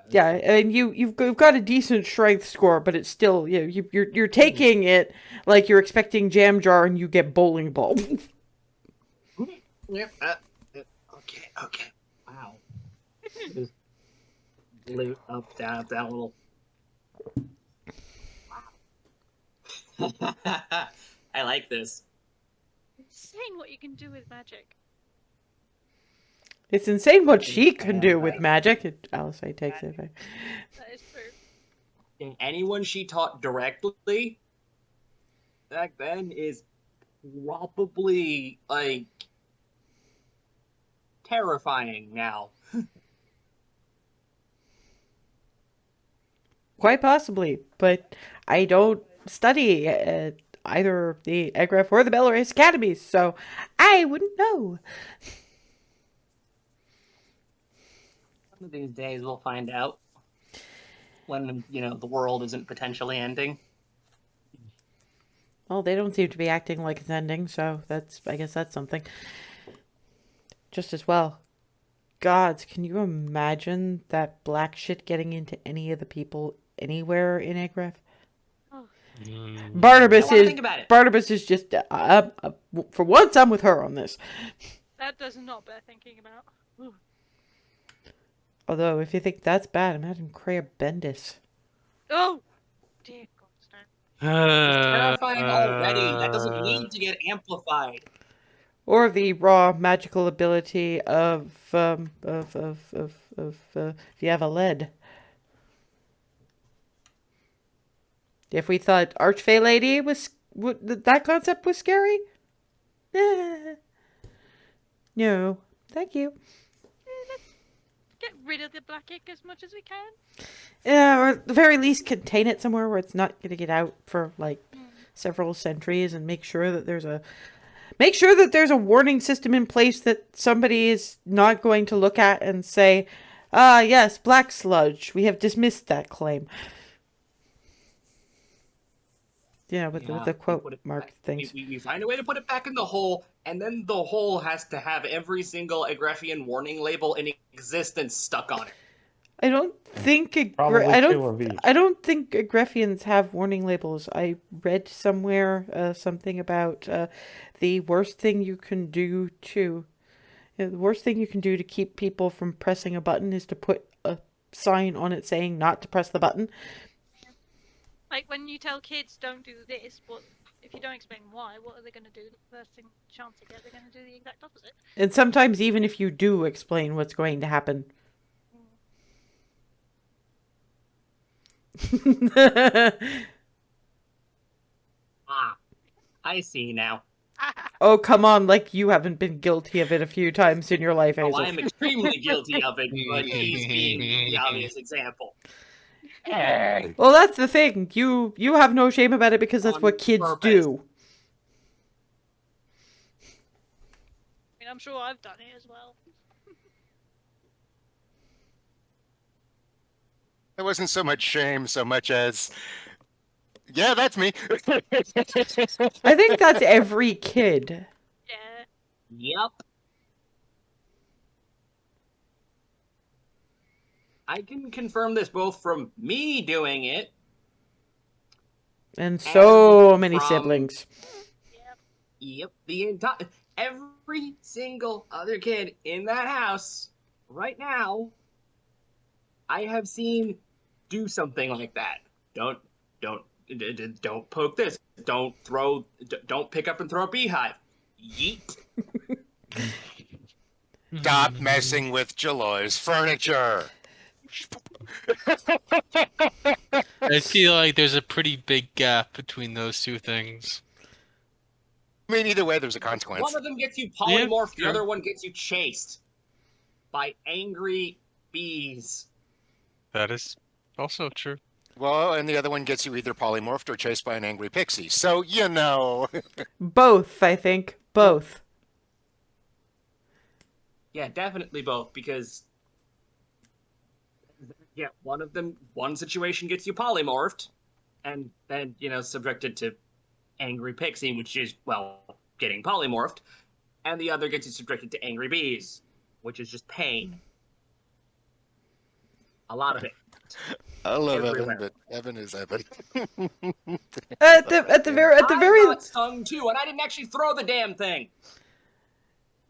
Yeah, and you've got a decent strength score, but it's still you're taking it like you're expecting jam jar and you get bowling ball. Yep. Okay. Wow. Just loot up, down, little. Wow. I like this. insane what you can do with magic. It's insane what she can do with magic. Alice takes it back. That is true. And anyone she taught directly back then is probably like terrifying now. Quite possibly, but I don't study at either the Egref or the Belarus academies, so I wouldn't know. One of these days we'll find out when the world isn't potentially ending. Well, they don't seem to be acting like it's ending, so I guess that's something. Just as well. Gods, can you imagine that black shit getting into any of the people anywhere in Egref? Oh. Barnabas is just for once I'm with her on this. That does not bear thinking about. Ooh. Although if you think that's bad, imagine Kreia Bendis. Oh, dear God, no. It's terrifying already. That doesn't need to get amplified. Or the raw magical ability of if you have a lead. If we thought Archfey Lady that concept was scary, no, thank you. Let's get rid of the black ink as much as we can. Yeah, or at the very least contain it somewhere where it's not going to get out for like several centuries, and make sure that there's a warning system in place that somebody is not going to look at and say, yes, black sludge. We have dismissed that claim. Yeah, with the quote mark things. We find a way to put it back in the hole, and then the hole has to have every single Egrefian warning label in existence stuck on it. I don't think two of each. I don't think Egrefians have warning labels. I read somewhere something about the worst thing you can do to keep people from pressing a button is to put a sign on it saying not to press the button. Like when you tell kids don't do this, if you don't explain why, what are they going to do? The first thing chance they get, they're going to do the exact opposite. And sometimes even if you do explain what's going to happen. I see now. Oh, come on, like you haven't been guilty of it a few times in your life, Hazel. Oh, I'm extremely guilty of it, but he's being the obvious example. Well, that's the thing. You have no shame about it because that's On what kids purpose. do. I mean, I'm sure I've done it as well. It wasn't so much shame, so much as, yeah, that's me. I think that's every kid. Yeah. Yep. I can confirm this both from me doing it. And so And many from- siblings. Yep. Every single other kid in that house right now, I have seen do something like that. Don't don't poke this. Don't pick up and throw a beehive. Yeet. Stop messing with Jaloy's furniture. I feel like there's a pretty big gap between those two things. I mean, either way, there's a consequence. One of them gets you polymorphed, the true. other one gets you chased by angry bees. That is also true. Well, and the other one gets you either polymorphed or chased by an angry pixie. So, you know. Both, I think. Both. Yeah, definitely both, because one situation gets you polymorphed, and then, subjected to angry pixie, which is, well, getting polymorphed, and the other gets you subjected to angry bees, which is just pain. A lot of it. I love Everywhere. Evan, but Evan is Evan. At the very I got stung too, and I didn't actually throw the damn thing.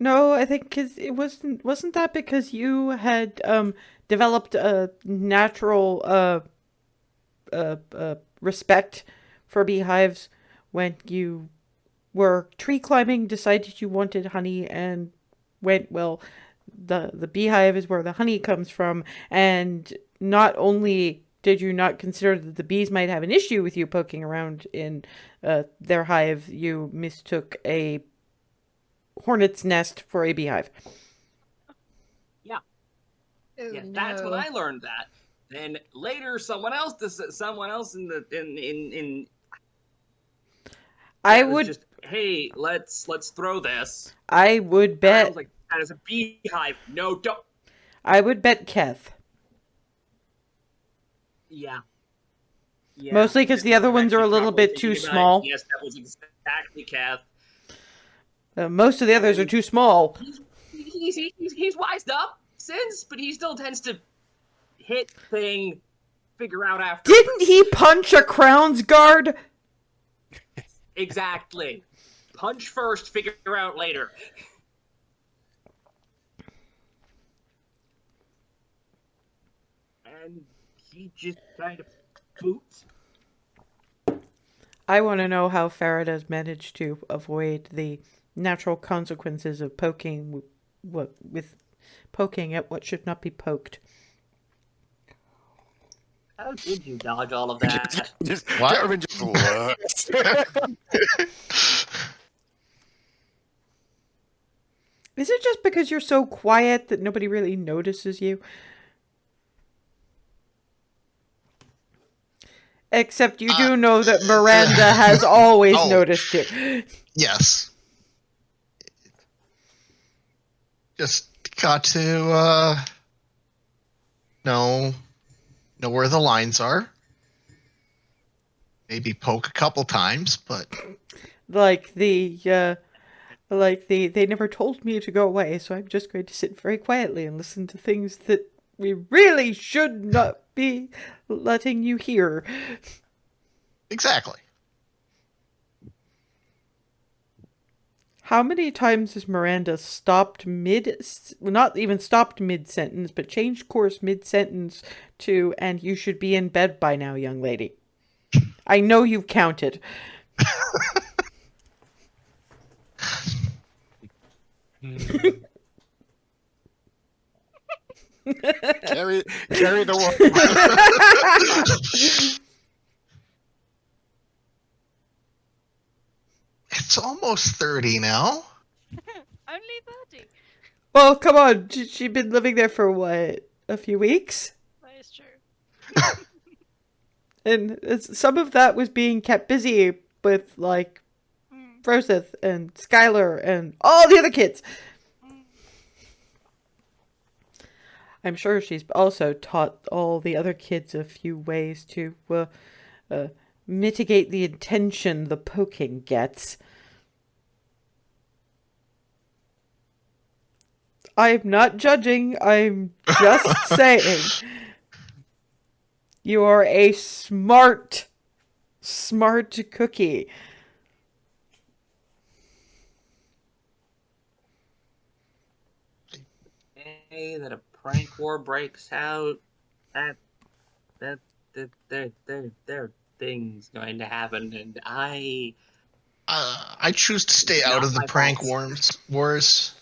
No, I think because it wasn't that because you had developed a natural respect for beehives when you were tree climbing, decided you wanted honey, and went, well, the beehive is where the honey comes from, and not only did you not consider that the bees might have an issue with you poking around in their hive, you mistook a hornet's nest for a beehive. Yeah. Oh, Yeah, that's when no. I learned that. Then later, someone else in I that was would just, hey, let's throw this. I would And I bet was like, that is a beehive. No, don't. I would bet Keth. Yeah. Yeah. Mostly because the other ones are a Actually, little probably bit too thinking about it, small. yes, that was exactly Kath. Most of the others are too small. He's wised up since, but he still tends to hit thing, figure out after. Didn't he punch a Crown's guard? Exactly. Punch first, figure out later. And he just kind of boots. I want to know how Farada's managed to avoid the natural consequences of poking with poking at what should not be poked. How did you dodge all of that? What? Darwin just looks. Is it just because you're so quiet that nobody really notices you? Except you do know that Miranda has always Oh. noticed you. Yes. Just got to know where the lines are. Maybe poke a couple times, but Like they never told me to go away, so I'm just going to sit very quietly and listen to things that we really should not be letting you hear. exactly. How many times has Miranda not even stopped mid-sentence, but changed course mid-sentence to, and you should be in bed by now, young lady? I know you've counted. carry the one. It's almost 30 now. Only 30. Well, come on. She's been living there for what? A few weeks? That is true. And some of that was being kept busy with, like, Mm, Roseth and Skylar and all the other kids. mm. I'm sure she's also taught all the other kids a few ways to mitigate the attention the poking gets. I'm not judging, I'm just saying. You are a smart cookie. Hey, that a prank war breaks out. They're things going to happen, and I choose to stay out Not of the my prank fault. wars.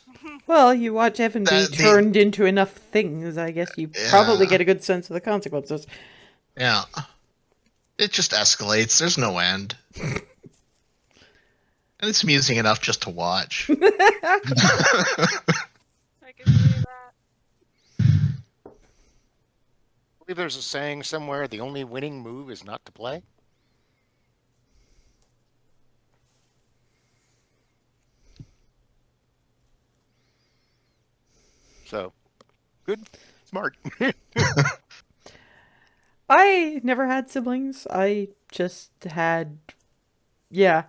Well, you watch Evan be That- the- turned into enough things, I guess you probably Yeah. get a good sense of the consequences. Yeah. It just escalates. There's no end. And it's amusing enough just to watch. I can believe that. I believe there's a saying somewhere: the only winning move is not to play. So, good, smart. I never had siblings. I just had, yeah.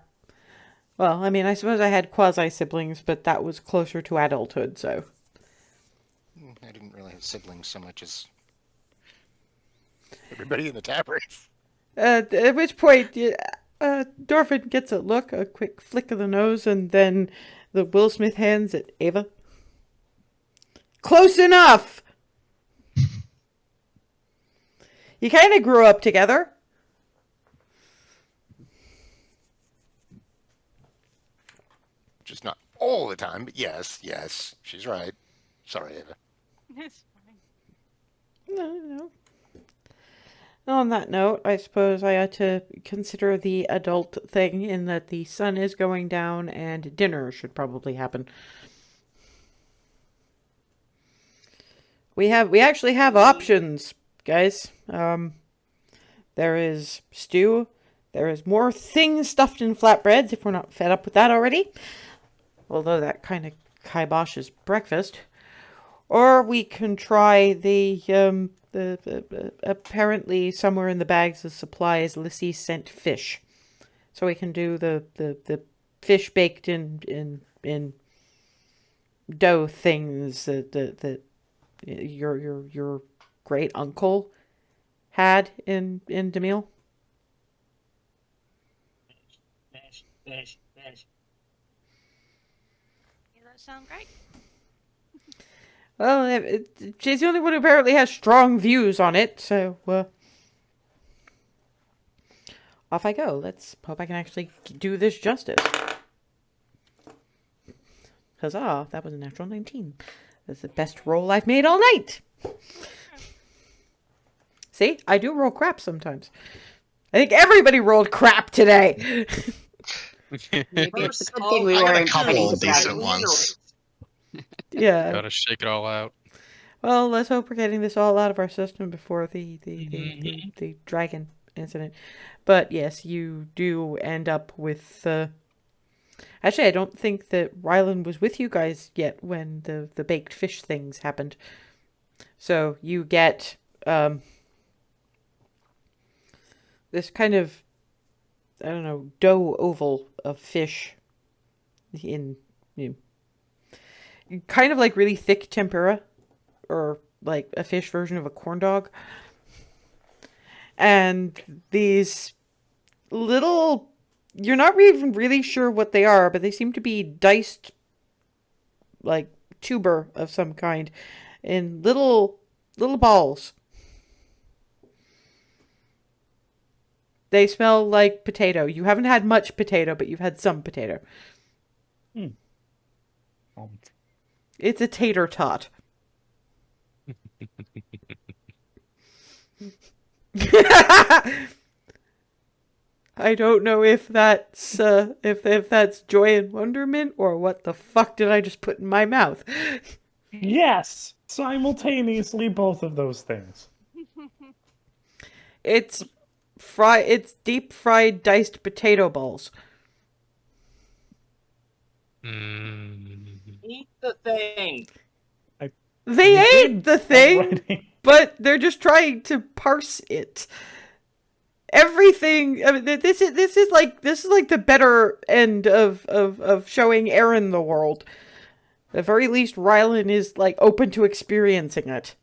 Well, I mean, I suppose I had quasi-siblings, but that was closer to adulthood, so. I didn't really have siblings so much as everybody in the tavern. At which point, Dorfin gets a look, a quick flick of the nose, and then the Will Smith hands at Ava. Close enough! You kind of grew up together. Just not all the time, but yes, she's right. Sorry, Ava. It's fine. No. On that note, I suppose I ought to consider the adult thing in that the sun is going down and dinner should probably happen. We actually have options, guys. There is stew. There is more things stuffed in flatbreads if we're not fed up with that already. Although that kind of kiboshes breakfast. Or we can try the apparently somewhere in the bags of supplies Lissy sent fish. So we can do the fish baked in dough things that your great uncle had in DeMille. Fish. Yeah, that sound great. Well, she's the only one who apparently has strong views on it, so off I go. Let's hope I can actually do this justice. Huzzah, that was a natural 19. That's the best roll I've made all night. See, I do roll crap sometimes. I think everybody rolled crap today. Maybe it's a First good of thing we all, I got a weren't couple getting of decent distracted. ones. Yeah. Gotta shake it all out. Well, let's hope we're getting this all out of our system before the dragon incident. But yes, you do end up with. Actually, I don't think that Rylan was with you guys yet when the baked fish things happened. So you get this kind of, I don't know, dough oval of fish in kind of like really thick tempura, or like a fish version of a corn dog. And these little, you're not even really sure what they are, but they seem to be diced, like, tuber of some kind in little balls. They smell like potato. You haven't had much potato, but you've had some potato. It's a tater tot. I don't know if that's if that's joy and wonderment or what the fuck did I just put in my mouth. Yes, simultaneously both of those things. It's deep fried diced potato balls. Eat the thing. They You ate did the thing, already. but they're just trying to parse it. Everything. I mean, this is like the better end of showing Aaron the world. At the very least, Rylan is like open to experiencing it.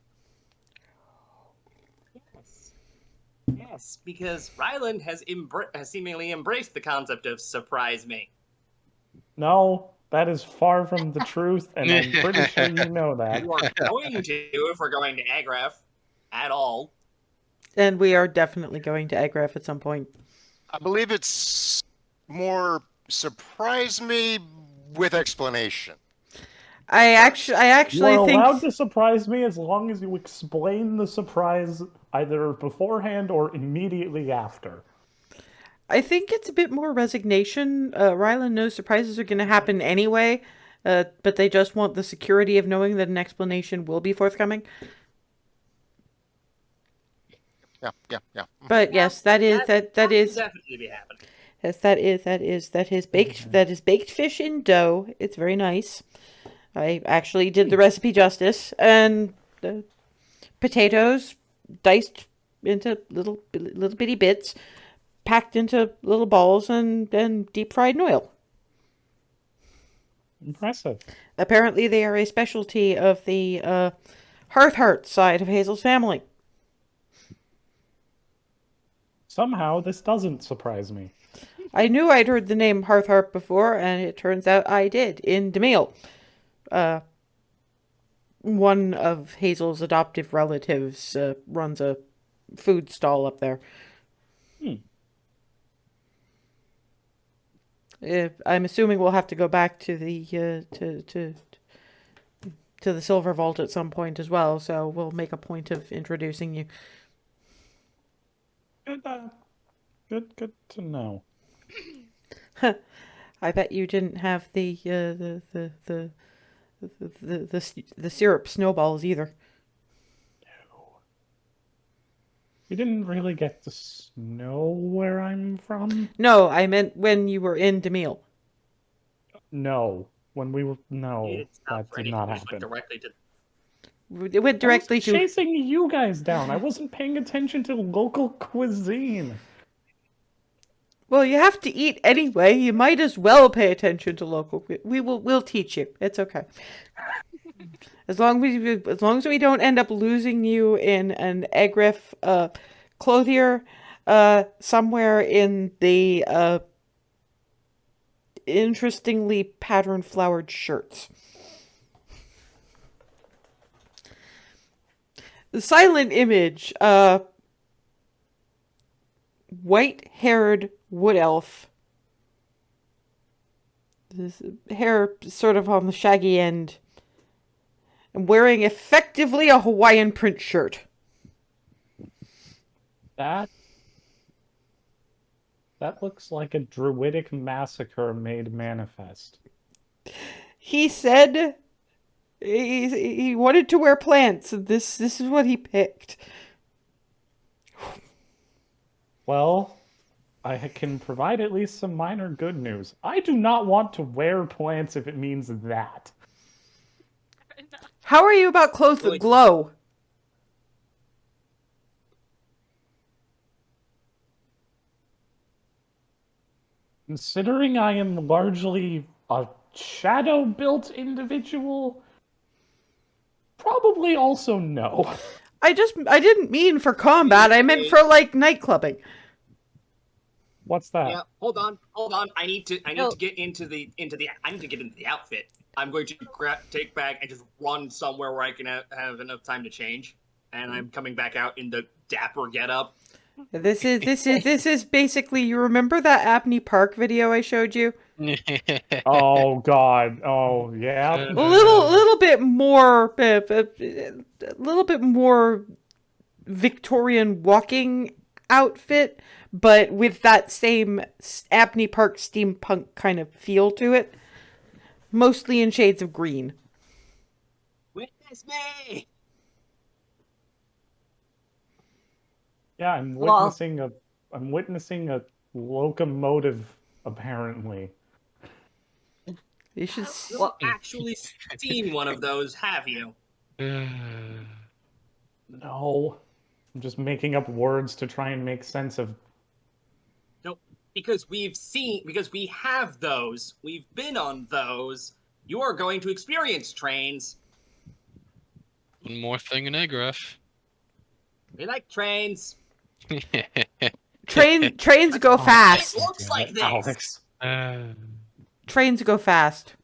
Yes, because Ryland has seemingly embraced the concept of surprise me. No, that is far from the truth, and I'm pretty sure you know that. You are going to if we're going to Agraf at all. And we are definitely going to Egref at some point. I believe it's more surprise me with explanation. I You actually are think allowed to surprise me as long as you explain the surprise either beforehand or immediately after. I think it's a bit more resignation. Rylan knows surprises are going to happen anyway, but they just want the security of knowing that an explanation will be forthcoming. Yeah. But yes, that is that will is definitely be happening. yes, that is baked fish in dough. It's very nice. I actually did the recipe justice, and potatoes diced into little bitty bits, packed into little balls, and deep fried in oil. Impressive. Apparently, they are a specialty of the Hearth side of Hazel's family. Somehow, this doesn't surprise me. I knew I'd heard the name Hearth before, and it turns out I did in DeMille. One of Hazel's adoptive relatives runs a food stall up there. I'm assuming we'll have to go back to the to the Silver Vault at some point as well, so we'll make a point of introducing you. Good to know. I bet you didn't have the syrup snowballs either. You didn't really get the snow where I'm from? No, I meant when you were in DeMille. No. When we were... No, It's not that for did anything. not We just went happen. directly to. It went directly I was to. chasing you guys down. I wasn't paying attention to local cuisine. Well, you have to eat anyway. You might as well pay attention to local. We'll teach you. It's okay. As long as we don't end up losing you in an Egrif clothier somewhere in the interestingly patterned flowered shirts. The silent image, white-haired wood elf. This hair sort of on the shaggy end. And wearing effectively a Hawaiian print shirt. That looks like a druidic massacre made manifest. He said he wanted to wear plants. This is what he picked. Well, I can provide at least some minor good news. I do not want to wear plants if it means that. How are you about clothes that glow? Considering I am largely a shadow-built individual, probably also no. I didn't mean for combat. I meant for like night clubbing. What's that? Yeah, hold on. I need to get into the outfit. I'm going to take back and just run somewhere where I can have enough time to change. And I'm coming back out in the dapper getup. This is basically, you remember that Abney Park video I showed you? Oh God! Oh yeah. A little bit more Victorian walking outfit, but with that same Abney Park steampunk kind of feel to it. Mostly in shades of green. Witness me! Yeah, I'm witnessing a locomotive, apparently. You should. You've actually seen one of those, have you? No. I'm just making up words to try and make sense of... No, because we have those. We've been on those. You are going to experience trains. One more thing in Agraf. We like trains. Trains go fast. It looks like this. Alex. Trains go fast.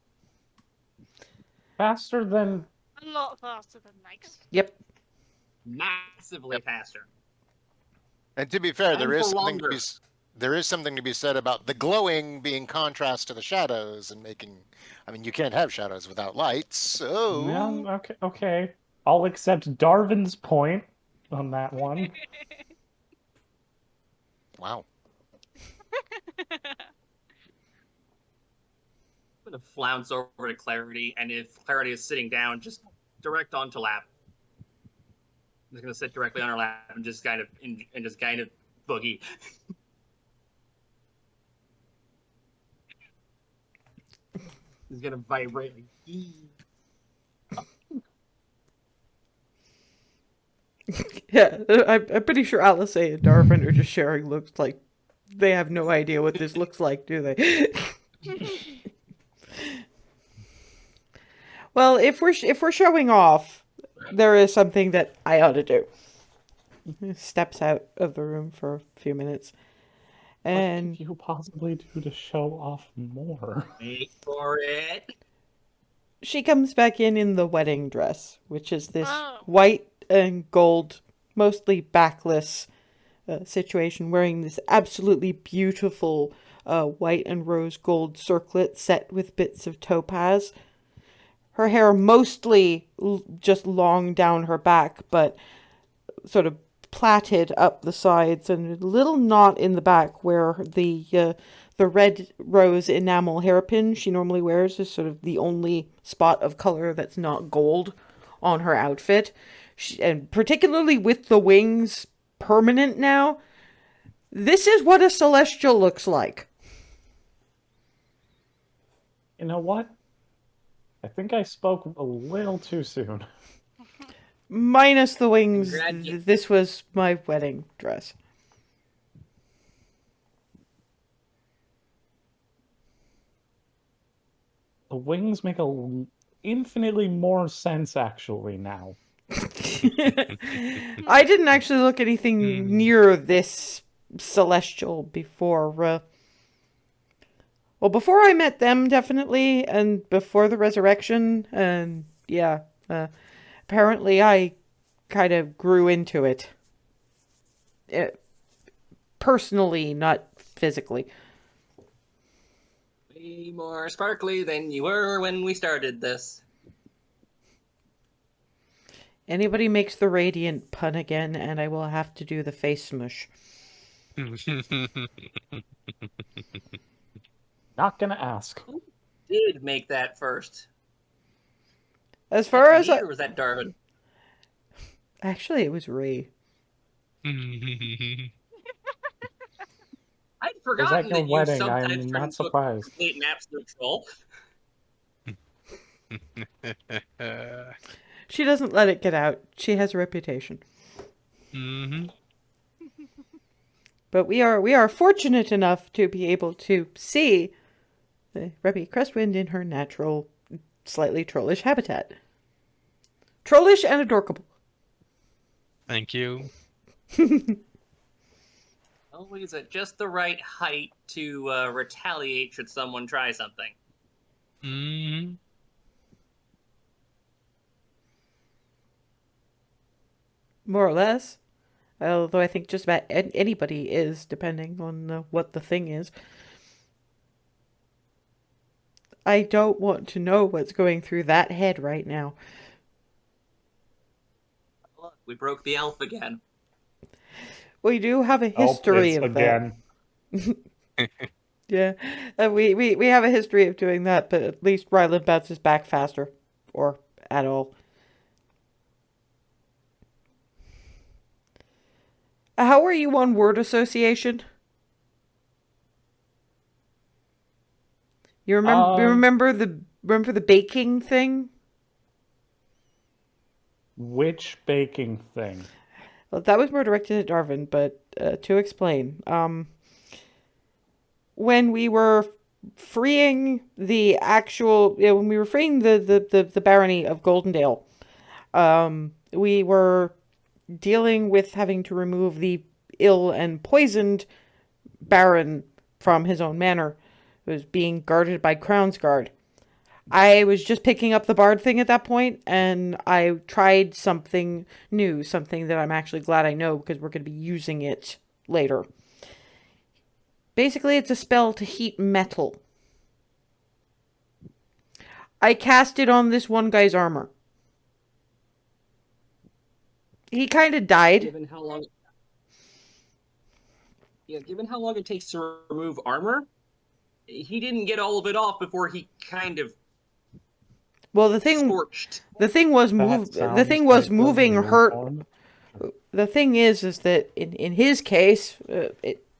Faster than... A lot faster than Mike's. Yep. Massively faster. And to be fair, And there is for something to longer. be there is something to be said about the glowing being contrast to the shadows and making. I mean, you can't have shadows without lights, so. Yeah, okay. I'll accept Darwin's point on that one. Wow. I'm gonna flounce over to Clarity, and if Clarity is sitting down, just direct onto lap. I'm just gonna sit directly on her lap and just kind of boogie. He's gonna vibrate. Yeah, I'm pretty sure Alice and Darvin are just sharing looks like they have no idea what this looks like, do they? Well, if we're showing off, there is something that I ought to do. Steps out of the room for a few minutes, What and could you possibly do to show off more? Wait for it. she comes back in the wedding dress, which is this Oh. white and gold, mostly backless situation, wearing this absolutely beautiful white and rose gold circlet set with bits of topaz. Her hair mostly just long down her back, but sort of plaited up the sides, and a little knot in the back where the red rose enamel hairpin she normally wears is sort of the only spot of color that's not gold on her outfit. And particularly with the wings permanent now, this is what a celestial looks like. You know what? I think I spoke a little too soon. Minus the wings, Congratulations. this was my wedding dress. The wings make infinitely more sense actually now. I didn't actually look anything near this celestial before. Well, before I met them, definitely, and before the resurrection, and yeah, apparently I kind of grew into it. Personally, not physically. Way more sparkly than you were when we started this. Anybody makes the radiant pun again, and I will have to do the face smush. Not gonna ask. Who did make that first? As far as Me, or was that Darwin? actually, it was Ray. I'd Is forgotten that your that you wedding? sometimes I'm turn not into a surprised. complete and absolute troll. She doesn't let it get out. She has a reputation. But we are fortunate enough to be able to see the Rebbe Crestwind in her natural, slightly trollish habitat. Trollish and adorable. Thank you. Always at just the right height to retaliate should someone try something. More or less. Although I think just about anybody is, depending on what the thing is. I don't want to know what's going through that head right now. Look, we broke the elf again. We do have a history of again. that. Yeah, we have a history of doing that, but at least Ryland bounces back faster. Or at all. How are you on word association? You remember the baking thing? Which baking thing? Well, that was more directed at Darwin, but to explain, when we were freeing the actual, when we were freeing the barony of Goldendale, we were dealing with having to remove the ill and poisoned baron from his own manor, who was being guarded by Crown's Guard. I was just picking up the bard thing at that point, and I tried something new, something that I'm actually glad I know because we're going to be using it later. Basically, it's a spell to heat metal. I cast it on this one guy's armor. He kind of died. Given how long it takes to remove armor, he didn't get all of it off before he kind of Well, the thing scorched. was That sounds like the moving new hurt. form. The thing is that in his case,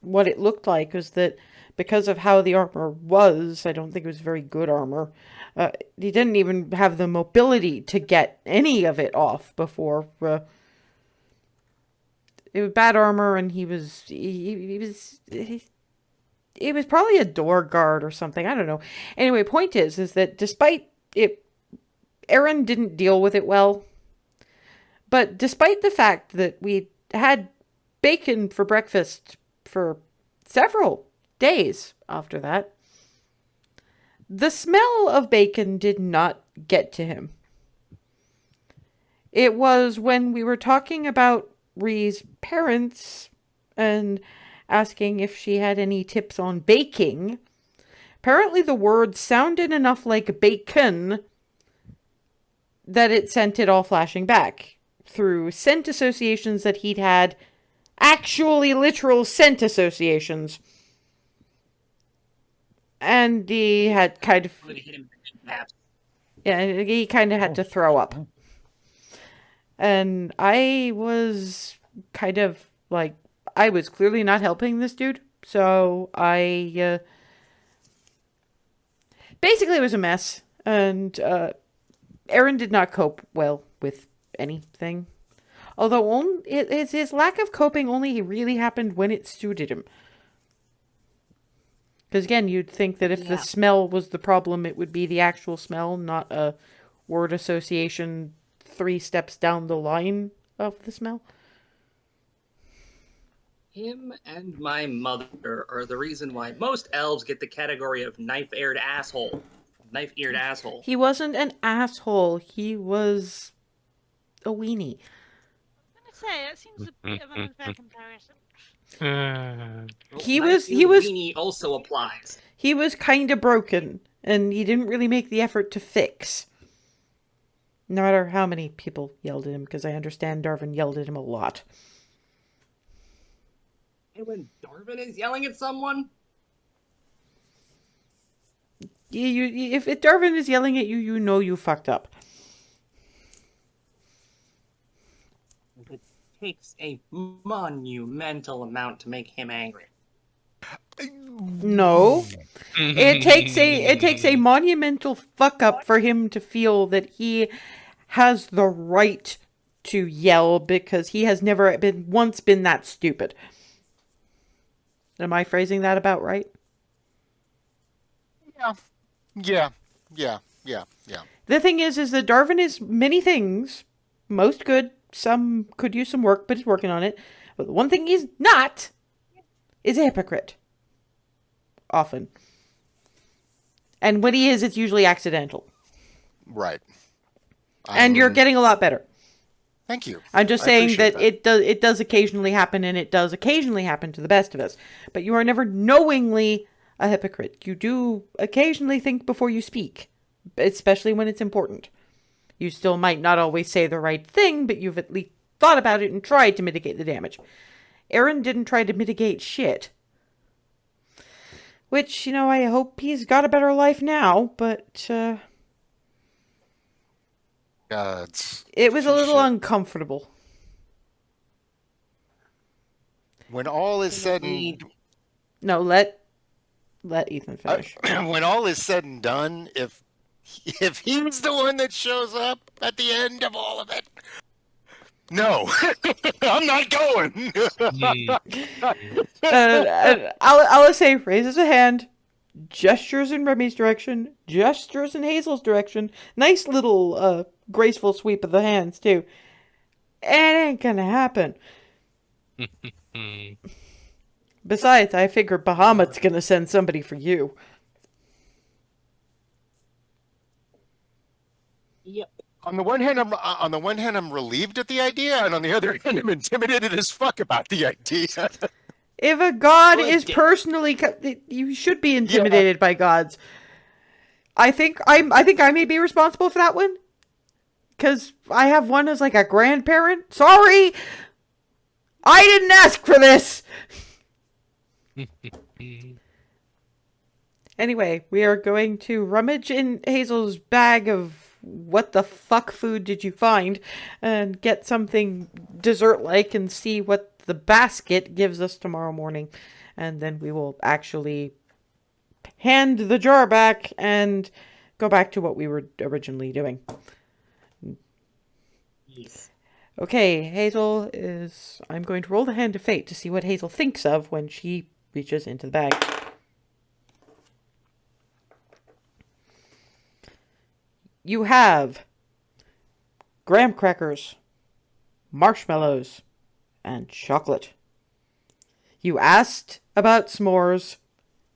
what it looked like was that because of how the armor was, I don't think it was very good armor. He didn't even have the mobility to get any of it off before. It was bad armor, and he was probably a door guard or something. I don't know. Anyway, point is that despite it, Aaron didn't deal with it well. But despite the fact that we had bacon for breakfast for several days after that, the smell of bacon did not get to him. It was when we were talking about Ree's parents and asking if she had any tips on baking. Apparently the word sounded enough like bacon that it sent it all flashing back through scent associations that he'd had, actually literal scent associations. And he had kind of, yeah, he kind of had to throw up. And I was kind of like, I was clearly not helping this dude. So I, basically it was a mess. And Aaron did not cope well with anything. Although his lack of coping only really happened when it suited him. Because again, you'd think that if the smell was the problem, it would be the actual smell, not a word association 3 steps down the line of the smell. Him and my mother are the reason why most elves get the category of knife-eared asshole. Knife-eared asshole. He wasn't an asshole. He was a weenie. I'm gonna say that seems a bit of an unfair comparison. He was weenie also applies. He was kind of broken, and he didn't really make the effort to fix. No matter how many people yelled at him, because I understand Darvin yelled at him a lot. And when Darvin is yelling at someone, if Darvin is yelling at you, you know you fucked up. it takes a monumental amount to make him angry. No. It takes a monumental fuck up for him to feel that he has the right to yell because he has never once been that stupid. Am I phrasing that about right? Yeah. The thing is that Darvin is many things, most good, some could use some work, but he's working on it. But the one thing he's not is a hypocrite. Often. And when he is, it's usually accidental. Right. And you're getting a lot better. Thank you. I'm just saying that it does occasionally happen, and it does occasionally happen to the best of us. But you are never knowingly a hypocrite. You do occasionally think before you speak, especially when it's important. You still might not always say the right thing, but you've at least thought about it and tried to mitigate the damage. Aaron didn't try to mitigate shit. Which, I hope he's got a better life now, but it was a little uncomfortable. When all is said and... No, let Ethan finish. When all is said and done, if he's the one that shows up at the end of all of it, no, I'm not going. Alice raises a hand, gestures in Remy's direction, gestures in Hazel's direction. Nice little graceful sweep of the hands, too. It ain't gonna happen. Besides, I figure Bahamut's gonna send somebody for you. On the one hand, I'm relieved at the idea, and on the other hand, I'm intimidated as fuck about the idea. If a god Well, is it- personally, you should be intimidated by gods. I think I may be responsible for that one, because I have one as like a grandparent. Sorry, I didn't ask for this. Anyway, we are going to rummage in Hazel's bag of what the fuck food did you find, and get something dessert-like and see what the basket gives us tomorrow morning. And then we will actually hand the jar back and go back to what we were originally doing. Yes. Okay, Hazel is... I'm going to roll the hand of fate to see what Hazel thinks of when she reaches into the bag. You have graham crackers, marshmallows, and chocolate. You asked about s'mores,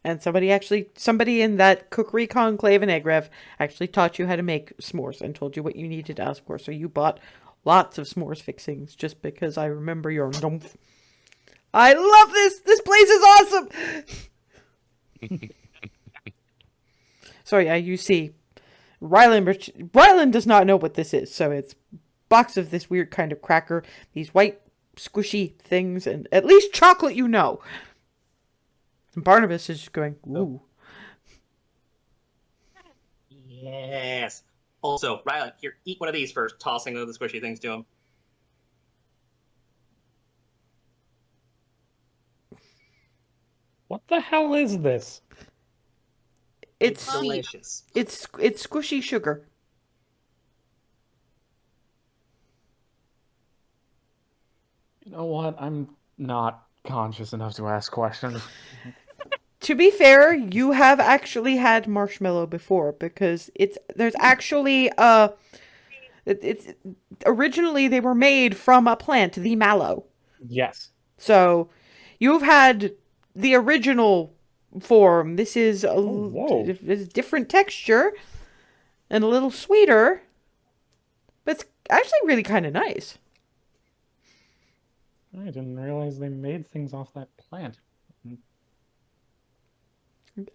and somebody in that cookery conclave in Egrev actually taught you how to make s'mores and told you what you needed to ask for. So you bought lots of s'mores fixings just because I remember your nymph. I love this! This place is awesome! So yeah, you see, Ryland does not know what this is, so it's a box of this weird kind of cracker, these white squishy things, and at least chocolate you know. And Barnabas is just going, ooh. Yes. Also, Rylan, here, eat one of these first, tossing the squishy things to him. What the hell is this? It's delicious. It's squishy sugar. You know what? I'm not conscious enough to ask questions. To be fair, you have actually had marshmallow before, because there's actually it's originally they were made from a plant, the mallow. Yes. So you've had the original form. This is whoa. a different texture and a little sweeter, but it's actually really kind of nice. I didn't realize they made things off that plant. This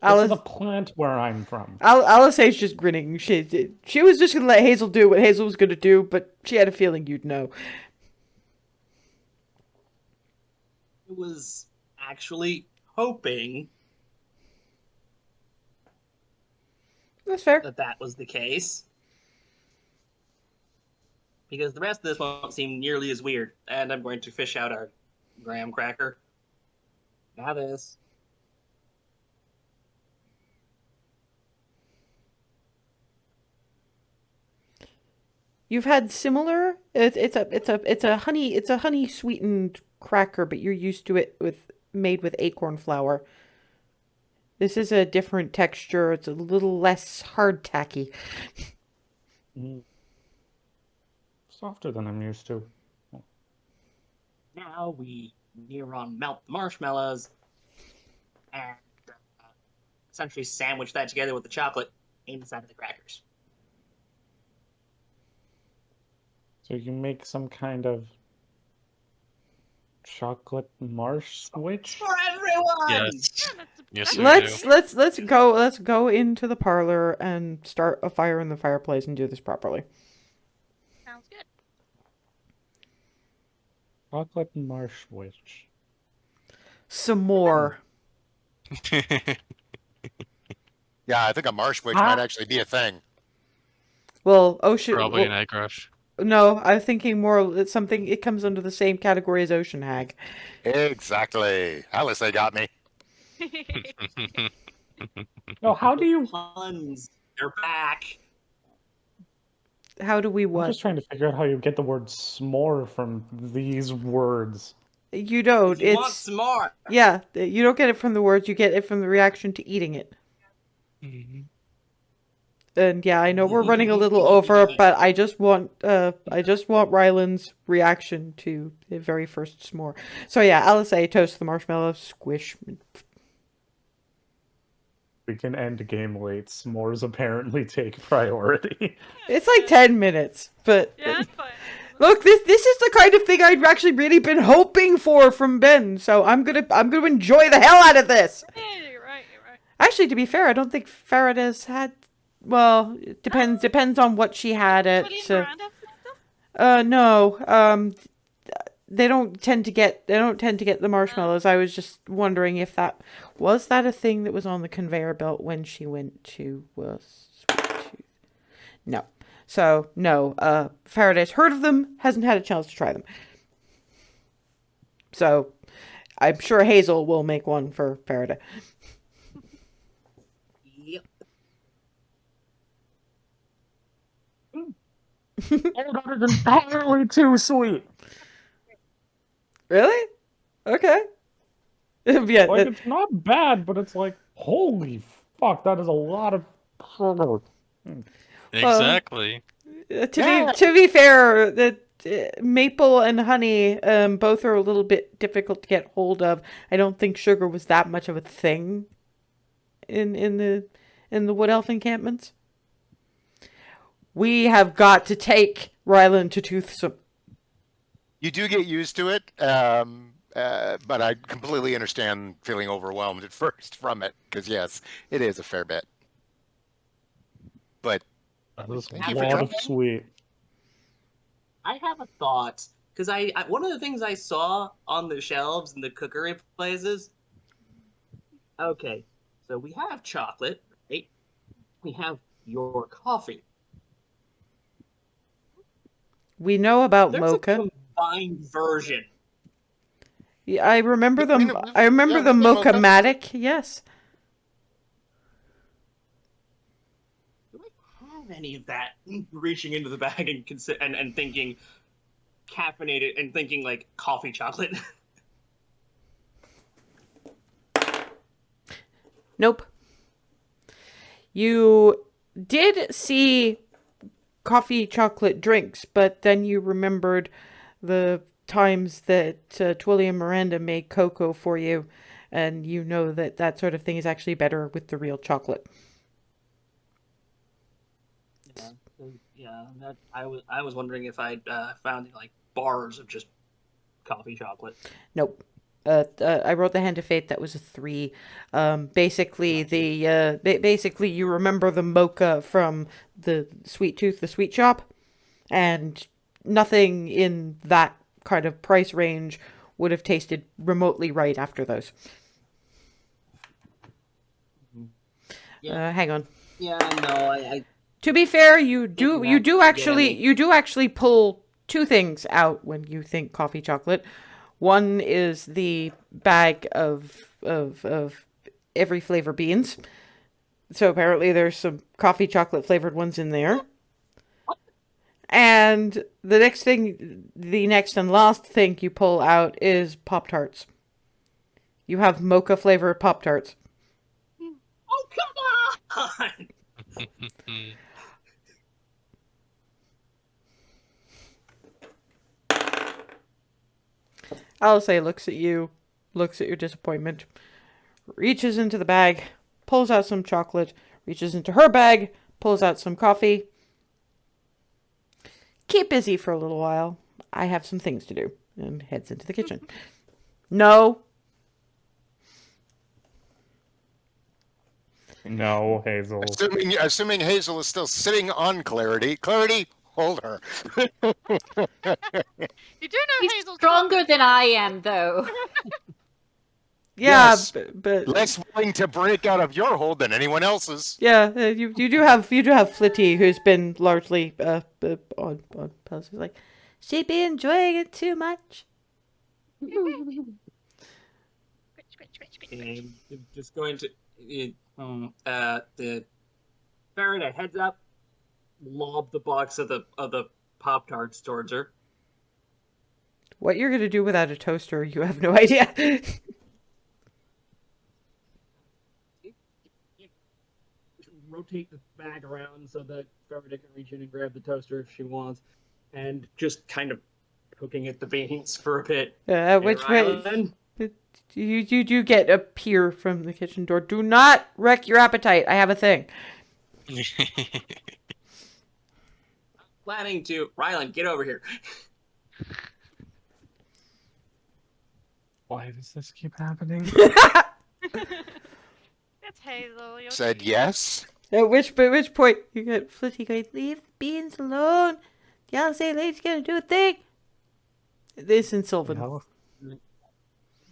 is a plant where I'm from. Alice is just grinning. She was just gonna let Hazel do what Hazel was gonna do, but she had a feeling you'd know. I was actually hoping That's fair. that was the case. Because the rest of this won't seem nearly as weird. And I'm going to fish out our graham cracker. Now this. You've had similar. It's a honey sweetened cracker, but you're used to it made with acorn flour. This is a different texture. It's a little less hard tacky. Softer than I'm used to. Now we near on melt the marshmallows and essentially sandwich that together with the chocolate inside of the crackers. So you make some kind of chocolate marsh switch? For everyone! Yes. Yes, we do. Let's go into the parlor and start a fire in the fireplace and do this properly. Sounds good. Chocolate marsh switch. Some more. Yeah, I think a marsh witch might actually be a thing. Well, ocean. Probably an Aggraf. No, I'm thinking more. It's something. It comes under the same category as ocean hag. Exactly. Alice, they got me. No, how do you... Puns. They're back. How do we I'm what? just trying to figure out how you get the word s'more from these words. You don't. You want some more? Yeah. You don't get it from the words. You get it from the reaction to eating it. And yeah, I know we're running a little over, but I just want Ryland's reaction to the very first s'more. So yeah, Alice, toast the marshmallow, squish. We can end game late. S'mores apparently take priority. It's like 10 minutes, but Yeah, that's fine. look, this is the kind of thing I'd actually really been hoping for from Ben. So I'm gonna enjoy the hell out of this. Yeah, you're right. Actually, to be fair, I don't think Farrah has had. Well, it depends on what she had at. William Miranda stuff? No. They don't tend to get the marshmallows. I was just wondering if that was a thing that was on the conveyor belt when she went to No. So no, Faraday's heard of them, hasn't had a chance to try them. So I'm sure Hazel will make one for Faraday. Yep. That is entirely too sweet. Really? Okay. Yeah. Like, it's not bad, but it's like, holy fuck, that is a lot of sugar. Exactly. To be fair, the maple and honey both are a little bit difficult to get hold of. I don't think sugar was that much of a thing in the Wood Elf encampments. We have got to take Ryland to Toothsome. You do get used to it, but I completely understand feeling overwhelmed at first from it, because yes, it is a fair bit. But That is Thank a you for lot of trying. sweet. I have a thought because I one of the things I saw on the shelves in the cookery places. Okay, so we have chocolate, right? We have your coffee. We know about There's mocha. a combined version. Yeah, I remember Yeah, them. I remember yeah, the we've got mocha. Mocha-matic. Yes. Do I have any of that? Reaching into the bag and and thinking caffeinated and thinking like coffee chocolate. Nope. You did see coffee chocolate drinks, but then you remembered the times that Twilly and Miranda made cocoa for you, and you know that sort of thing is actually better with the real chocolate. Yeah, that I was wondering if I'd found like bars of just coffee chocolate. Nope. I wrote the Hand of Fate. That was a 3. Basically, basically you remember the mocha from the Sweet Tooth, the sweet shop, and nothing in that kind of price range would have tasted remotely right after those. Yeah. Hang on. Yeah, no, I To be fair, you do Getting actually pull 2 things out when you think coffee chocolate. One is the bag of every flavor beans. So apparently there's some coffee chocolate flavored ones in there. And the next and last thing you pull out is Pop-Tarts. You have mocha flavored Pop-Tarts. Oh, come on! Alice looks at you, looks at your disappointment, reaches into the bag, pulls out some chocolate, reaches into her bag, pulls out some coffee. Keep busy for a little while. I have some things to do. And heads into the kitchen. No. No, Hazel. Assuming Hazel is still sitting on Clarity. Clarity, hold her. You do know He's Hazel's stronger than I am, though. Yeah, Yes. but Less willing to break out of your hold than anyone else's. yeah, you do have Flitty, who's been largely on pause. He's like, she be enjoying it too much. And just going to the Faraday heads up, lob the box of the Pop-Tarts towards her. What you're gonna do without a toaster, you have no idea. Rotate the bag around so that Faraday can reach in and grab the toaster if she wants, and just kind of cooking at the beans for a bit. Which way? You do get a peer from the kitchen door. Do not wreck your appetite. I have a thing. Planning to. Rylan, get over here. Why does this keep happening? It's Hazel. You're Said cute. yes. At which point you get Flitty going, leave the beans alone. Y'all say lady's gonna do a thing. This and Sylvan.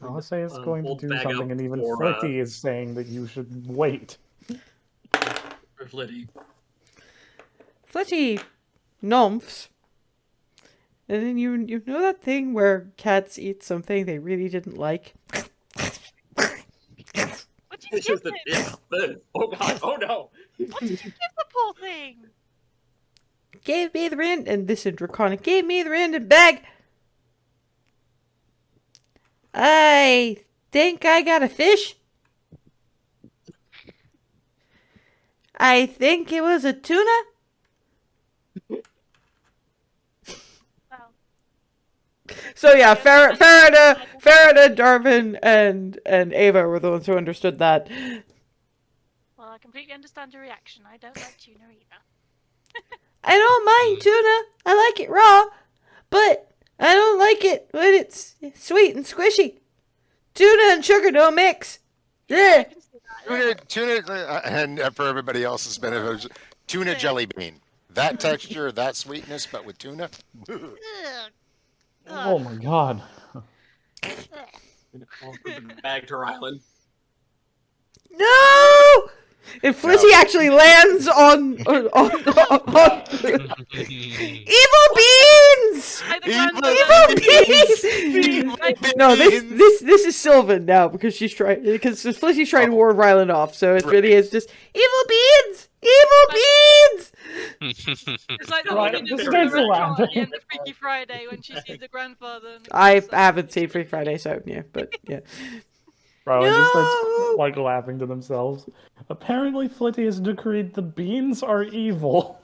Alice is going to hold do bag something, up and even for, Flitty is saying that you should wait. For Flitty. Flitty nymphs. And then you know that thing where cats eat something they really didn't like? What did you It's give just a it? oh god, oh no! What did you give the poor thing? Gave me the and this is draconic. Gave me the random bag. I think I got a fish. I think it was a tuna. Well, So yeah, Farida, Darvin, and Ava were the ones who understood that. well, I completely understand your reaction. I don't like tuna either. I don't mind tuna. I like it raw, but I don't like it when it's sweet and squishy. Tuna and sugar don't mix. I Yeah. can see that. Tuna, and for everybody else's benefit, tuna jelly bean. That texture, that sweetness, but with tuna. Ugh. Oh my god. Back to Rylan. No! And Flizzy actually lands on evil beans. Evil beans. No, this is Sylvan now because Flizzy's trying to ward Ryland off. So it really is just evil beans. Evil beans. It's like the Right, woman in this the guy's restaurant laughing. at the end of Freaky Friday when she sees the grandfather. And the I grandson. haven't seen Free Friday, so yeah, but yeah. Rowan just starts No! like laughing to themselves. Apparently, Flitty has decreed the beans are evil.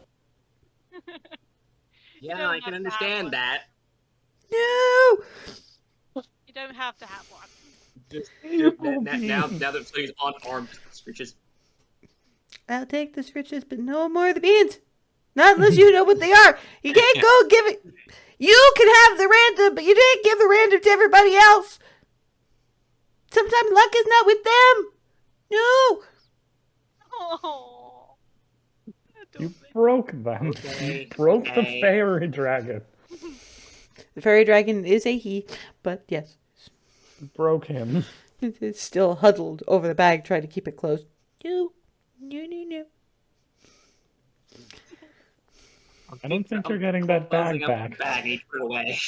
Yeah, don't I have can to have understand one. that. No. You don't have to have one. Just, Evil now beans. that Flitty's unarmed, screeches. I'll take the switches, but no more of the beans. Not unless you know what they are. You can't go give it. You can have the random, but you didn't give the random to everybody else. Sometimes luck is not with them. No. Oh. You broke them. Okay, You broke the okay. fairy dragon. The fairy dragon is a he, but yes, You broke him. it's still huddled over the bag, trying to keep it closed. No. I don't think you're getting that bag back. Bag and he put it away.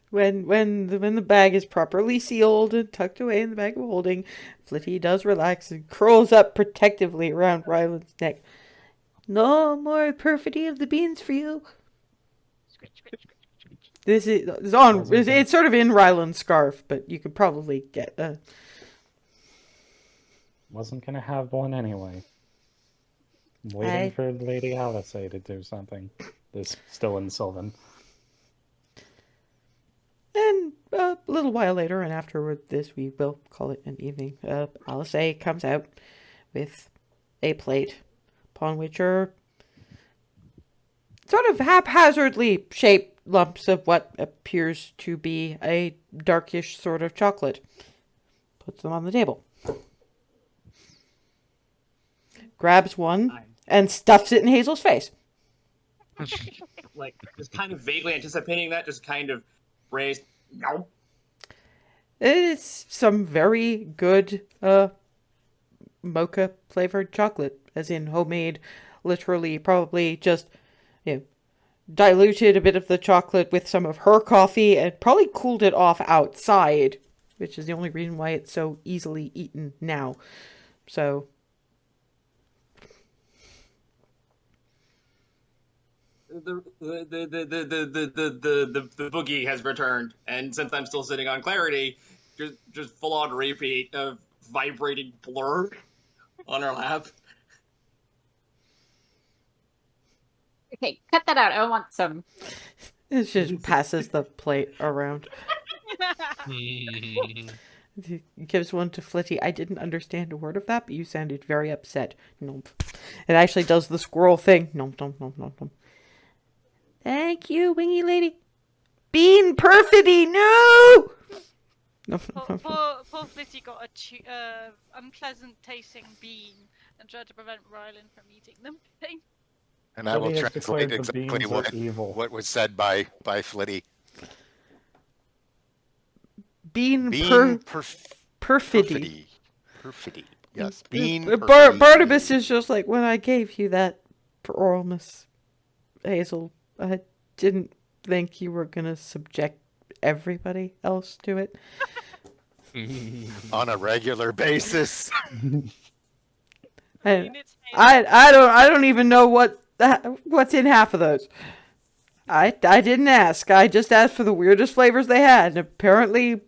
When the bag is properly sealed and tucked away in the bag of holding, Flitty does relax and curls up protectively around Ryland's neck. No more perfidy of the beans for you. This is it's sort of in Ryland's scarf, but you could probably get a. Wasn't gonna have one anyway. I'm waiting for Lady Alice to do something. This still in Sylvan. And a little while later, and afterward this, we will call it an evening. Alice comes out with a plate, upon which are sort of haphazardly shaped lumps of what appears to be a darkish sort of chocolate. Puts them on the table. Grabs one and stuffs it in Hazel's face. Like, just kind of vaguely anticipating that, just kind of raised. No. It's some very good mocha flavored chocolate, as in homemade, literally probably just diluted a bit of the chocolate with some of her coffee and probably cooled it off outside, which is the only reason why it's so easily eaten now. So The boogie has returned, and since I'm still sitting on clarity, just full on repeat of vibrating blur on her lap. Okay, cut that out. I want some. it just passes the plate around. He gives one to Flitty. I didn't understand a word of that, but you sounded very upset. Nope. It actually does the squirrel thing. Nope, nope, nope, nope, nope. Thank you, Wingy Lady. Bean perfidy, no! Poor Flitty got a unpleasant tasting bean and tried to prevent Rylan from eating them. And I will Flitty has translate declared the exactly beans are evil. what was said by Flitty. Bean perfidy. Perfidy. Yes. Bean perfidy. Barnabas is just like, when I gave you that for oral, Miss Hazel, I didn't think you were going to subject everybody else to it. On a regular basis. And I don't even know what's in half of those. I didn't ask. I just asked for the weirdest flavors they had, and apparently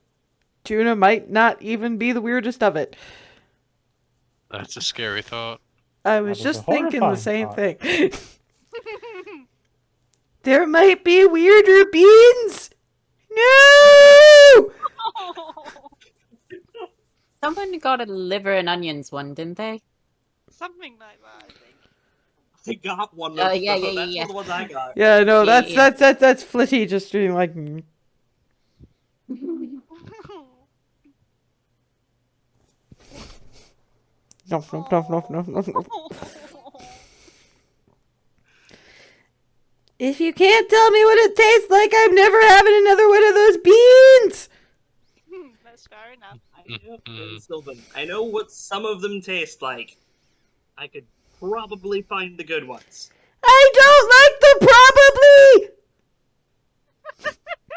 tuna might not even be the weirdest of it. That's a scary thought. I was That was just a thinking the horrifying same thought. thing. There might be weirder beans. No! Someone got a liver and onions one, didn't they? Something like that, I think. I got one. Yeah, That's yeah, one yeah. of the ones I got. Yeah, no, Yeah, that's Flitty just doing like. No. If you can't tell me what it tastes like, I'm never having another one of those beans. That's fair enough. Sylvan, I know what some of them taste like. I could probably find the good ones. I don't like the probably.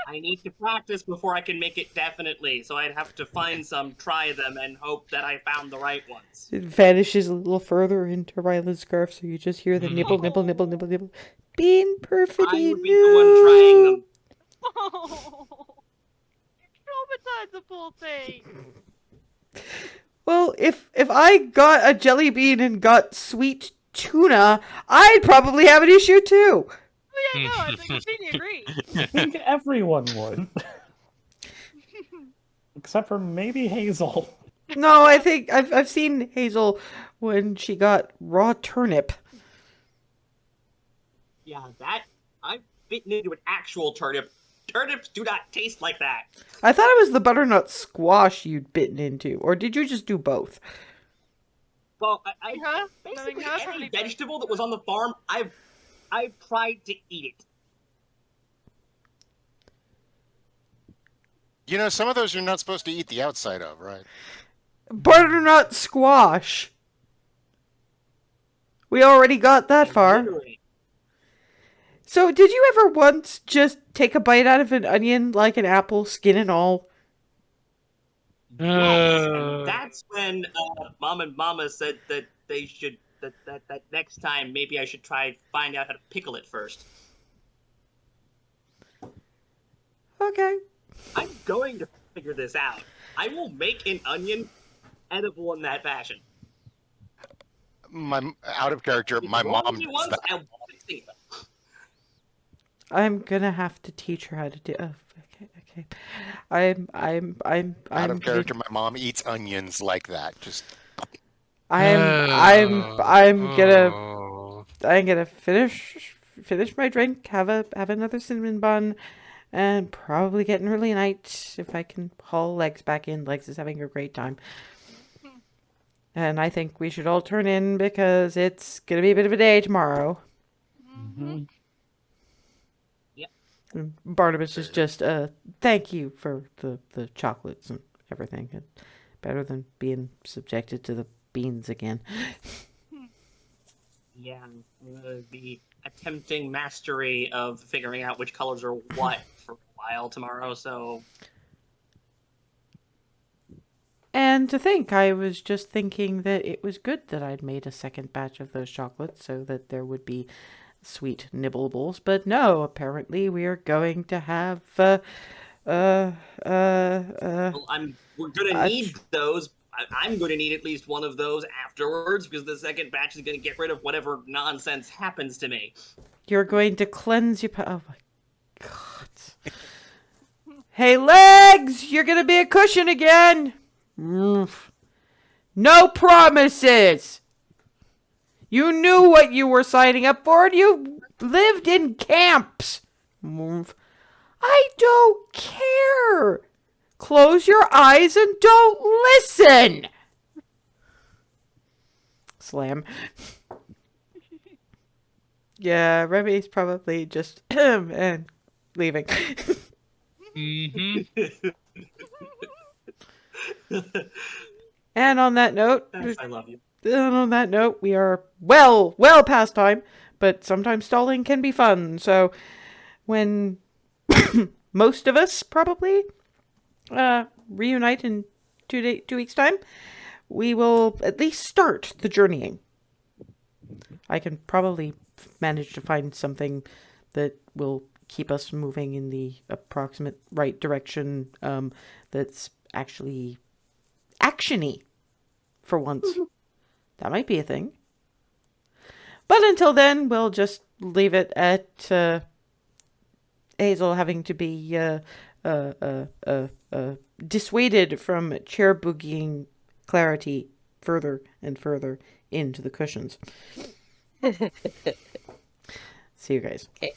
I need to practice before I can make it definitely, so I'd have to find some, try them, and hope that I found the right ones. It vanishes a little further into Rylan's scarf, so you just hear the nibble, nibble, nibble, nibble, nibble. Bean perfidy, I would be the one trying them. Traumatize the poor thing. Well, if I got a jelly bean and got sweet tuna, I'd probably have an issue too. Oh yeah, no, I completely agree. I think everyone would. Except for maybe Hazel. No, I think I've seen Hazel when she got raw turnip. Yeah, I've bitten into an actual turnip. Turnips do not taste like that. I thought it was the butternut squash you'd bitten into, or did you just do both? Well, Huh? basically No, any probably vegetable that was on the farm, I've tried to eat it. You know, some of those you're not supposed to eat the outside of, right? Butternut squash. We already got that far. Literally. So, did you ever once just take a bite out of an onion like an apple, skin and all? Yes, and that's when Mom and Mama said that they should that next time maybe I should try find out how to pickle it first. Okay. I'm going to figure this out. I will make an onion edible in that fashion. Out of character, my If you want mom me does once, that. I will fix them. I'm gonna have to teach her how to do. Oh, okay. I'm Out of gonna- character, my mom eats onions like that. Just I'm gonna finish my drink, have another cinnamon bun, and probably get an early night if I can haul Legs back in. Legs is having a great time. And I think we should all turn in because it's gonna be a bit of a day tomorrow. Mm-hmm. And Barnabas is just thank you for the chocolates and everything. It's better than being subjected to the beans again. Yeah, I'm gonna be attempting mastery of figuring out which colors are what for a while tomorrow, so And to think, I was just thinking that it was good that I'd made a second batch of those chocolates so that there would be sweet nibbleables. But no, apparently we are going to have well, we're gonna need those. I'm gonna need at least one of those afterwards because the second batch is gonna get rid of whatever nonsense happens to me. You're going to cleanse your oh my god. Hey, legs, you're gonna be a cushion again. Oof. No promises. You knew what you were signing up for, and you lived in camps. Oof. I don't care. Close your eyes and don't listen. Slam. Yeah, Remy's probably just and leaving. And on that note, I love you. We are well past time, but sometimes stalling can be fun. So when most of us probably reunite in 2 weeks' time, we will at least start the journeying. I can probably manage to find something that will keep us moving in the approximate right direction, that's actually action-y for once. That might be a thing. But until then, we'll just leave it at Hazel having to be dissuaded from chair boogieing Clarity further and further into the cushions. See you guys. Okay.